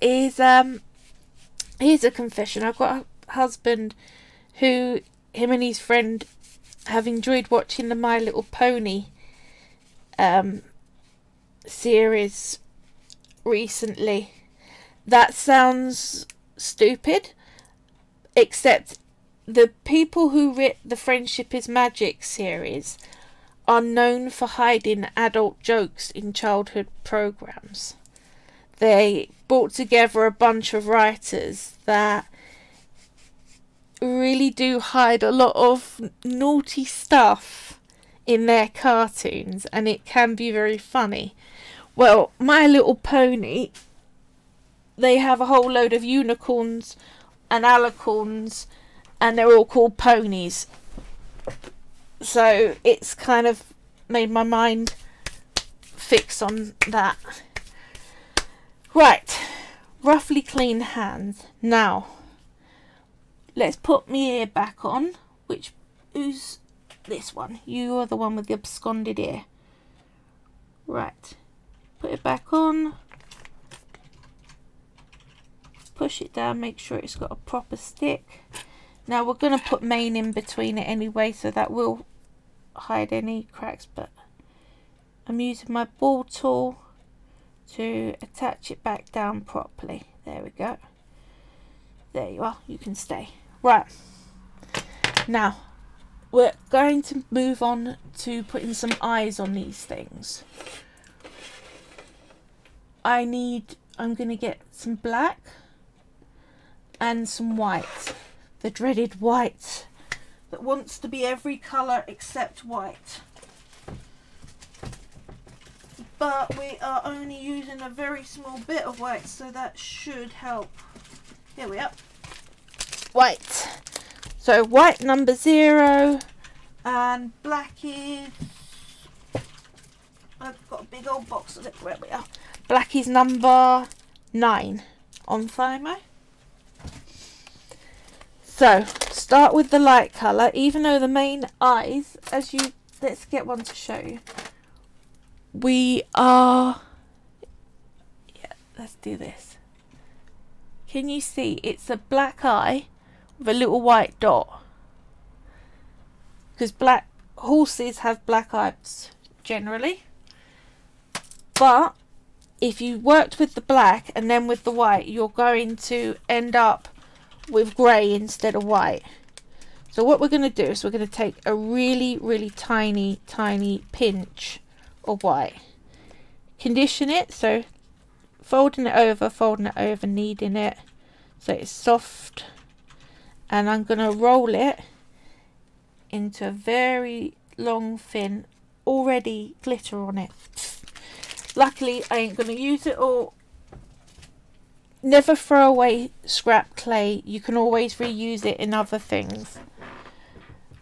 here's a confession. I've got a husband who, him and his friend, have enjoyed watching the My Little Pony series recently. That sounds stupid, except the people who writ the Friendship is Magic series are known for hiding adult jokes in childhood programs. They brought together a bunch of writers that really do hide a lot of naughty stuff in their cartoons, and it can be very funny. Well, My Little Pony, they have a whole load of unicorns and alicorns, and they're all called ponies. So it's kind of made my mind fix on that. Right, roughly clean hands. Now, let's put my ear back on. Who's this one? You are the one with the absconded ear. Right, put it back on. Push it down, make sure it's got a proper stick. Now we're going to put main in between it anyway, so that will hide any cracks, but I'm using my ball tool to attach it back down properly. There we go. There you are, you can stay. Right, now we're going to move on to putting some eyes on these things. I'm going to get some black and some white. The dreaded white that wants to be every colour except white. But we are only using a very small bit of white, so that should help. Here we are. White. So white number 0 and black is... I've got a big old box of it. Where we are. Black is number 9 on Thymo. So start with the light colour, even though the main eyes, let's get one to show you. Let's do this. Can you see it's a black eye with a little white dot? Because black horses have black eyes generally, but if you worked with the black and then with the white, you're going to end up with grey instead of white. So what we're going to do is we're going to take a really, really tiny pinch of white, condition it, so folding it over, kneading it so it's soft, and I'm going to roll it into a very long thin, already glitter on it. Luckily I ain't going to use it all. Never throw away scrap clay, you can always reuse it in other things.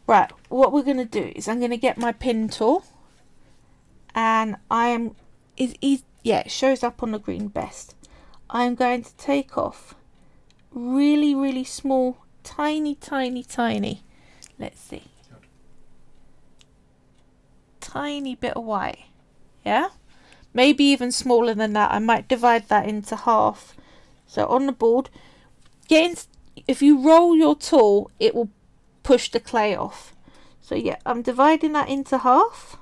Right, what we're going to do is I'm going to get my pin tool, and it shows up on the green best. I'm going to take off really, really small, tiny, let's see, tiny bit of white. Yeah, maybe even smaller than that. I might divide that into half. So on the board, if you roll your tool, it will push the clay off. So yeah, I'm dividing that into half,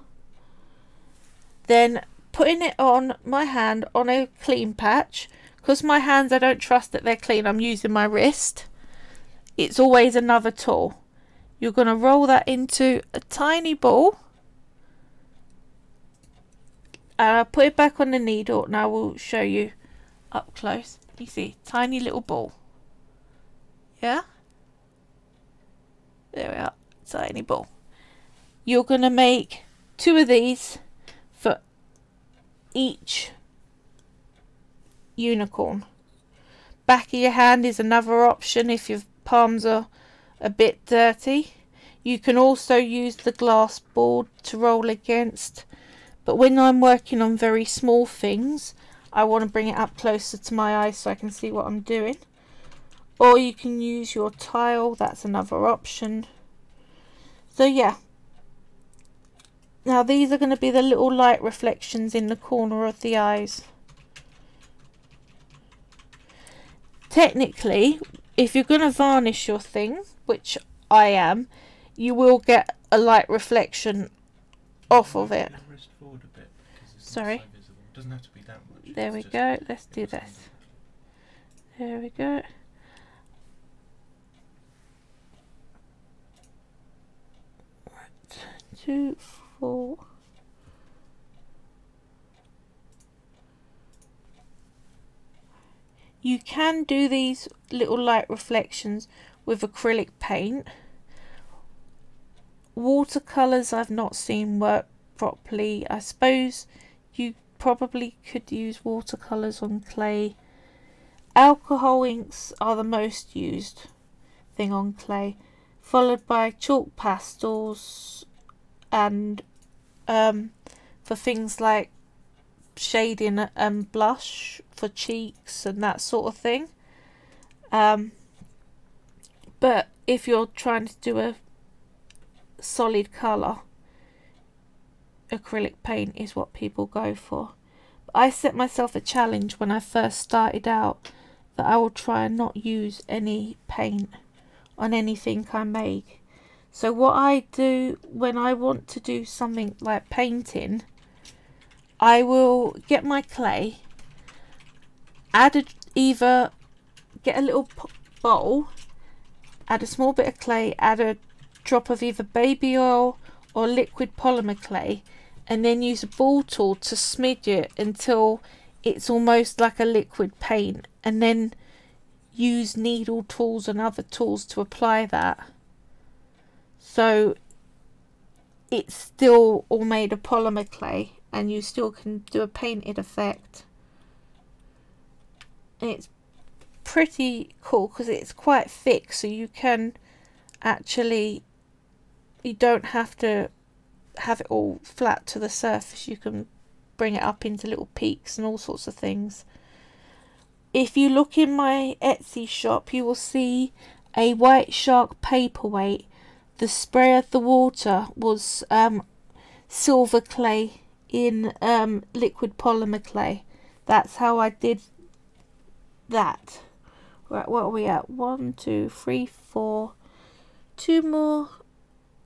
then putting it on my hand on a clean patch. Because my hands, I don't trust that they're clean, I'm using my wrist. It's always another tool. You're going to roll that into a tiny ball. And I'll put it back on the needle and I will show you up close. You see, tiny little ball. Yeah? There we are, tiny ball. You're going to make 2 of these for each unicorn. Back of your hand is another option if your palms are a bit dirty. You can also use the glass board to roll against, but when I'm working on very small things, I want to bring it up closer to my eyes so I can see what I'm doing. Or you can use your tile, that's another option. So yeah, now these are going to be the little light reflections in the corner of the eyes. Technically, if you're going to varnish your thing, which I am, you will get a light reflection off of it. Sorry. It doesn't have to be that much. There we go. Let's do this. There we go. Right. 2, 4. You can do these little light reflections with acrylic paint. Watercolours I've not seen work properly. I suppose you probably could use watercolours on clay. Alcohol inks are the most used thing on clay, followed by chalk pastels and for things like shading and blush for cheeks and that sort of thing. But if you're trying to do a solid colour, acrylic paint is what people go for. But I set myself a challenge when I first started out that I will try and not use any paint on anything I make. So what I do when I want to do something like painting, I will get my clay, either get a little bowl, add a small bit of clay, add a drop of either baby oil or liquid polymer clay, and then use a ball tool to smidge it until it's almost like a liquid paint, and then use needle tools and other tools to apply that. So it's still all made of polymer clay and you still can do a painted effect. And it's pretty cool because it's quite thick, so you can actually, you don't have to have it all flat to the surface. You can bring it up into little peaks and all sorts of things. If you look in my Etsy shop, you will see a white shark paperweight. The spray of the water was silver clay in liquid polymer clay. That's how I did that. Right, what are we at? 1, 2, 3, 4. 2 more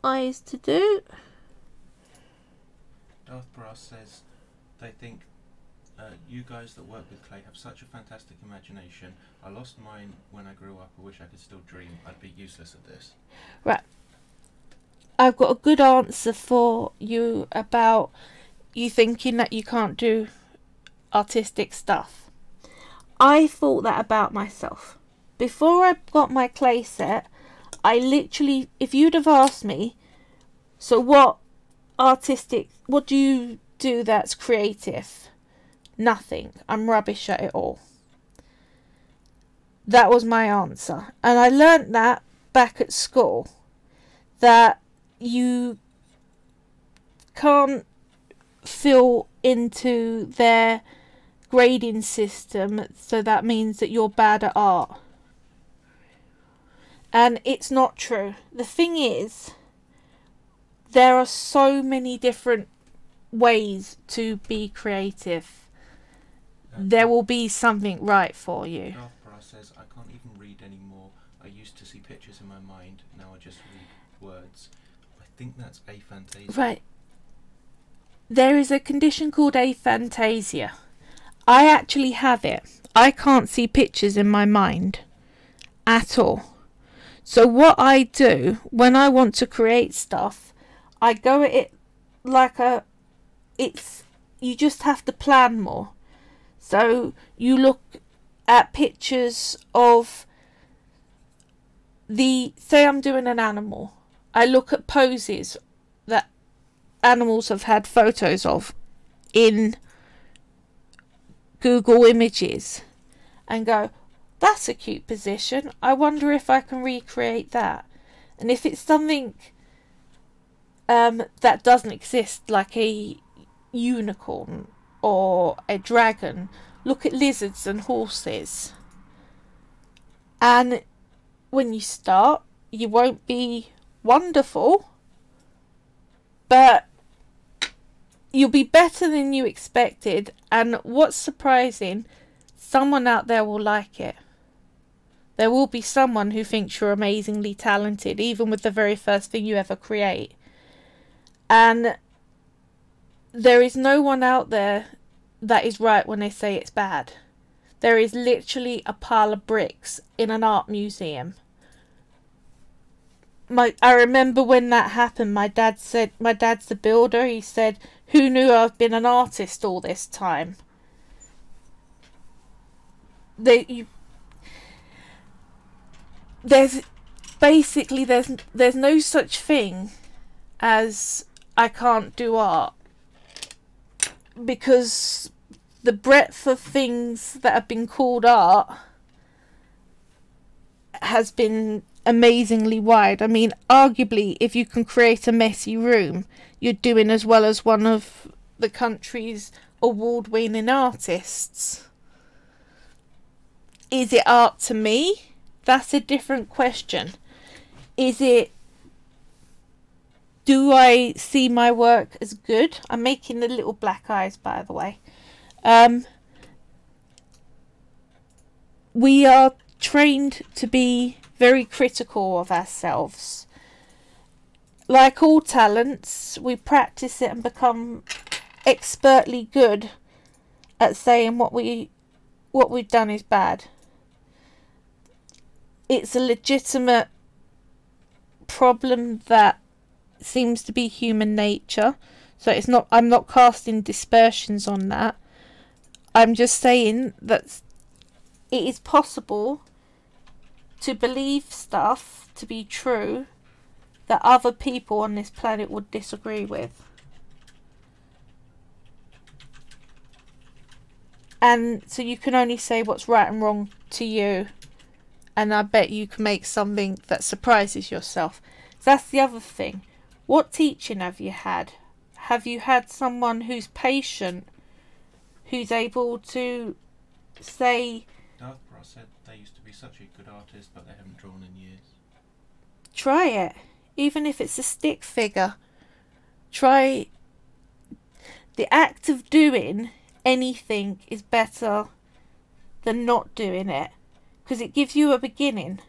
eyes to do. Darth Brass says they think you guys that work with clay have such a fantastic imagination. I lost mine when I grew up. I wish I could still dream. I'd be useless at this. Right. I've got a good answer for you about you thinking that you can't do artistic stuff. I thought that about myself. Before I got my clay set, I literally, if you'd have asked me, so what do you do that's creative? Nothing. I'm rubbish at it all. That was my answer. And I learnt that back at school, that you can't feel into their grading system, so that means that you're bad at art. And it's not true. The thing is, there are so many different ways to be creative. There will be something right for you. Darth Brass says, I can't even read anymore. I used to see pictures in my mind. Now I just read words. I think that's aphantasia. Right. There is a condition called aphantasia. I actually have it. I can't see pictures in my mind at all. So what I do when I want to create stuff, I go at it like you just have to plan more. So you look at pictures of say I'm doing an animal. I look at poses that animals have had photos of in Google Images and go, that's a cute position. I wonder if I can recreate that. And if it's something that doesn't exist, like a unicorn or a dragon, look at lizards and horses. And when you start, you won't be wonderful, but you'll be better than you expected. And what's surprising, someone out there will like it. There will be someone who thinks you're amazingly talented, even with the very first thing you ever create. And there is no one out there that is right when they say it's bad. There is literally a pile of bricks in an art museum. I remember when that happened, my dad's the builder, he said, who knew I've been an artist all this time? There's no such thing as I can't do art, because the breadth of things that have been called art has been amazingly wide. I mean, arguably, if you can create a messy room, you're doing as well as one of the country's award-winning artists. Is it art to me? That's a different question. Do I see my work as good? I'm making the little black eyes, by the way. We are trained to be very critical of ourselves. Like all talents, we practice it and become expertly good at saying what we've done is bad. It's a legitimate problem that seems to be human nature. So I'm not casting dispersions on that. I'm just saying that it is possible to believe stuff to be true that other people on this planet would disagree with. And so you can only say what's right and wrong to you. And I bet you can make something that surprises yourself. So that's the other thing. What teaching have you had? Have you had someone who's patient, who's able to say... Darth Brass said they used to be such a good artist, but they haven't drawn in years. Try it. Even if it's a stick figure. Try... The act of doing anything is better than not doing it, because it gives you a beginning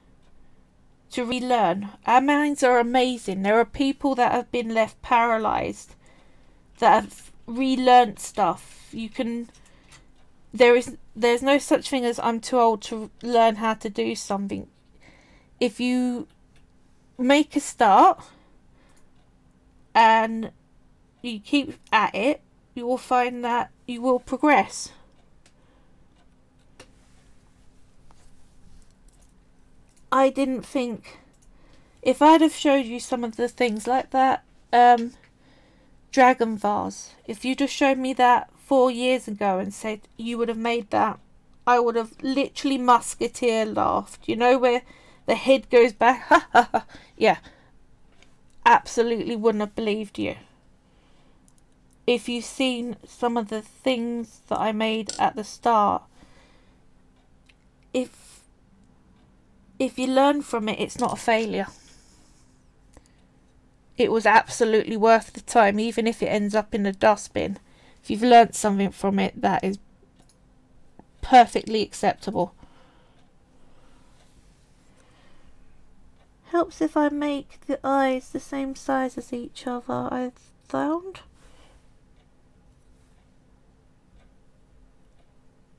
to relearn. Our minds are amazing. There are people that have been left paralysed that have relearnt stuff. There's no such thing as I'm too old to learn how to do something. If you make a start and you keep at it, you will find that you will progress. I didn't think, if I'd have showed you some of the things like that dragon vase, if you'd have showed me that 4 years ago and said you would have made that, I would have literally musketeer laughed. You know, where the head goes back? Ha ha ha. Yeah, absolutely wouldn't have believed you. if you've seen some of the things that I made at the start, if you learn from it, it's not a failure. It was absolutely worth the time, even if it ends up in the dustbin. If you've learnt something from it, that is perfectly acceptable. Helps if I make the eyes the same size as each other, I've found.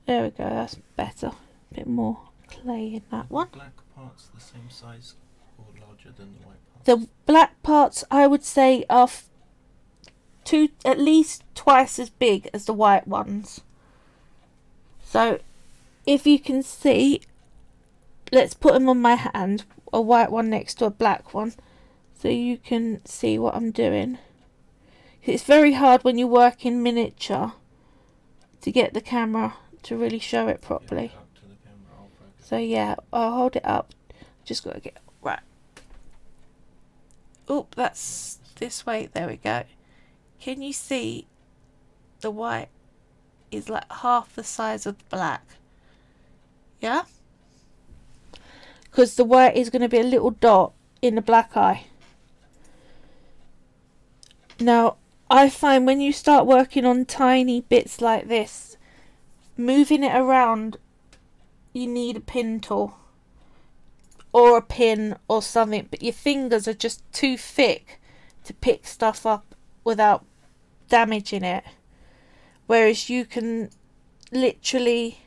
There we go, that's better. A bit more clay in that one. The black parts the same size or larger than the white parts? The black parts, I would say, are at least twice as big as the white ones. So, if you can see, let's put them on my hand, a white one next to a black one, so you can see what I'm doing. It's very hard when you work in miniature to get the camera to really show it properly. So yeah, I'll hold it up. Just got to get right. Oh, that's this way. There we go. Can you see the white is like half the size of the black? Yeah? Because the white is going to be a little dot in the black eye. Now, I find when you start working on tiny bits like this, moving it around, you need a pin tool or a pin or something, but your fingers are just too thick to pick stuff up without damaging it. Whereas you can literally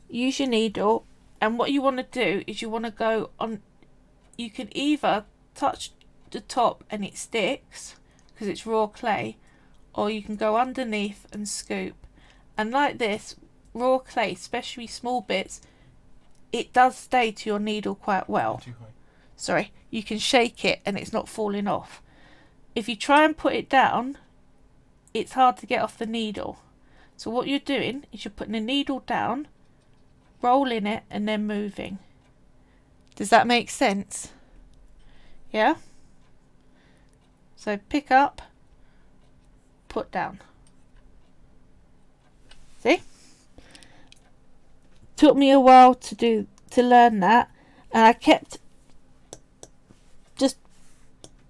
use your needle, and what you want to do is you want to go on, you can either touch the top and it sticks because it's raw clay, or you can go underneath and scoop. And like this, raw clay, especially small bits, it does stay to your needle quite well. Sorry, you can shake it and it's not falling off. If you try and put it down, it's hard to get off the needle. So what you're doing is you're putting the needle down, rolling it, and then moving. Does that make sense? Yeah? So pick up, put down. See? Took me a while to learn that, and I kept just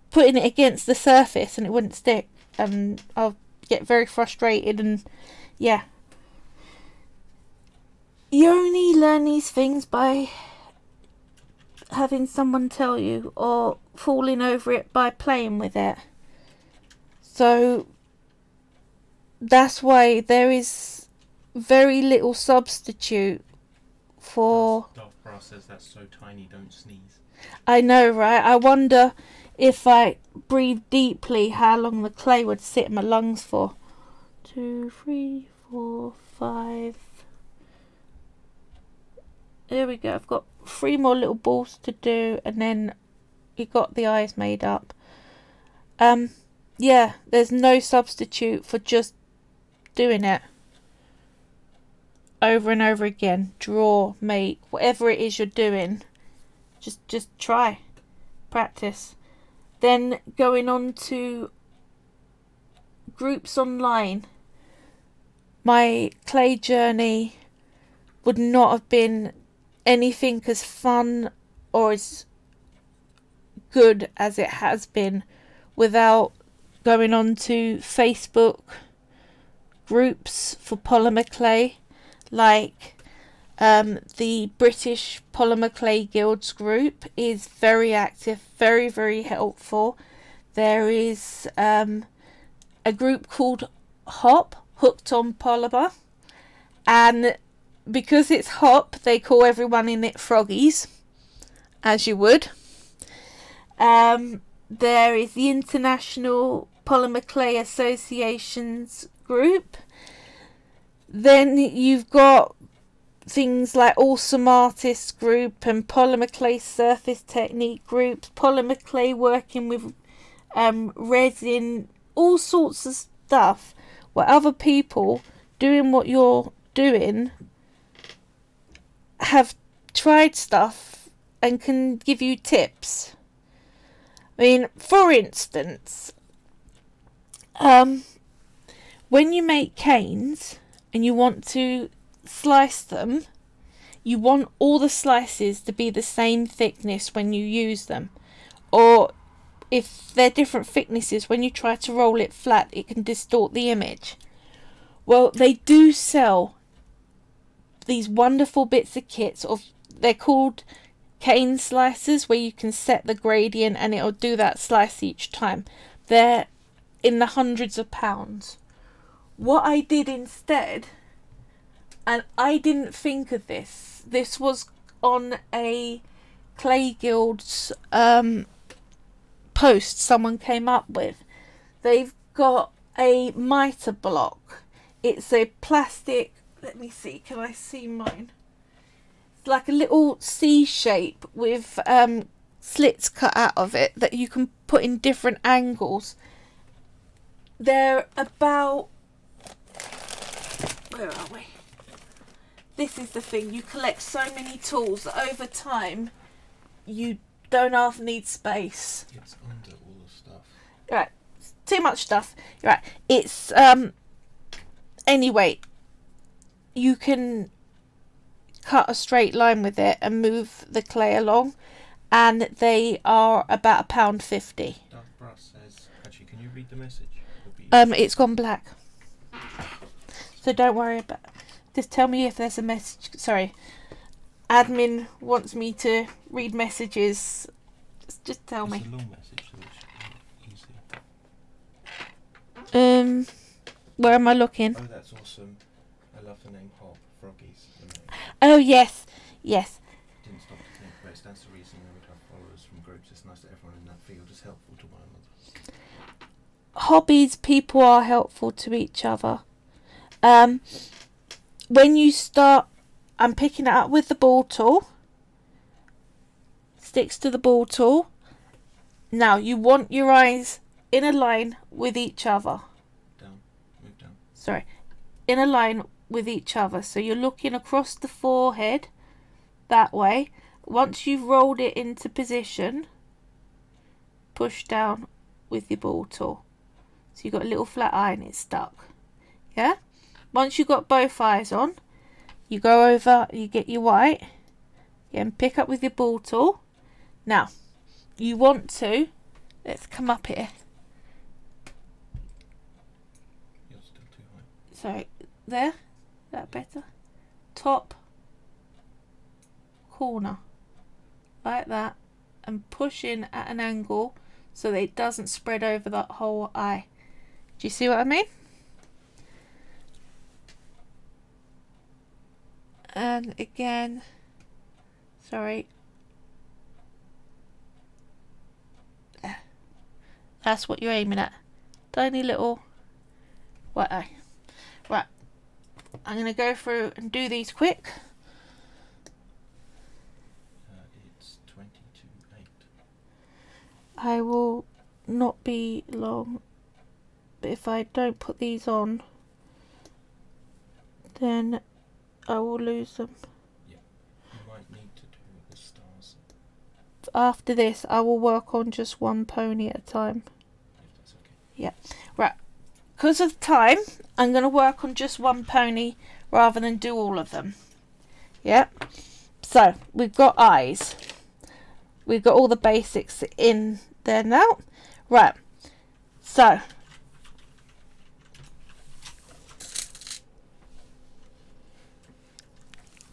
putting it against the surface and it wouldn't stick, and I'll get very frustrated. And yeah, you only learn these things by having someone tell you, or falling over it by playing with it. So that's why there is very little substitute for... Dark Brass says that's so tiny, don't sneeze. I know, right? I wonder if I breathe deeply how long the clay would sit in my lungs for. 2, 3, 4, 5. There we go. I've got 3 more little balls to do, and then you got the eyes made up. Yeah, there's no substitute for just doing it over and over again. Draw, make, whatever it is you're doing, just try, practice. Then going on to groups online. My clay journey would not have been anything as fun or as good as it has been without going on to Facebook groups for polymer clay, like the British Polymer Clay Guilds group is very active, very, very helpful. There is a group called HOP, Hooked on Polymer, and because it's HOP, they call everyone in it froggies, as you would. There is the International Polymer Clay Association's group. Then you've got things like Awesome Artists group and Polymer Clay Surface Technique groups, Polymer Clay working with resin, all sorts of stuff where other people doing what you're doing have tried stuff and can give you tips. I mean, for instance, when you make canes and you want to slice them, you want all the slices to be the same thickness when you use them. Or if they're different thicknesses, when you try to roll it flat, it can distort the image. Well, they do sell these wonderful bits of kits. They're called cane slicers, where you can set the gradient and it'll do that slice each time. They're in the hundreds of pounds. What I did instead, and I didn't think of this was on a Clay Guild's post someone came up with. They've got a mitre block. It's a plastic, let me see, can I see mine? It's like a little C shape with slits cut out of it that you can put in different angles. They're about, where are we? This is the thing, you collect so many tools that over time you don't half need space. It's under all the stuff. Right, too much stuff. Right, it's anyway, you can cut a straight line with it and move the clay along, and they are about £1.50. Dark Brass says, actually, can you read the message? It's gone black, so don't worry about it. Just tell me if there's a message. Sorry, admin wants me to read messages. Just tell me. It's a long message, so it should be easy. Where am I looking? Oh, that's awesome. I love the name Hop Froggies. Oh yes, yes. Didn't stop to think, but it stands to reason we would have followers from groups. It's nice that everyone in that field is helpful to one another. Hobbies, people are helpful to each other. When you start, I'm picking it up with the ball tool. Sticks to the ball tool. Now you want your eyes in a line with each other. Down, move down. Sorry, in a line with each other. So you're looking across the forehead that way. Once you've rolled it into position, push down with your ball tool. So you've got a little flat eye and it's stuck. Yeah? Once you've got both eyes on, you go over, you get your white, and pick up with your ball tool. Now, you want to, let's come up here. You're still too high. Sorry, there, that better? Top corner, like that, and push in at an angle so that it doesn't spread over that whole eye. Do you see what I mean? And again, sorry, there. That's what you're aiming at. Tiny little white eye. Right, I'm going to go through and do these quick. It's 20 to 8. I will not be long, but if I don't put these on, then I will lose them. Yeah, you might need to do the stars. After this, I will work on just one pony at a time. If that's okay. Yeah, right. Because of time, I'm going to work on just one pony rather than do all of them. Yeah. So, we've got eyes. We've got all the basics in there now. Right. So,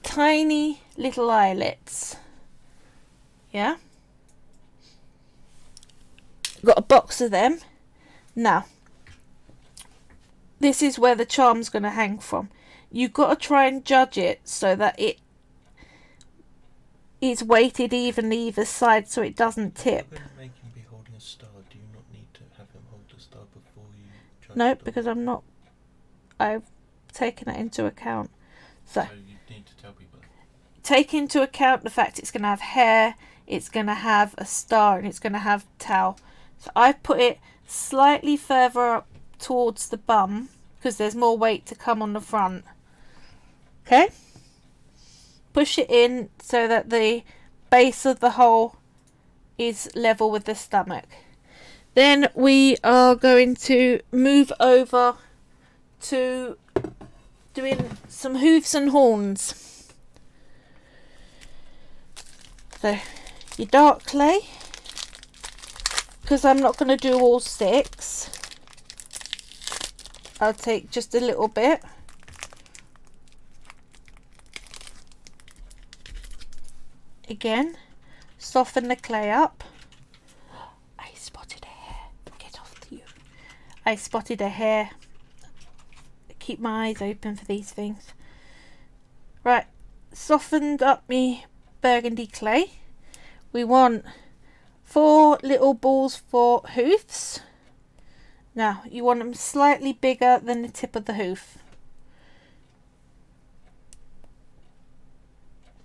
tiny little eyelets. Yeah. Got a box of them. Now, this is where the charm's going to hang from. You've got to try and judge it so that it is weighted evenly either side so it doesn't tip. You're going to make him be holding a star. Do you not need to have him hold the star before you judge? No, because I'm not. I've taken that into account. So you need to tell people. Take into account the fact it's going to have hair, it's going to have a star, and it's going to have towel. So I've put it slightly further up towards the bum because there's more weight to come on the front. Okay? Push it in so that the base of the hole is level with the stomach. Then we are going to move over to doing some hooves and horns. So your dark clay, because I'm not going to do all 6, I'll take just a little bit. Again, soften the clay up. I spotted a hair. Get off you. I spotted a hair. Keep my eyes open for these things. Right, softened up me burgundy clay. We want 4 little balls for hoofs. Now, you want them slightly bigger than the tip of the hoof.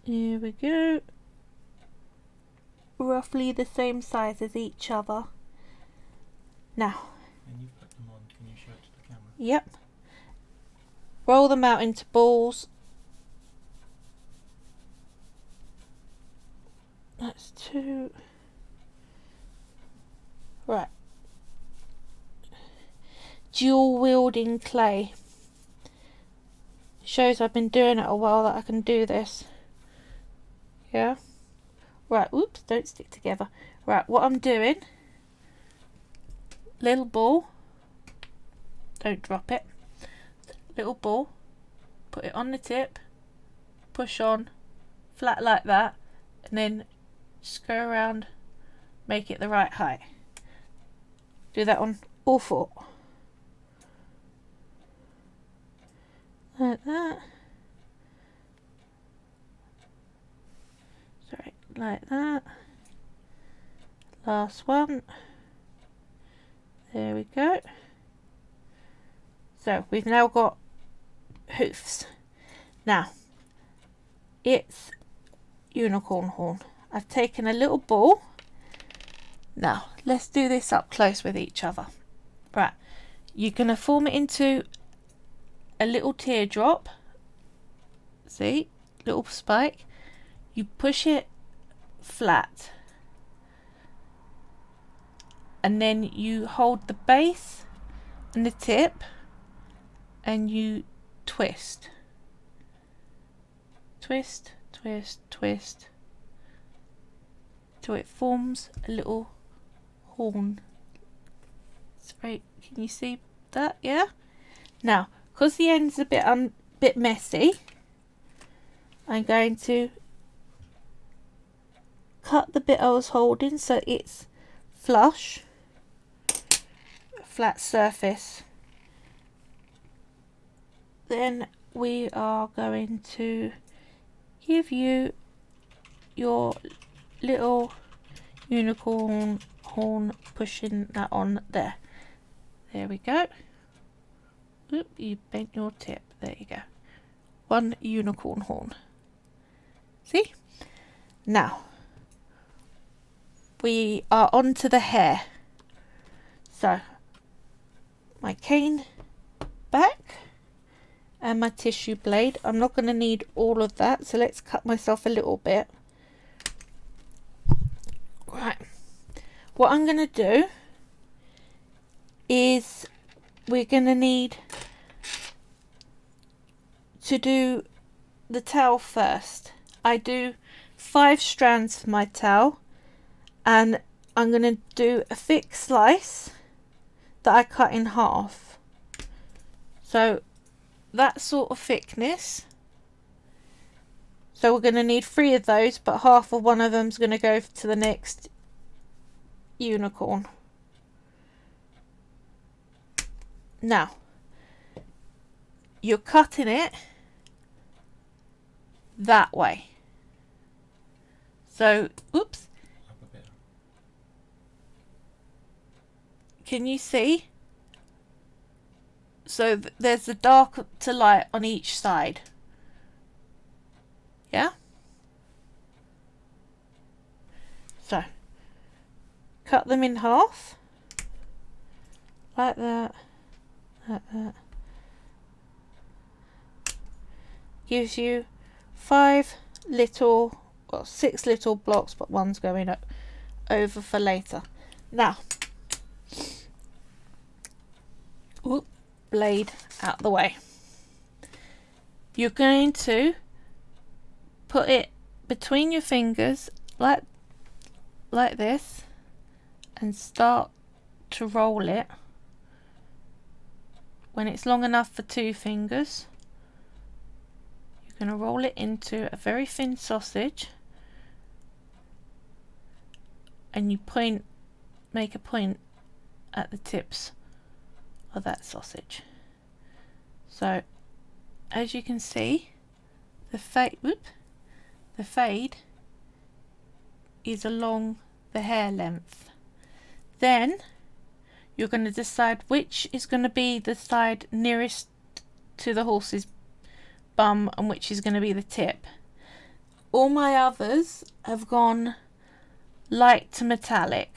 Here we go. Roughly the same size as each other. Now, and you put them on, can you show it to the camera? Yep. Roll them out into balls. That's 2. Right. Dual wielding clay. Shows I've been doing it a while that I can do this. Yeah. Right, oops, don't stick together. Right, what I'm doing, little ball, don't drop it, little ball, put it on the tip, push on, flat like that, and then just go around, make it the right height. Do that on all 4. Like that. Sorry, like that. Last one. There we go. So we've now got hoofs. Now it's unicorn horn. I've taken a little ball. Now let's do this up close with each other. Right, you're going to form it into a little teardrop. See, little spike. You push it flat, and then you hold the base and the tip and you twist, twist, twist, twist till it forms a little horn. Right, can you see that? Yeah. Now, because the end's a bit messy, I'm going to cut the bit I was holding so it's flush, flat surface. Then we are going to give you your little unicorn horn, pushing that on there. There we go. Oop, you bent your tip. There you go. 1 unicorn horn. See? Now we are on to the hair. So my cane back and my tissue blade. I'm not going to need all of that, so let's cut myself a little bit. Right, what I'm going to do is we're going to need to do the towel first. I do 5 strands for my towel, and I'm going to do a thick slice that I cut in half. So that sort of thickness. So we're going to need 3 of those, but half of one of them is going to go to the next unicorn. Now you're cutting it that way. So, oops. Can you see? So there's the dark to light on each side. Yeah? So, cut them in half. Like that. Like that. Gives you 5 little, well, 6 little blocks, but one's going over for later. Now, blade out the way. You're going to put it between your fingers like this and start to roll it. When it's long enough for 2 fingers, you're going to roll it into a very thin sausage, and you make a point at the tips of that sausage. So as you can see, the fade is along the hair length. Then you're going to decide which is going to be the side nearest to the horse's bum and which is going to be the tip. All my others have gone light to metallic.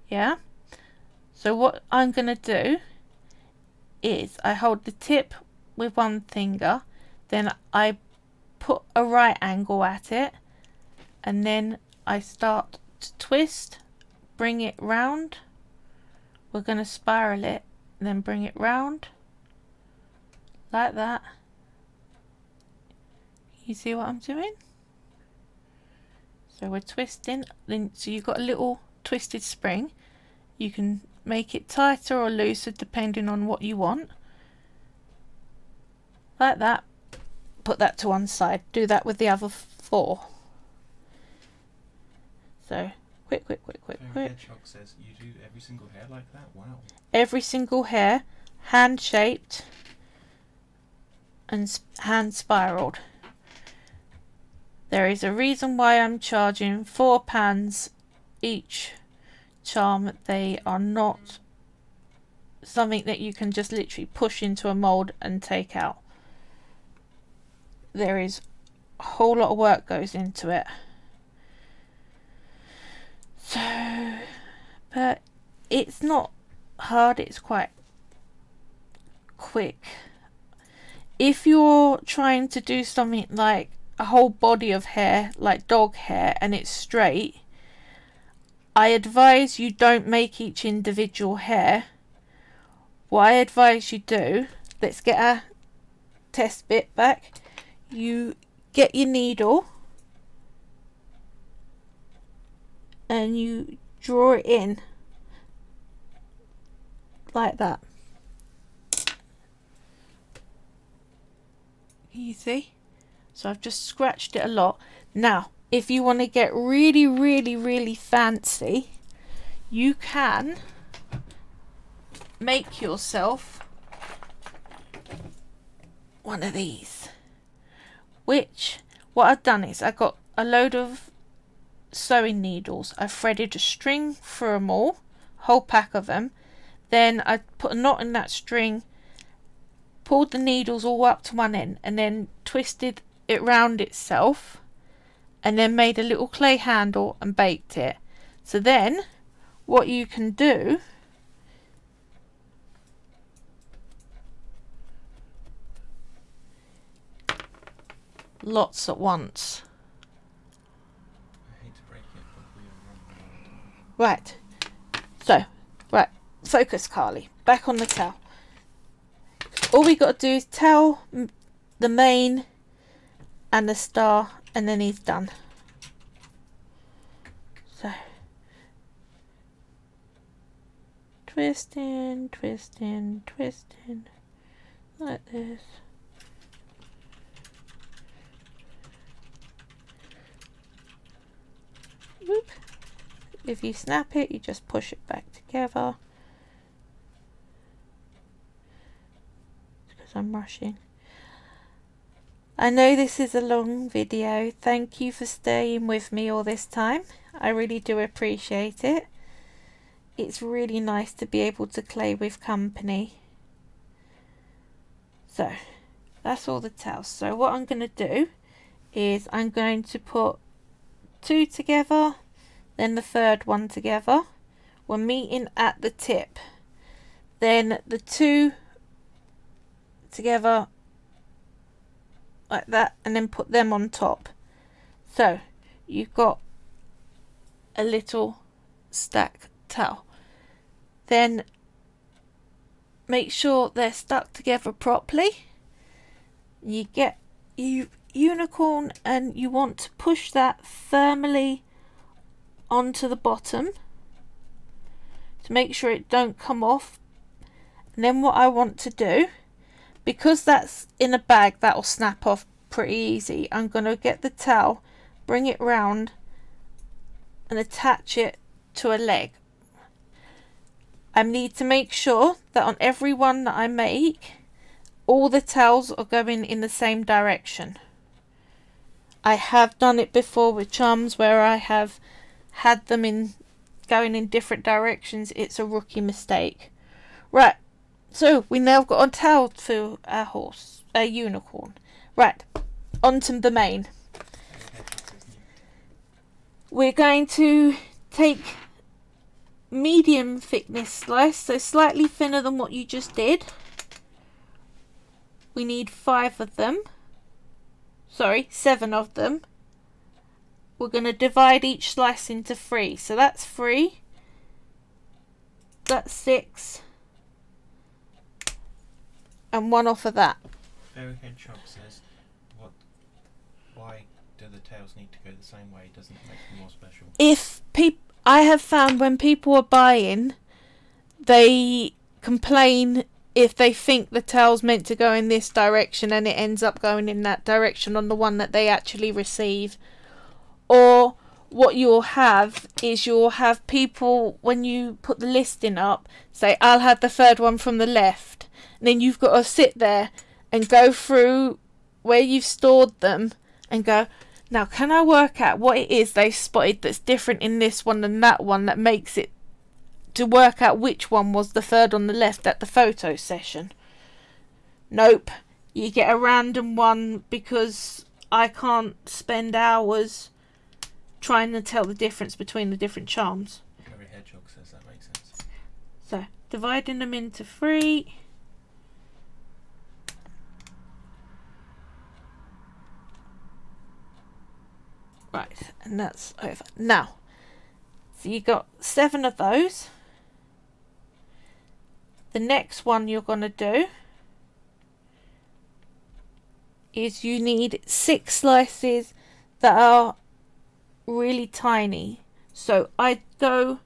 Yeah? So what I'm going to do is I hold the tip with one finger, then I put a right angle at it, and then I start to twist, bring it round. We're going to spiral it, and then bring it round like that. You see what I'm doing? So we're twisting, then so you've got a little twisted spring. You can make it tighter or looser depending on what you want. Like that. Put that to one side. Do that with the other 4. So quick. Hedgehog says you do every single hair like that? Wow. Every single hair, hand shaped and hand spiraled. There is a reason why I'm charging £4 each charm. They are not something that you can just literally push into a mould and take out. There is a whole lot of work goes into it. So, but it's not hard, it's quite quick. If you're trying to do something like a whole body of hair, like dog hair, and it's straight, I advise you don't make each individual hair. What I advise you do, let's get our test bit back. You get your needle and you draw it in like that. You see? So I've just scratched it a lot. Now, if you want to get really fancy, you can make yourself one of these. Which, what I've done is I got a load of sewing needles. I threaded a string through them all, whole pack of them. Then I put a knot in that string, pulled the needles all up to one end, and then twisted it round itself, and then made a little clay handle and baked it. So then what you can do lots at once. I hate to break it, but we are wrong. Right, so right, focus, Carly, back on the towel. All we got to do is towel the mane and the star, and then he's done. So twisting like this. Whoop. If you snap it, you just push it back together. Because I'm rushing. I know this is a long video. Thank you for staying with me all this time. I really do appreciate it. It's really nice to be able to clay with company. So that's all the tails. So what I'm going to do is I'm going to put 2 together, then the third one together. We're meeting at the tip. Then the 2 together like that, and then put them on top. So you've got a little stack towel. Then make sure they're stuck together properly. You get your unicorn and you want to push that firmly onto the bottom to make sure it don't come off. And then what I want to do, because that's in a bag, that will snap off pretty easy, I'm going to get the towel, bring it round and attach it to a leg. I need to make sure that on every one that I make, all the towels are going in the same direction. I have done it before with charms where I have had them going in different directions. It's a rookie mistake. Right, so we now got a towel for our unicorn. Right, onto the mane. We're going to take medium thickness slice, so slightly thinner than what you just did. We need 5 of them. Sorry, 7 of them. We're going to divide each slice into 3. So that's 3. That's 6. And 1 off of that. Fairy Hedgehog says, why do the tails need to go the same way? Doesn't it make them more special? I have found when people are buying, they complain if they think the tail's meant to go in this direction and it ends up going in that direction on the one that they actually receive. Or what you'll have is you'll have people, when you put the listing up, say, I'll have the 3rd one from the left. And then you've got to sit there and go through where you've stored them and go, now can I work out what it is they spotted that's different in this one than that one that makes it, to work out which one was the 3rd on the left at the photo session. Nope, you get a random one because I can't spend hours trying to tell the difference between the different charms. Every hedgehog says that makes sense. So dividing them into 3. Right, and that's over. Now, so you got 7 of those. The next one you're going to do is you need 6 slices that are really tiny. So I'd go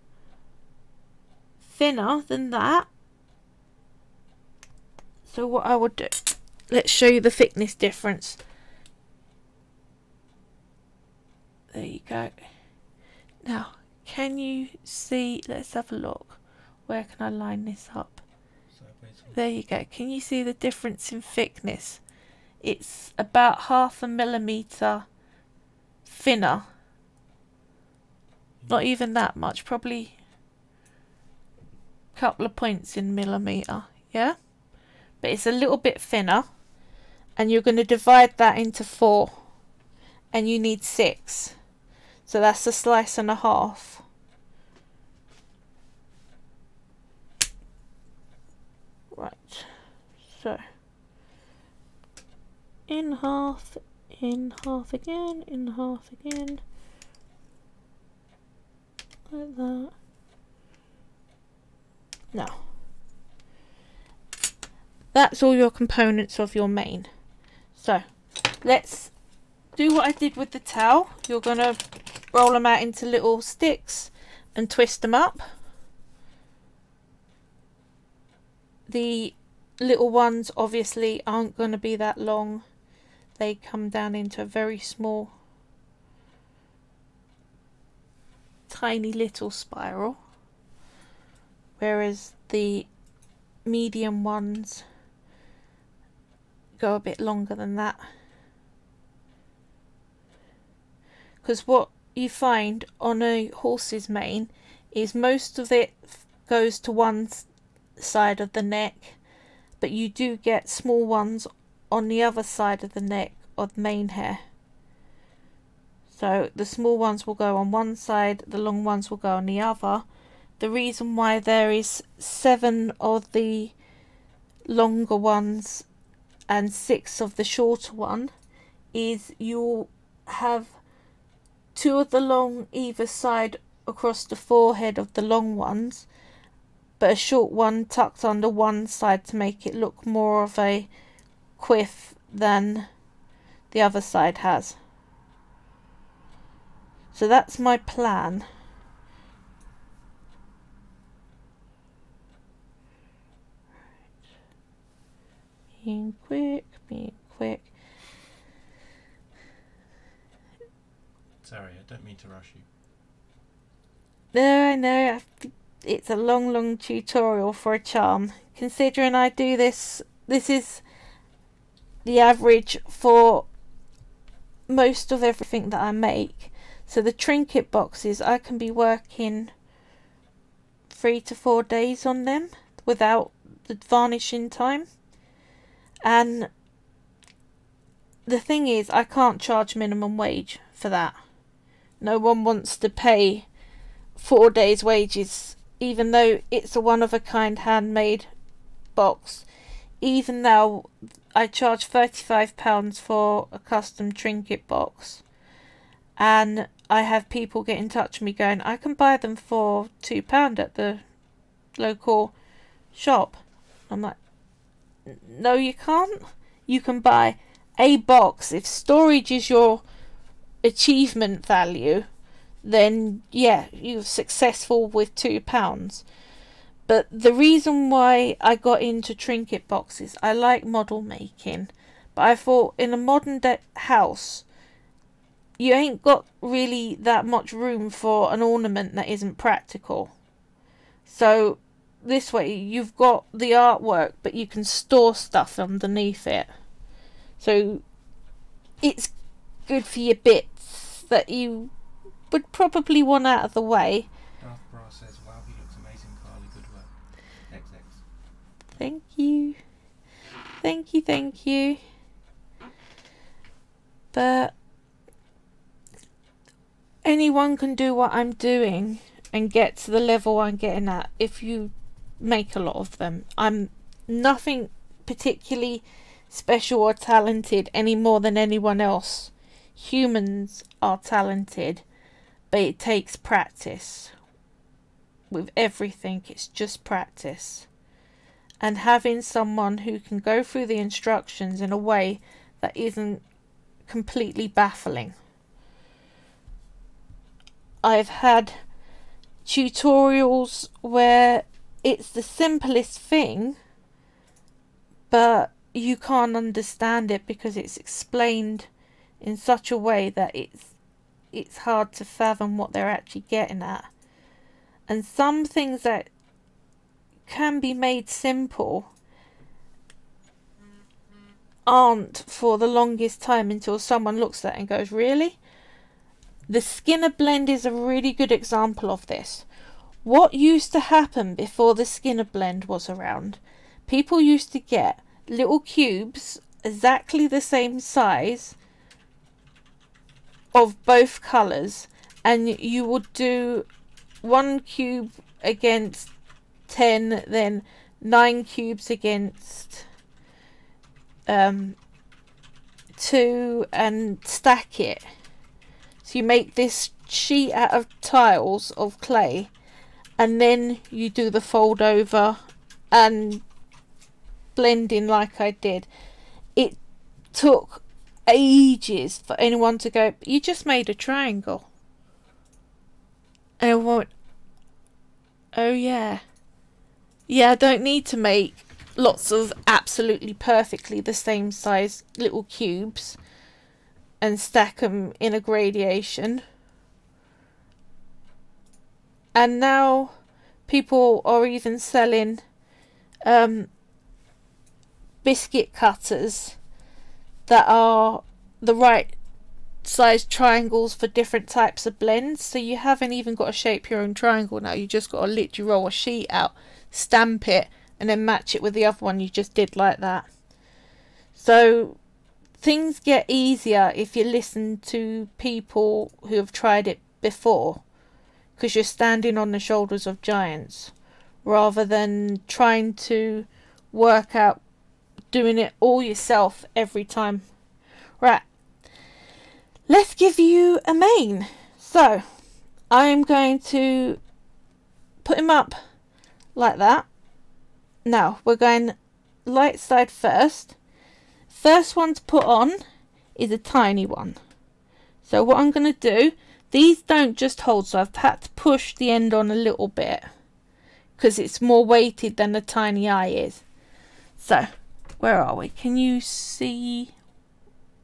thinner than that. So what I would do, let's show you the thickness difference. There you go. Now, can you see, let's have a look. Where can I line this up? There you go. Can you see the difference in thickness? It's about 0.5 millimetre thinner. Not even that much, probably a couple of points in millimetre, yeah? But it's a little bit thinner. And you're going to divide that into 4. And you need 6. So that's a slice and a half. Right, so in half again, in half again, like that. Now, that's all your components of your mane. So let's do what I did with the towel. You're going to roll them out into little sticks and twist them up. The little ones obviously aren't going to be that long. They come down into a very small, tiny little spiral. Whereas the medium ones go a bit longer than that. Because what you find on a horse's mane is most of it goes to one side of the neck, but you do get small ones on the other side of the neck of mane hair. So the small ones will go on one side, the long ones will go on the other. The reason why there is 7 of the longer ones and 6 of the shorter one is you'll have 2 of the long either side across the forehead of the long ones, but a short one tucked under one side to make it look more of a quiff than the other side has. So that's my plan. Being quick, being quick. Sorry, I don't mean to rush you. No, I know. It's a long tutorial for a charm. Considering I do this is the average for most of everything that I make. So the trinket boxes, I can be working 3 to 4 days on them without the varnishing time. And the thing is, I can't charge minimum wage for that. No one wants to pay 4 days wages, even though it's a one-of-a-kind handmade box. Even though I charge £35 for a custom trinket box, and I have people get in touch with me going, I can buy them for £2 at the local shop. I'm like, no you can't. You can buy a box. If storage is your achievement value, then yeah, you're successful with £2. But the reason why I got into trinket boxes, I like model making, but I thought in a modern house you ain't got really that much room for an ornament that isn't practical. So this way you've got the artwork, but you can store stuff underneath it. So it's good for your bits that you would probably want out of the way. Darth Bra says, wow, he looks amazing, Carly, good work. XX. Thank you. Thank you, thank you. But anyone can do what I'm doing and get to the level I'm getting at if you make a lot of them. I'm nothing particularly special or talented any more than anyone else. Humans are talented, but it takes practice. With everything, it's just practice. And having someone who can go through the instructions in a way that isn't completely baffling. I've had tutorials where it's the simplest thing, but you can't understand it because it's explained in such a way that it's hard to fathom what they're actually getting at. And some things that can be made simple aren't for the longest time until someone looks at it and goes, really? The Skinner blend is a really good example of this. What used to happen before the Skinner blend was around? People used to get little cubes exactly the same size of both colours, and you would do 1 cube against 10, then 9 cubes against 2, and stack it. So you make this sheet out of tiles of clay, and then you do the fold over and blending like I did. It took ages for anyone to go, you just made a triangle. And I went, oh yeah. Yeah, I don't need to make lots of absolutely perfectly the same size little cubes and stack them in a gradation. And now people are even selling biscuit cutters that are the right size triangles for different types of blends. So you haven't even got to shape your own triangle now. You just got to literally roll a sheet out, stamp it, and then match it with the other one you just did like that. So things get easier if you listen to people who have tried it before, because you're standing on the shoulders of giants rather than trying to work out doing it all yourself every time. Right, let's give you a mane. So I'm going to put him up like that. Now we're going light side first. First one to put on is a tiny one. So what I'm going to do, these don't just hold, so I've had to push the end on a little bit because it's more weighted than the tiny eye is. So where are we? Can you see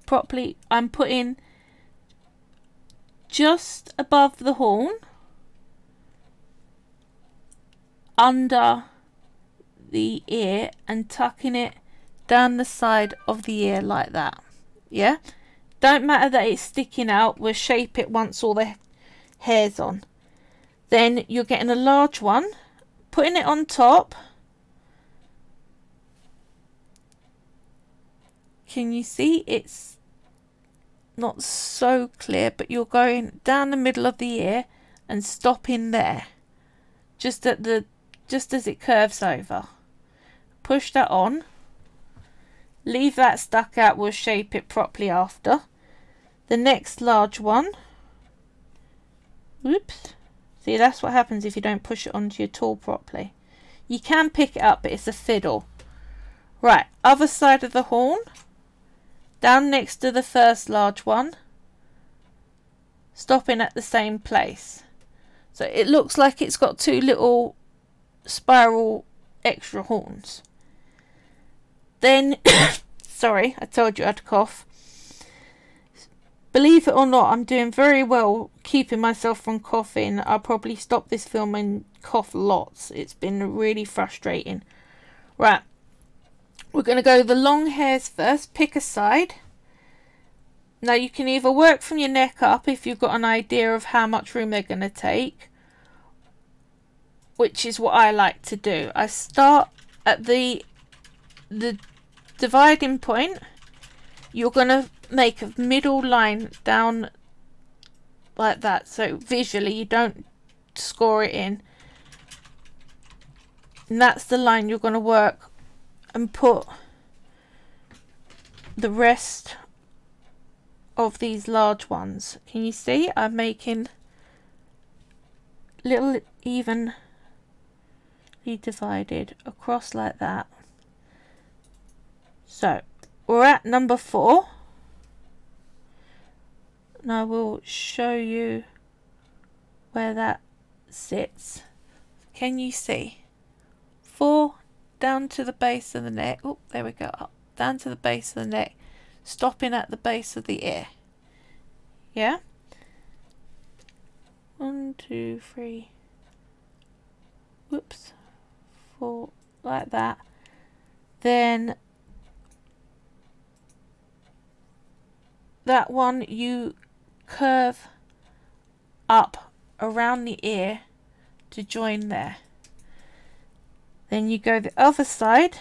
properly? I'm putting just above the horn, under the ear, and tucking it down the side of the ear like that. Yeah, don't matter that it's sticking out, we'll shape it once all the hair's on. Then you're getting a large one, putting it on top. Can you see? It's not so clear, but you're going down the middle of the ear and stopping there, just as it curves over. Push that on, leave that stuck out, we'll shape it properly after. The next large one, oops, see, that's what happens if you don't push it onto your tool properly. You can pick it up, but it's a fiddle. Right, other side of the horn, down next to the first large one, stopping at the same place. So it looks like it's got two little spiral extra horns. Then, sorry, I told you I had to cough. Believe it or not, I'm doing very well keeping myself from coughing. I'll probably stop this film and cough lots. It's been really frustrating. Right, we're going to go the long hairs first. Pick a side. Now you can either work from your neck up if you've got an idea of how much room they're going to take, which is what I like to do. I start at the dividing point. You're going to make a middle line down like that, so visually you don't score it in, and that's the line you're going to work and put the rest of these large ones. Can you see I'm making little evenly divided across like that. So we're at number 4. Now I will show you where that sits. Can you see? 4 down to the base of the neck. Oh, there we go. Up down to the base of the neck, stopping at the base of the ear. Yeah. 1, 2, 3. Whoops. 4, like that. Then that one you curve up around the ear to join there. Then you go the other side,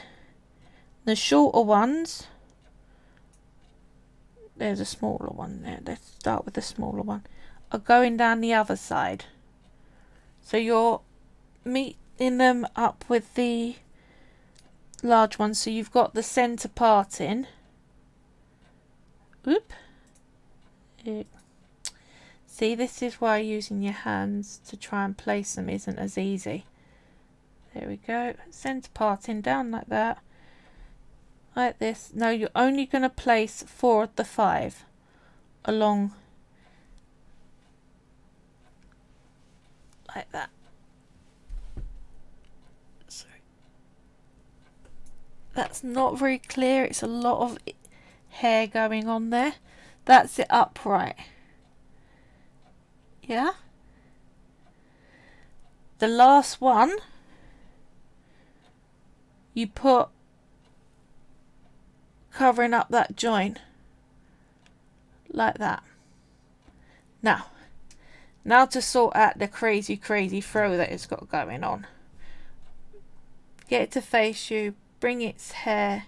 the shorter ones. There's a smaller one there. Let's start with the smaller one. Are going down the other side. So you're meeting them up with the large one, so you've got the center part in. Oop. See, this is why using your hands to try and place them isn't as easy. There we go. Center part in, down like that. Like this. Now you're only going to place 4 of the 5 along like that. Sorry. That's not very clear. It's a lot of hair going on there. That's it upright. Yeah. The last one you put covering up that joint like that. Now to sort out the crazy throw that it's got going on. Get it to face you, bring its hair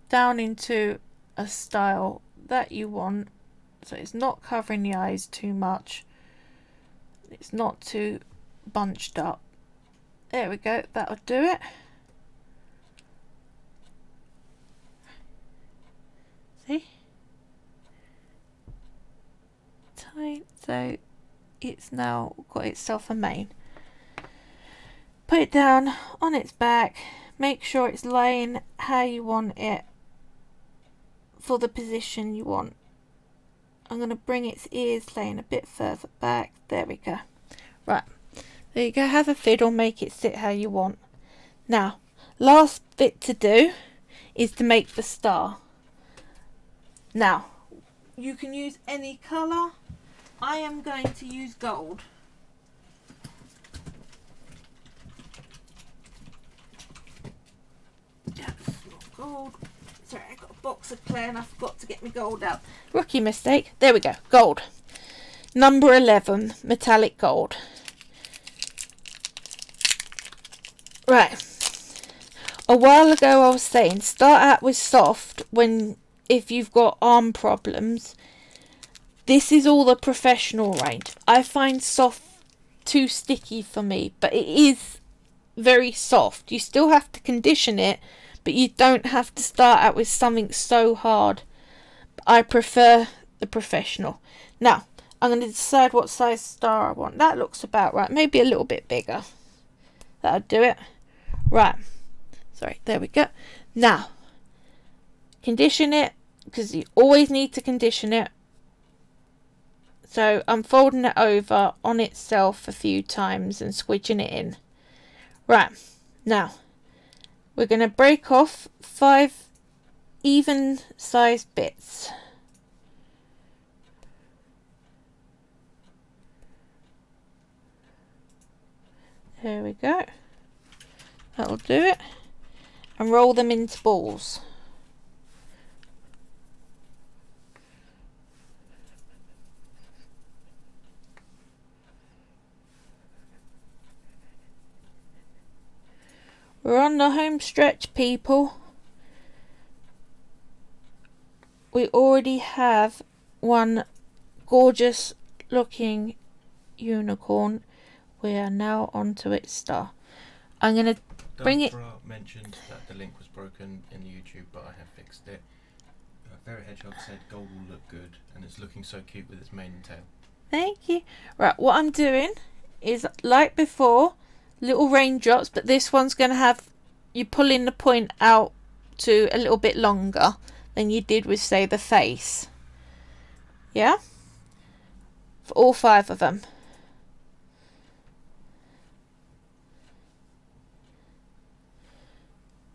down into a style that you want, so it's not covering the eyes too much, it's not too bunched up. There we go, that'll do it. See? Tight, so it's now got itself a mane. Put it down on its back, make sure it's laying how you want it for the position you want. I'm going to bring its ears laying a bit further back. There we go. Right, there you go. Have a fiddle, make it sit how you want. Now, last bit to do is to make the star. Now, you can use any colour. I am going to use gold. Gold. Sorry, I got a box of clay and I forgot to get my gold out. Rookie mistake. There we go. Gold. Number 11, metallic gold. Right. A while ago I was saying start out with soft if you've got arm problems. This is all the professional range. I find soft too sticky for me, but it is very soft. You still have to condition it, but you don't have to start out with something so hard. I prefer the professional. Now, I'm going to decide what size star I want. That looks about right. Maybe a little bit bigger. That'll do it. Right. Sorry, there we go. Now, condition it, because you always need to condition it. So I'm folding it over on itself a few times and squidging it in. Right, now we're going to break off 5 even sized bits. There we go. That'll do it. And roll them into balls. We're on the home stretch, people. We already have one gorgeous looking unicorn. We are now onto its star. I'm going to bring it. Mentioned that the link was broken in the YouTube, but I have fixed it. Fairy Hedgehog said gold will look good, and it's looking so cute with its mane and tail. Thank you. Right, what I'm doing is like before, little raindrops, but this one's going to have you pulling the point out to a little bit longer than you did with, say, the face. Yeah? For all 5 of them.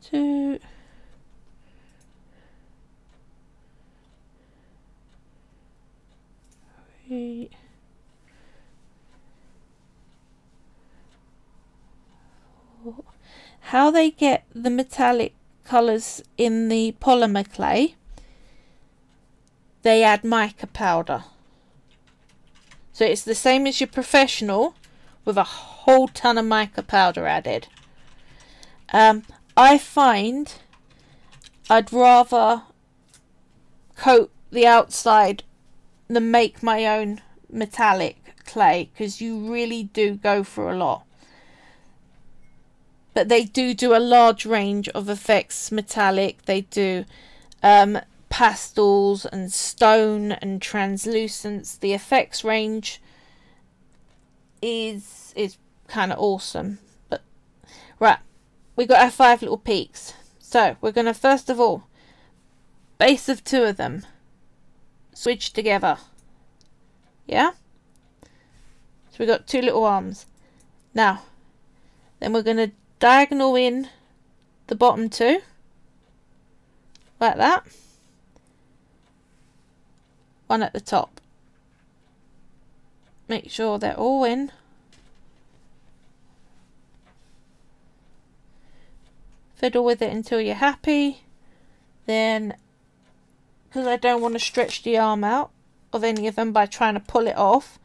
Two. Three. How they get the metallic colours in the polymer clay, they add mica powder. So it's the same as your professional with a whole ton of mica powder added. I find I'd rather coat the outside than make my own metallic clay, because you really do go for a lot. But they do a large range of effects metallic. They do pastels and stone and translucents. The effects range is kind of awesome. But right, we got our 5 little peaks. So we're going to first of all base of 2 of them switch together. Yeah. So we got 2 little arms. Now, then we're going to diagonal in the bottom 2 like that, one at the top. Make sure they're all in. Fiddle with it until you're happy. Then, because I don't want to stretch the arm out of any of them by trying to pull it off,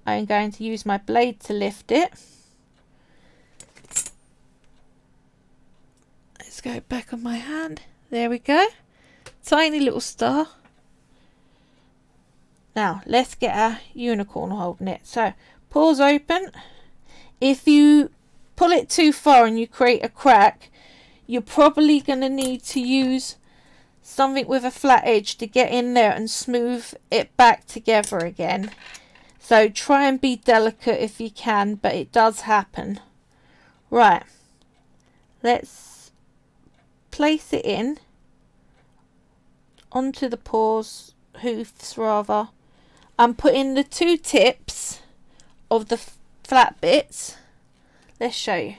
I'm going to use my blade to lift it. Let's go back on my hand. There we go. Tiny little star. Now, let's get our unicorn holding it. So, paws open. If you pull it too far and you create a crack, you're probably going to need to use something with a flat edge to get in there and smooth it back together again. So, try and be delicate if you can, but it does happen. Right, let's place it in onto the paws, hoofs rather. I'm putting the two tips of the flat bits. Let's show you.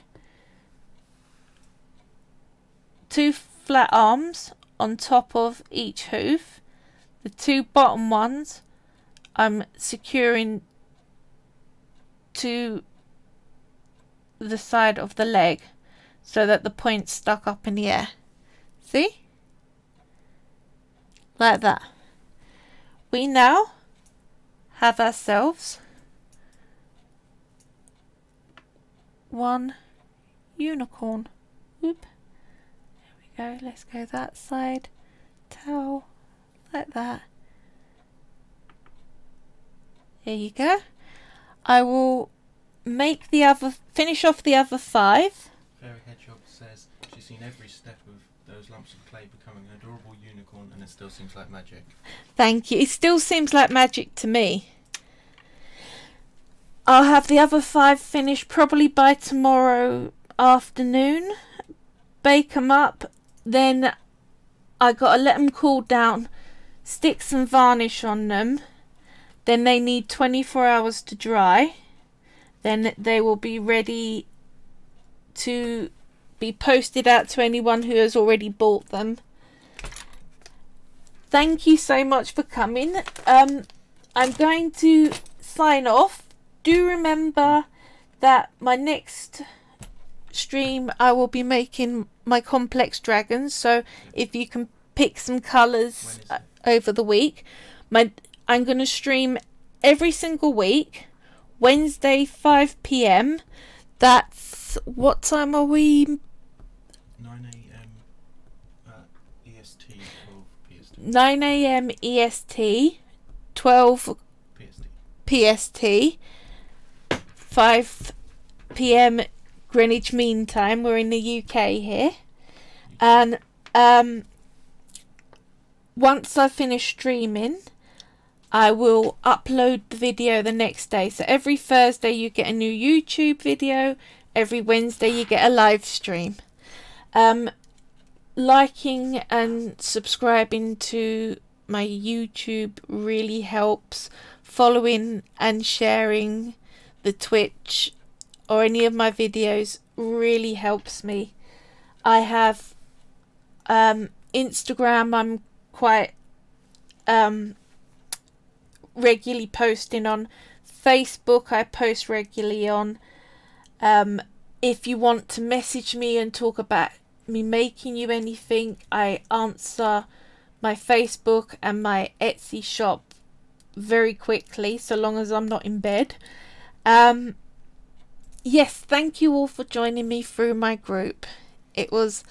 Two flat arms on top of each hoof. The two bottom ones I'm securing to the side of the leg so that the point's stuck up in the air. See? Like that. We now have ourselves one unicorn. Oop. There we go. Let's go that side. Towel. Like that. There you go. I will make the other, finish off the other 5. Fairy Hedgehog says she's seen every step of those lumps of clay becoming an adorable unicorn, and it still seems like magic. Thank you. It still seems like magic to me. I'll have the other 5 finished probably by tomorrow afternoon. Bake them up. Then I got to let them cool down. Stick some varnish on them. Then they need 24 hours to dry. Then they will be ready to be posted out to anyone who has already bought them. Thank you so much for coming. I'm going to sign off. Do remember that my next stream I will be making my complex dragons, so if you can pick some colours over the week. I'm going to stream every single week, Wednesday 5 PM. That's, what time are we? 9 AM EST, 12 PST. 9 AM EST, 12 PST, 5 PM Greenwich Mean Time. We're in the UK here. And once I finish streaming, I will upload the video the next day. So every Thursday you get a new YouTube video. Every Wednesday you get a live stream. Liking and subscribing to my YouTube really helps. Following and sharing the Twitch or any of my videos really helps me. I have Instagram I'm quite regularly posting on. Facebook I post regularly on. If you want to message me and talk about me making you anything, I answer my Facebook and my Etsy shop very quickly, so long as I'm not in bed. Yes, thank you all for joining me through my group. It was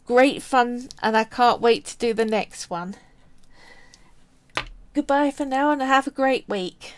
great fun and I can't wait to do the next one. Goodbye for now and have a great week.